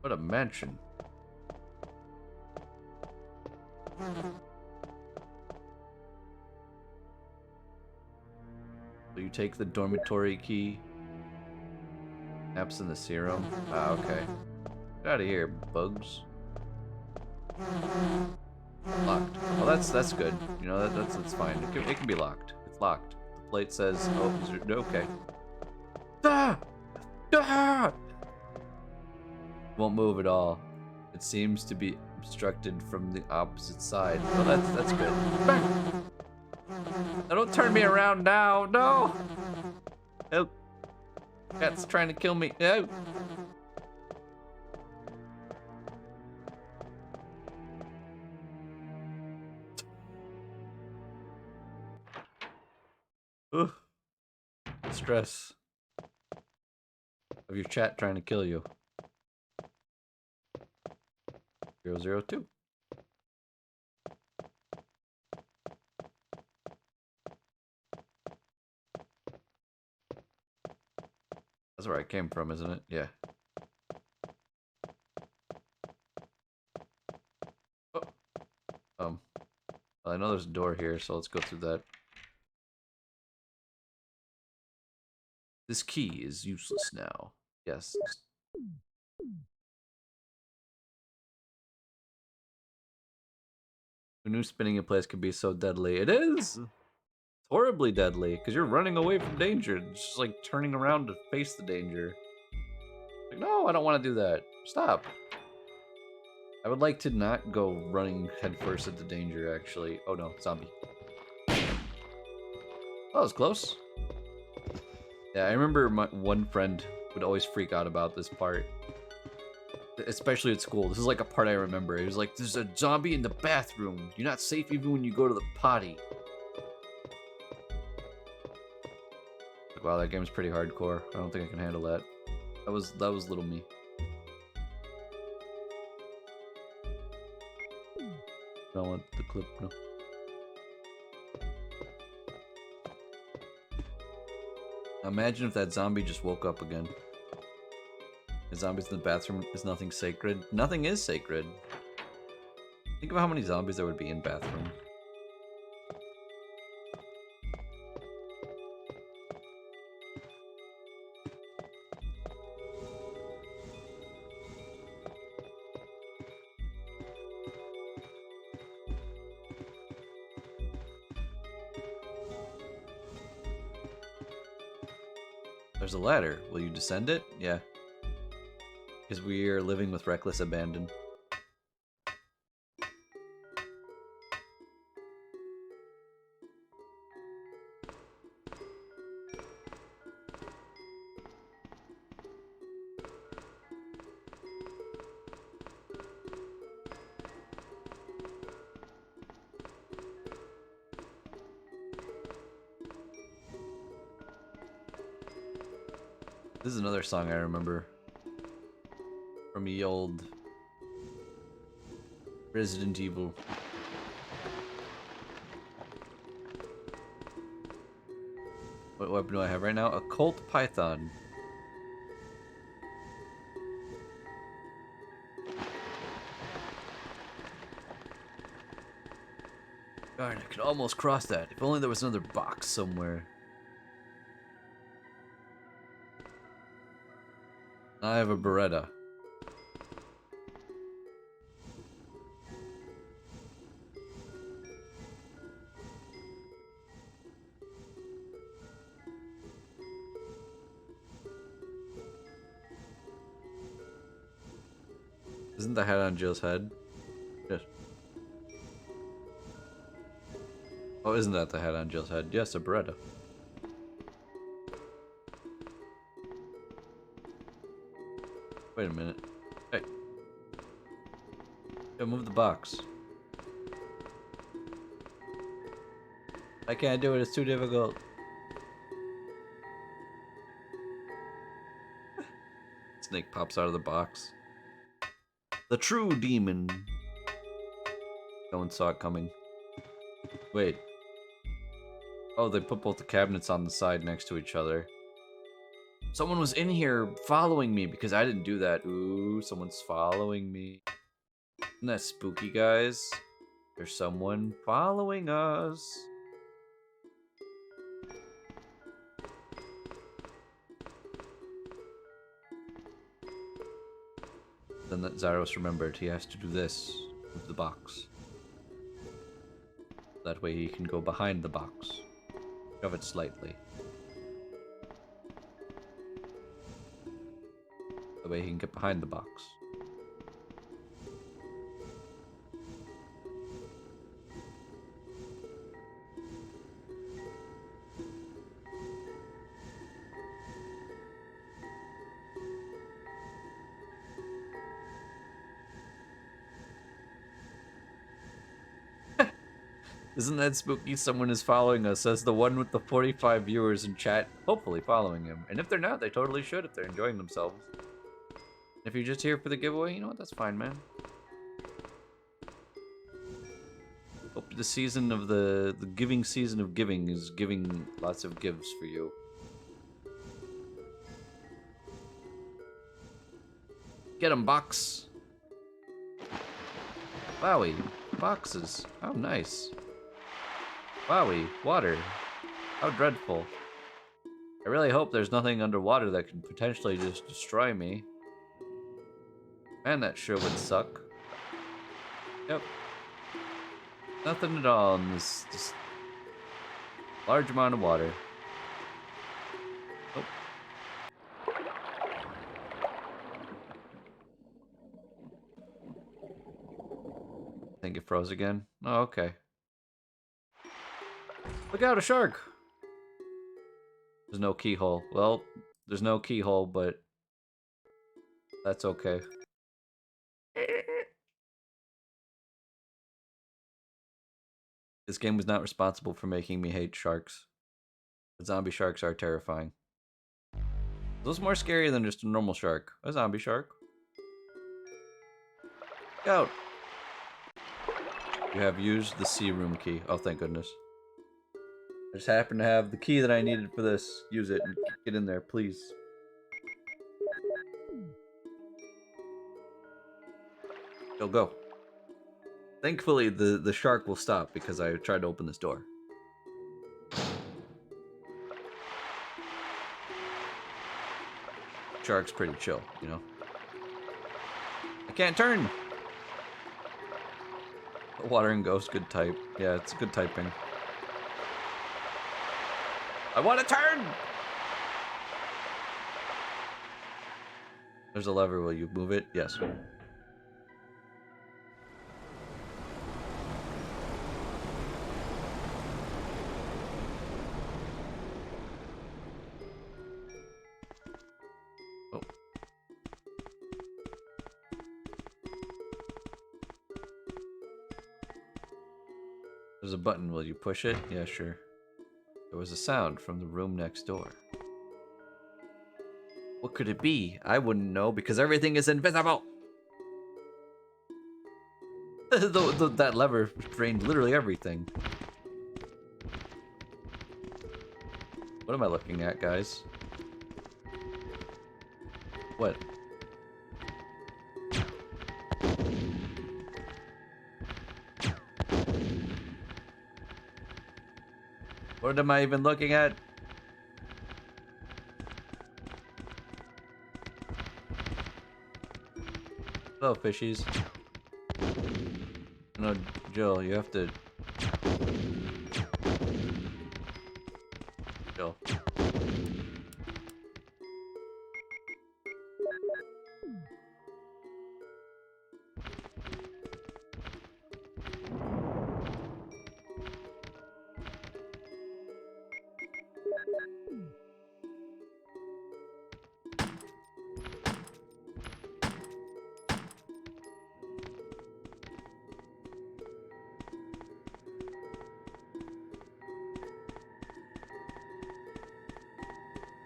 What a mansion. So you take the dormitory key. Apps in the serum. Ah, okay. Get out of here, bugs. Locked. Well, that's good. You know, that's fine. It can be locked. It's locked. The plate says, oh, okay. Ah! Ah! Won't move at all. It seems to be obstructed from the opposite side. Well, that's good. Bang! Now don't turn me around now. No. Oh. Cat's trying to kill me. No. Ugh. Stress of your chat trying to kill you. 002. That's where I came from, isn't it? Yeah. Oh. I know there's a door here, so let's go through that. This key is useless now. Yes. Who knew spinning in place could be so deadly? It is! It's horribly deadly, because you're running away from danger. It's just like turning around to face the danger. Like, no, I don't want to do that. Stop. I would like to not go running headfirst into danger, actually. Oh no, zombie. Oh, that was close. Yeah, I remember my one friend would always freak out about this part. Especially at school. This is like a part I remember. It was like, there's a zombie in the bathroom. You're not safe even when you go to the potty. Wow, that game's pretty hardcore. I don't think I can handle that. That was little me. I don't want the clip, no. Imagine if that zombie just woke up again. The zombies in the bathroom is nothing sacred. Nothing is sacred. Think of how many zombies there would be in bathroom. There's a ladder. Will you descend it? Yeah. Because we are living with reckless abandon. This is another song I remember from the old Resident Evil. What weapon do I have right now? A Colt Python. Darn, I could almost cross that. If only there was another box somewhere. I have a Beretta. Isn't the hat on Jill's head? Yes. Oh, isn't that the hat on Jill's head? Yes, a Beretta. Wait a minute. Hey. Yo, move the box. I can't do it, it's too difficult. Snake pops out of the box. The true demon. No one saw it coming. Wait. Oh, they put both the cabinets on the side next to each other. Someone was in here following me because I didn't do that. Ooh, someone's following me. Isn't that spooky, guys? There's someone following us. Then that Zyros remembered he has to do this with the box. That way he can go behind the box. Shove it slightly. That way he can get behind the box. Isn't that spooky? Someone is following us, says the one with the 45 viewers in chat, hopefully following him. And if they're not, they totally should if they're enjoying themselves. If you're just here for the giveaway, you know what, that's fine, man. Hope the season of the giving season of giving is giving lots of gives for you. Get 'em, box. Wowie, boxes. How nice. Wowie, water. How dreadful. I really hope there's nothing underwater that could potentially just destroy me. Man, that sure would suck. Yep. Nothing at all in this just large amount of water. Oh. I think it froze again. Oh, okay. Look out, a shark! There's no keyhole. Well, there's no keyhole, but that's okay. This game was not responsible for making me hate sharks. But zombie sharks are terrifying. Those more scary than just a normal shark. A zombie shark. Go! You have used the sea room key. Oh, thank goodness. I just happen to have the key that I needed for this. Use it and get in there, please. Go, go. Thankfully, the shark will stop because I tried to open this door. Shark's pretty chill, you know? I can't turn! Watering Ghost, good type. Yeah, it's good typing. I want to turn! There's a lever. Will you move it? Yes. Oh. There's a button. Will you push it? Yeah, sure. There was a sound from the room next door. What could it be? I wouldn't know because everything is invisible. That lever drained literally everything. What am I looking at, guys? What? What am I even looking at? Hello, fishies. No, Jill, you have to... Jill.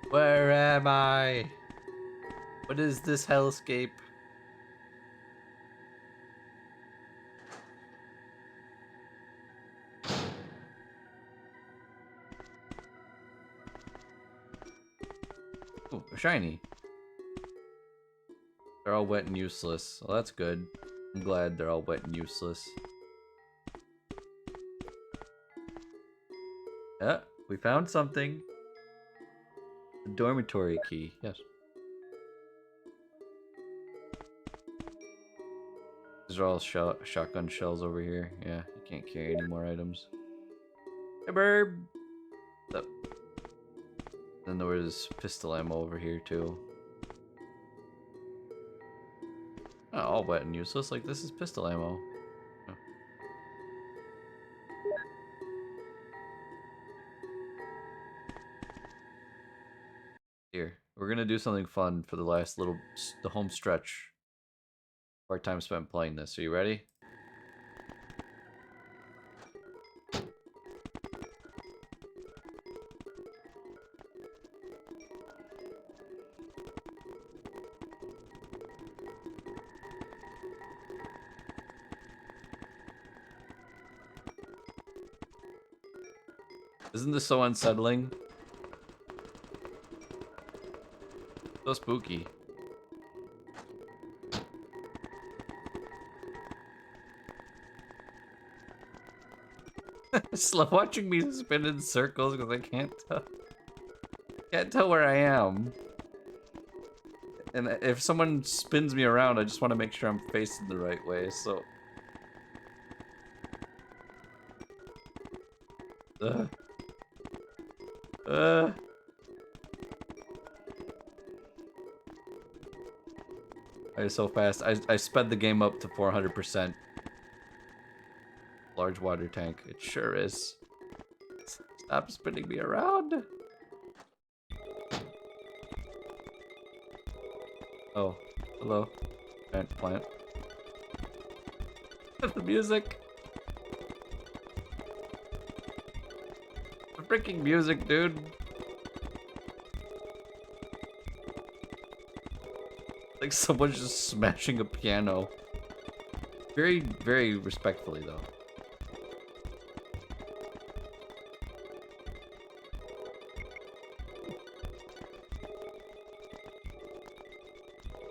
Where am I? What is this hellscape? Ooh, shiny. They're all wet and useless. Well, that's good. I'm glad they're all wet and useless. Yeah, we found something. The dormitory key, yes. These are all shotgun shells over here. Yeah, you can't carry any more items. Hey, Burb! What's up? Then there was pistol ammo over here, too. Oh, all wet and useless. Like, this is pistol ammo. Oh. Here, we're gonna do something fun for the last the home stretch. Our time spent playing this. Are you ready? Isn't this so unsettling? So spooky. It's like watching me spin in circles because I can't tell where I am. And if someone spins me around, I just want to make sure I'm facing the right way, so... So fast. I sped the game up to 400%. Large water tank. It sure is. Stop spinning me around. Oh, hello. Plant. The music. freaking music, dude. Like someone's just smashing a piano. Very, very respectfully, though.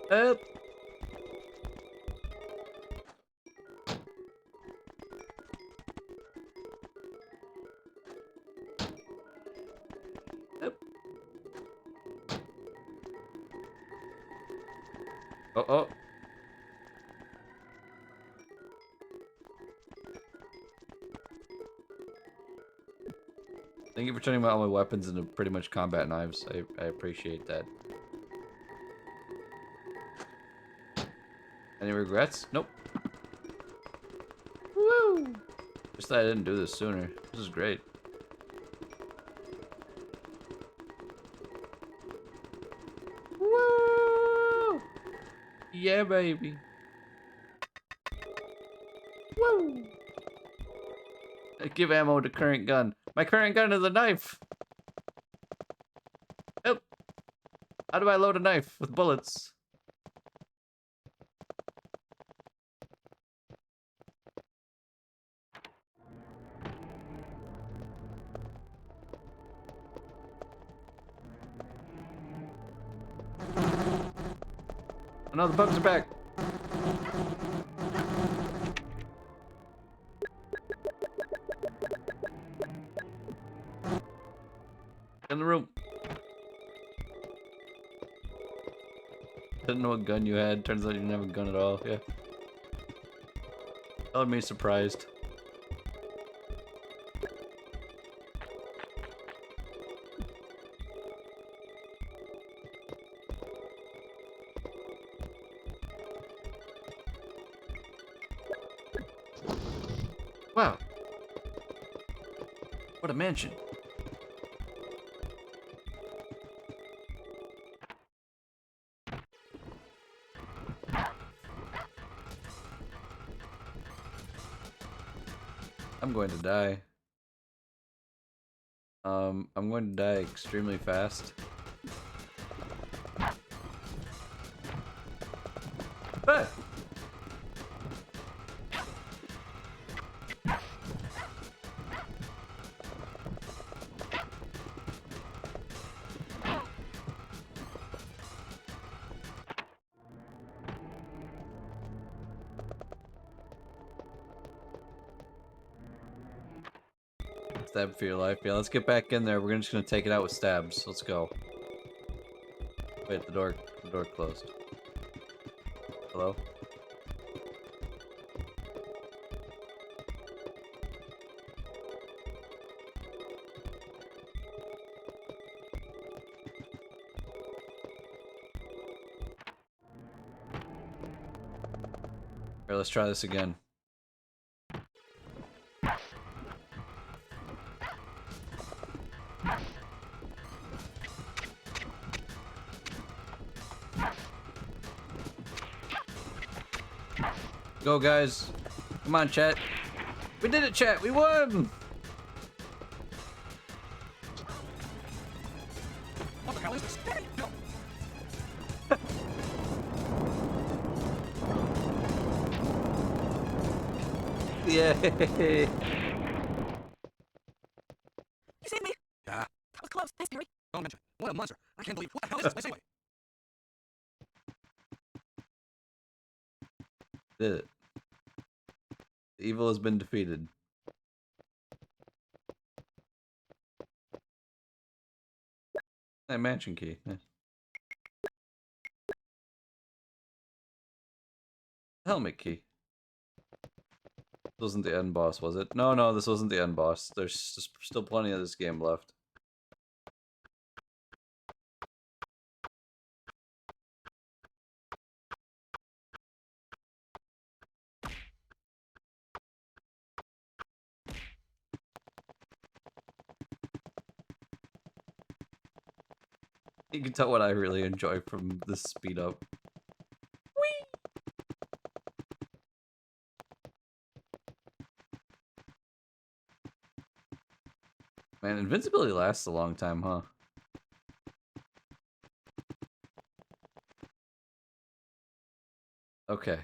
Up. Oh. Thank you for turning all my weapons into pretty much combat knives. I appreciate that. Any regrets? Nope. Woo! Just that I didn't do this sooner. This is great. Woo! Yeah, baby. Woo! Give ammo to current gun. My current gun is a knife. Help! How do I load a knife with bullets? Oh no, the bugs are back. In the room. Didn't know what gun you had. Turns out you didn't have a gun at all. Yeah. That would be surprised. Wow. What a mansion. I'm going to die. I'm going to die extremely fast. Ah! Stab for your life. Yeah, let's get back in there. We're just gonna take it out with stabs. Let's go. Wait, the door closed. Hello? Alright, let's try this again. Go, guys. Come on, chat. We did it, chat. We won! What the hell is this? Hey, no. Yay! You saved me. Yeah. That was close. Thanks, Barry. Don't mention it. What a monster. I can't believe. What the hell is this place anyway? Did it. The evil has been defeated. That mansion key. Yeah. Helmet key. This wasn't the end boss, was it? No, this wasn't the end boss. There's just still plenty of this game left. You can tell what I really enjoy from this speed up. Man, invincibility lasts a long time, huh? Okay.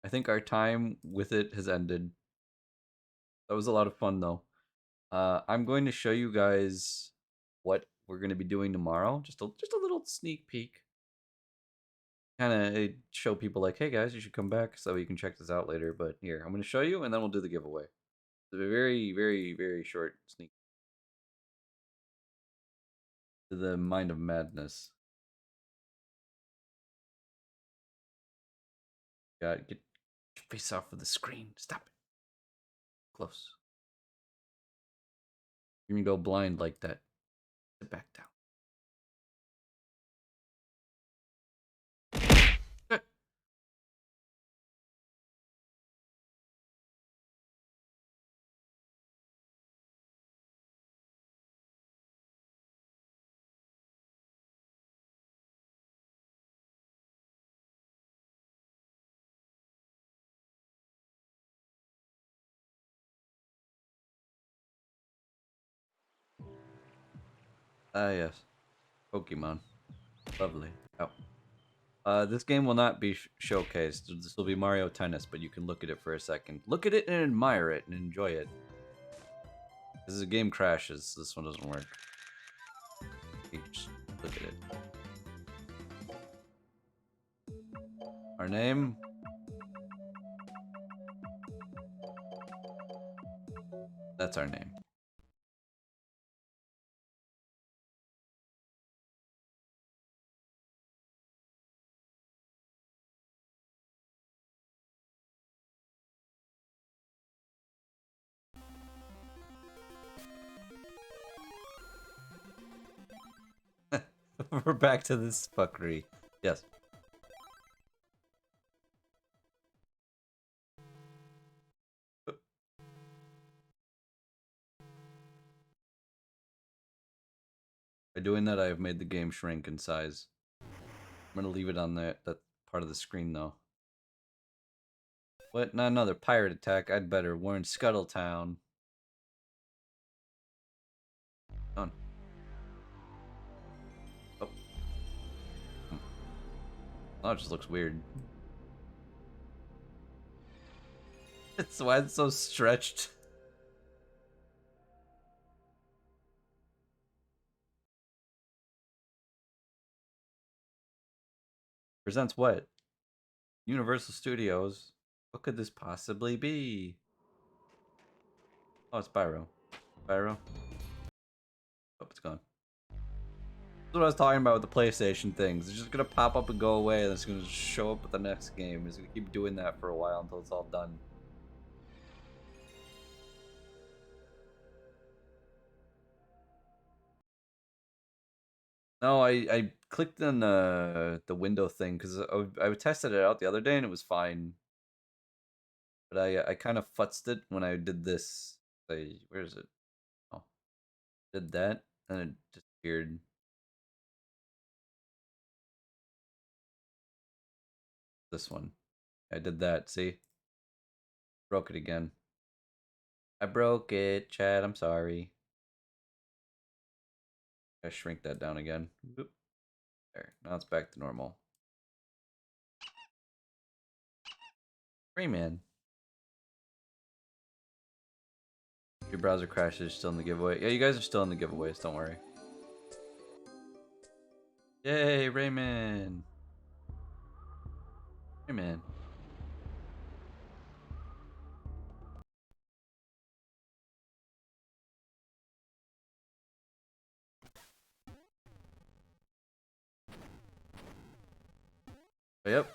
I think our time with it has ended. That was a lot of fun, though. I'm going to show you guys what we're going to be doing tomorrow. Just a little sneak peek. Kind of show people like, hey guys, you should come back so you can check this out later. But here, I'm going to show you, and then we'll do the giveaway. It's a very, very, very short sneak to the Mind of Madness. Get your face off of the screen. Stop it. Close. You're gonna go blind like that. Sit back down. Ah, yes. Pokemon. Lovely. Oh. This game will not be showcased. This will be Mario Tennis, but you can look at it for a second. Look at it and admire it and enjoy it. As the game crashes, this one doesn't work. You just look at it. Our name? That's our name. We're back to this fuckery. Yes. By doing that, I have made the game shrink in size. I'm gonna leave it on that part of the screen, though. What? Not another pirate attack. I'd better warn Scuttletown. Done. Oh. Oh, it just looks weird. It's why it's so stretched. Presents what? Universal Studios. What could this possibly be? Oh, it's Spyro. Spyro. Oh, it's gone. That's what I was talking about with the PlayStation things. It's just gonna pop up and go away, and it's gonna just show up with the next game. It's gonna keep doing that for a while until it's all done. No, I clicked on the window thing because I tested it out the other day and it was fine. But I kind of futzed it when I did this. Where is it? Oh, did that and it disappeared. This one, I did that. See, broke it again. I broke it, Chad. I'm sorry. I shrink that down again. Oop. There. Now it's back to normal. Rayman. Your browser crashes, still in the giveaway. Yeah, you guys are still in the giveaways, don't worry. Yay, Rayman. Rayman. Yep.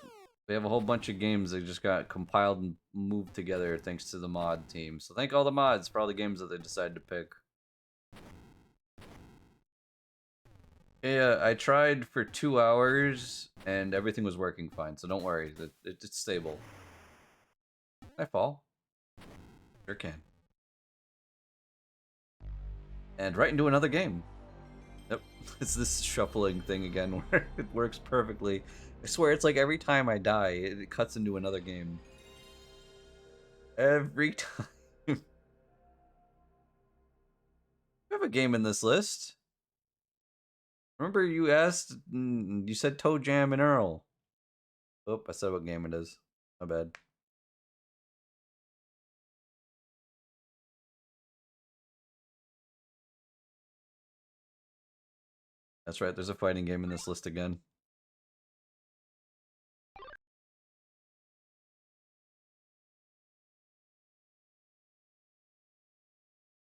We have a whole bunch of games that just got compiled and moved together thanks to the mod team. So thank all the mods for all the games that they decided to pick. Yeah, I tried for 2 hours and everything was working fine, so don't worry. It's stable. I fall. Sure can. And right into another game. Yep, it's this shuffling thing again where it works perfectly. I swear it's like every time I die, it cuts into another game. Every time. a game in this list. Remember you asked, you said Toe Jam and Earl. Oh, I said what game it is. My bad. That's right, there's a fighting game in this list again.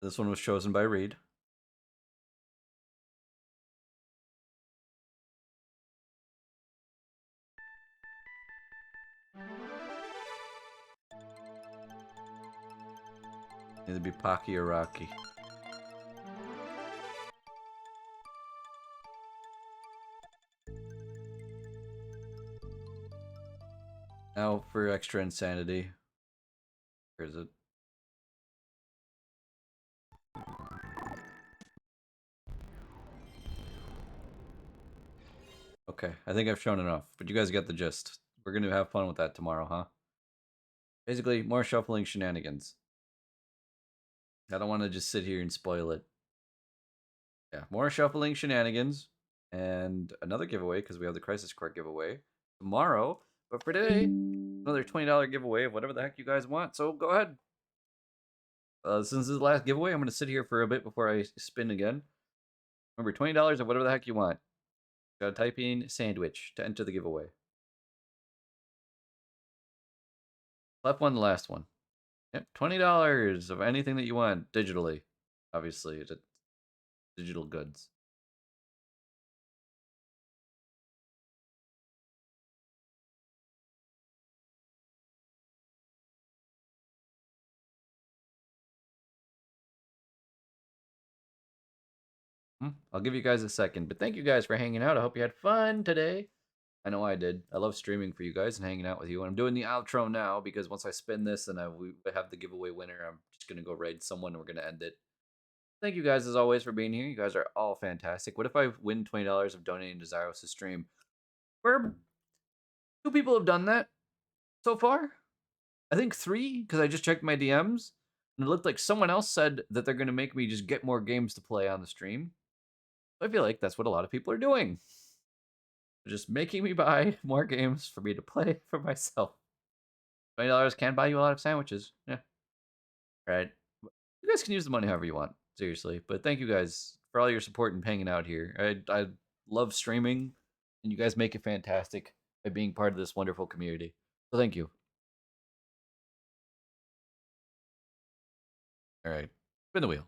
This one was chosen by Reed. Either be Pocky or Rocky. Now for extra insanity. Where is it? Okay, I think I've shown enough, but you guys get the gist. We're going to have fun with that tomorrow, huh? Basically, more shuffling shenanigans. I don't want to just sit here and spoil it. Yeah, more shuffling shenanigans. And another giveaway, because we have the Crisis Core giveaway tomorrow. But for today, another $20 giveaway of whatever the heck you guys want. So go ahead. Since this is the last giveaway, I'm going to sit here for a bit before I spin again. Remember, $20 of whatever the heck you want. Gotta type in sandwich to enter the giveaway. Left one, the last one. Yep, $20 of anything that you want digitally. Obviously, it's digital goods. I'll give you guys a second, but thank you guys for hanging out. I hope you had fun today. I know I did. I love streaming for you guys and hanging out with you. And I'm doing the outro now because once I spin this and we have the giveaway winner, I'm just going to go raid someone and we're going to end it. Thank you guys as always for being here. You guys are all fantastic. What if I win $20 of donating to Zyros' stream? Where 2 people have done that so far. I think 3 because I just checked my DMs and it looked like someone else said that they're going to make me just get more games to play on the stream. I feel like that's what a lot of people are doing. They're just making me buy more games for me to play for myself. $20 can buy you a lot of sandwiches. Yeah. Right. You guys can use the money however you want. Seriously. But thank you guys for all your support and hanging out here. I love streaming, and you guys make it fantastic by being part of this wonderful community. So thank you. All right. Spin the wheel.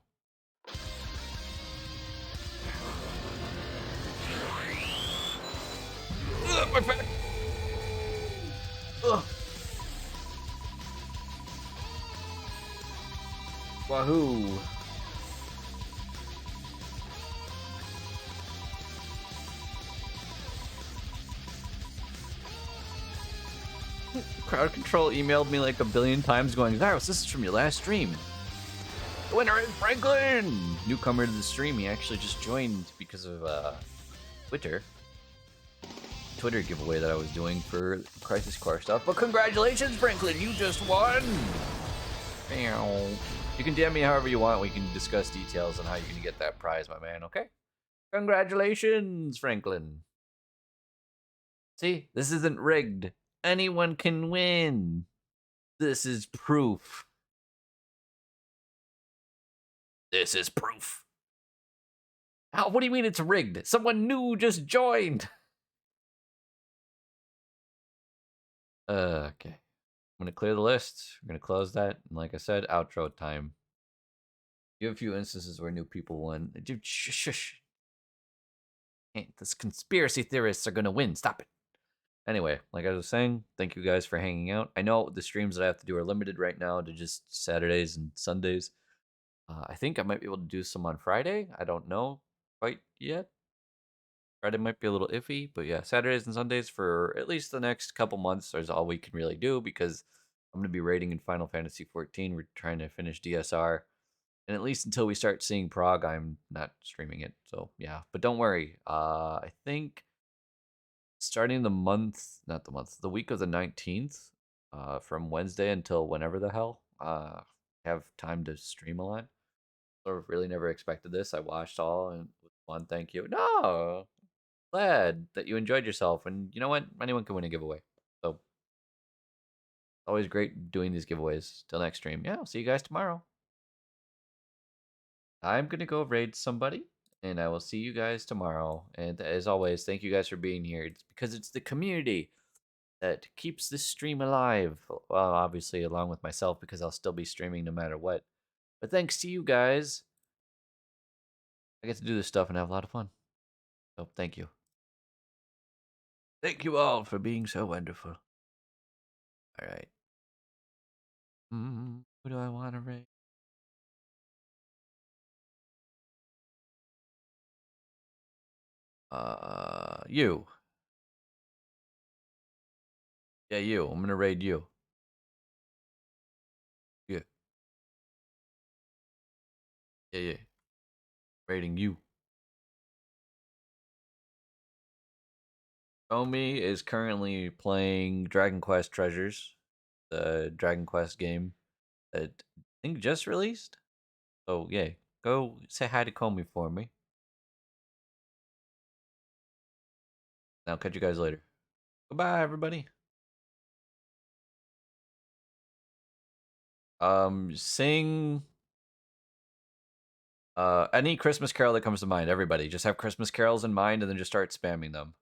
My back. Ugh. Wahoo. Crowd Control emailed me like a billion times going, Zyros, this is from your last stream. The winner is Franklin! Newcomer to the stream. He actually just joined because of Twitter giveaway that I was doing for Crisis Core stuff. But congratulations, Franklin, you just won! You can DM me however you want. We can discuss details on how you're going to get that prize, my man, okay? Congratulations, Franklin. See, this isn't rigged. Anyone can win. This is proof. This is proof. How? What do you mean it's rigged? Someone new just joined. Okay. I'm going to clear the list. We're going to close that. And like I said, outro time. You have a few instances where new people won. Shush. This conspiracy theorists are going to win. Stop it. Anyway, like I was saying, thank you guys for hanging out. I know the streams that I have to do are limited right now to just Saturdays and Sundays. I think I might be able to do some on Friday. I don't know quite yet. Friday might be a little iffy, but yeah, Saturdays and Sundays for at least the next couple months is all we can really do because I'm going to be raiding in Final Fantasy XIV. We're trying to finish DSR. And at least until we start seeing Prague, I'm not streaming it. So yeah, but don't worry. I think starting the week of the 19th, from Wednesday until whenever the hell, have time to stream a lot. sort of really never expected this. I watched all and it was fun. Thank you. No, glad that you enjoyed yourself. And you know what? Anyone can win a giveaway. So always great doing these giveaways. Till next stream. Yeah, I'll see you guys tomorrow. I'm gonna go raid somebody, and I will see you guys tomorrow. And as always, thank you guys for being here. It's because it's the community that keeps this stream alive. Well, obviously, along with myself, because I'll still be streaming no matter what. But thanks to you guys, I get to do this stuff and have a lot of fun. So thank you. Thank you all for being so wonderful. All right. Who do I want to raid? You. Yeah, you. I'm gonna raid you. Yeah. Yeah. Raiding you. Omi is currently playing Dragon Quest Treasures, the Dragon Quest game that I think just released. So yeah, go say hi to Comey for me. I'll catch you guys later. Goodbye, everybody. Sing any Christmas carol that comes to mind. Everybody, just have Christmas carols in mind, and then just start spamming them.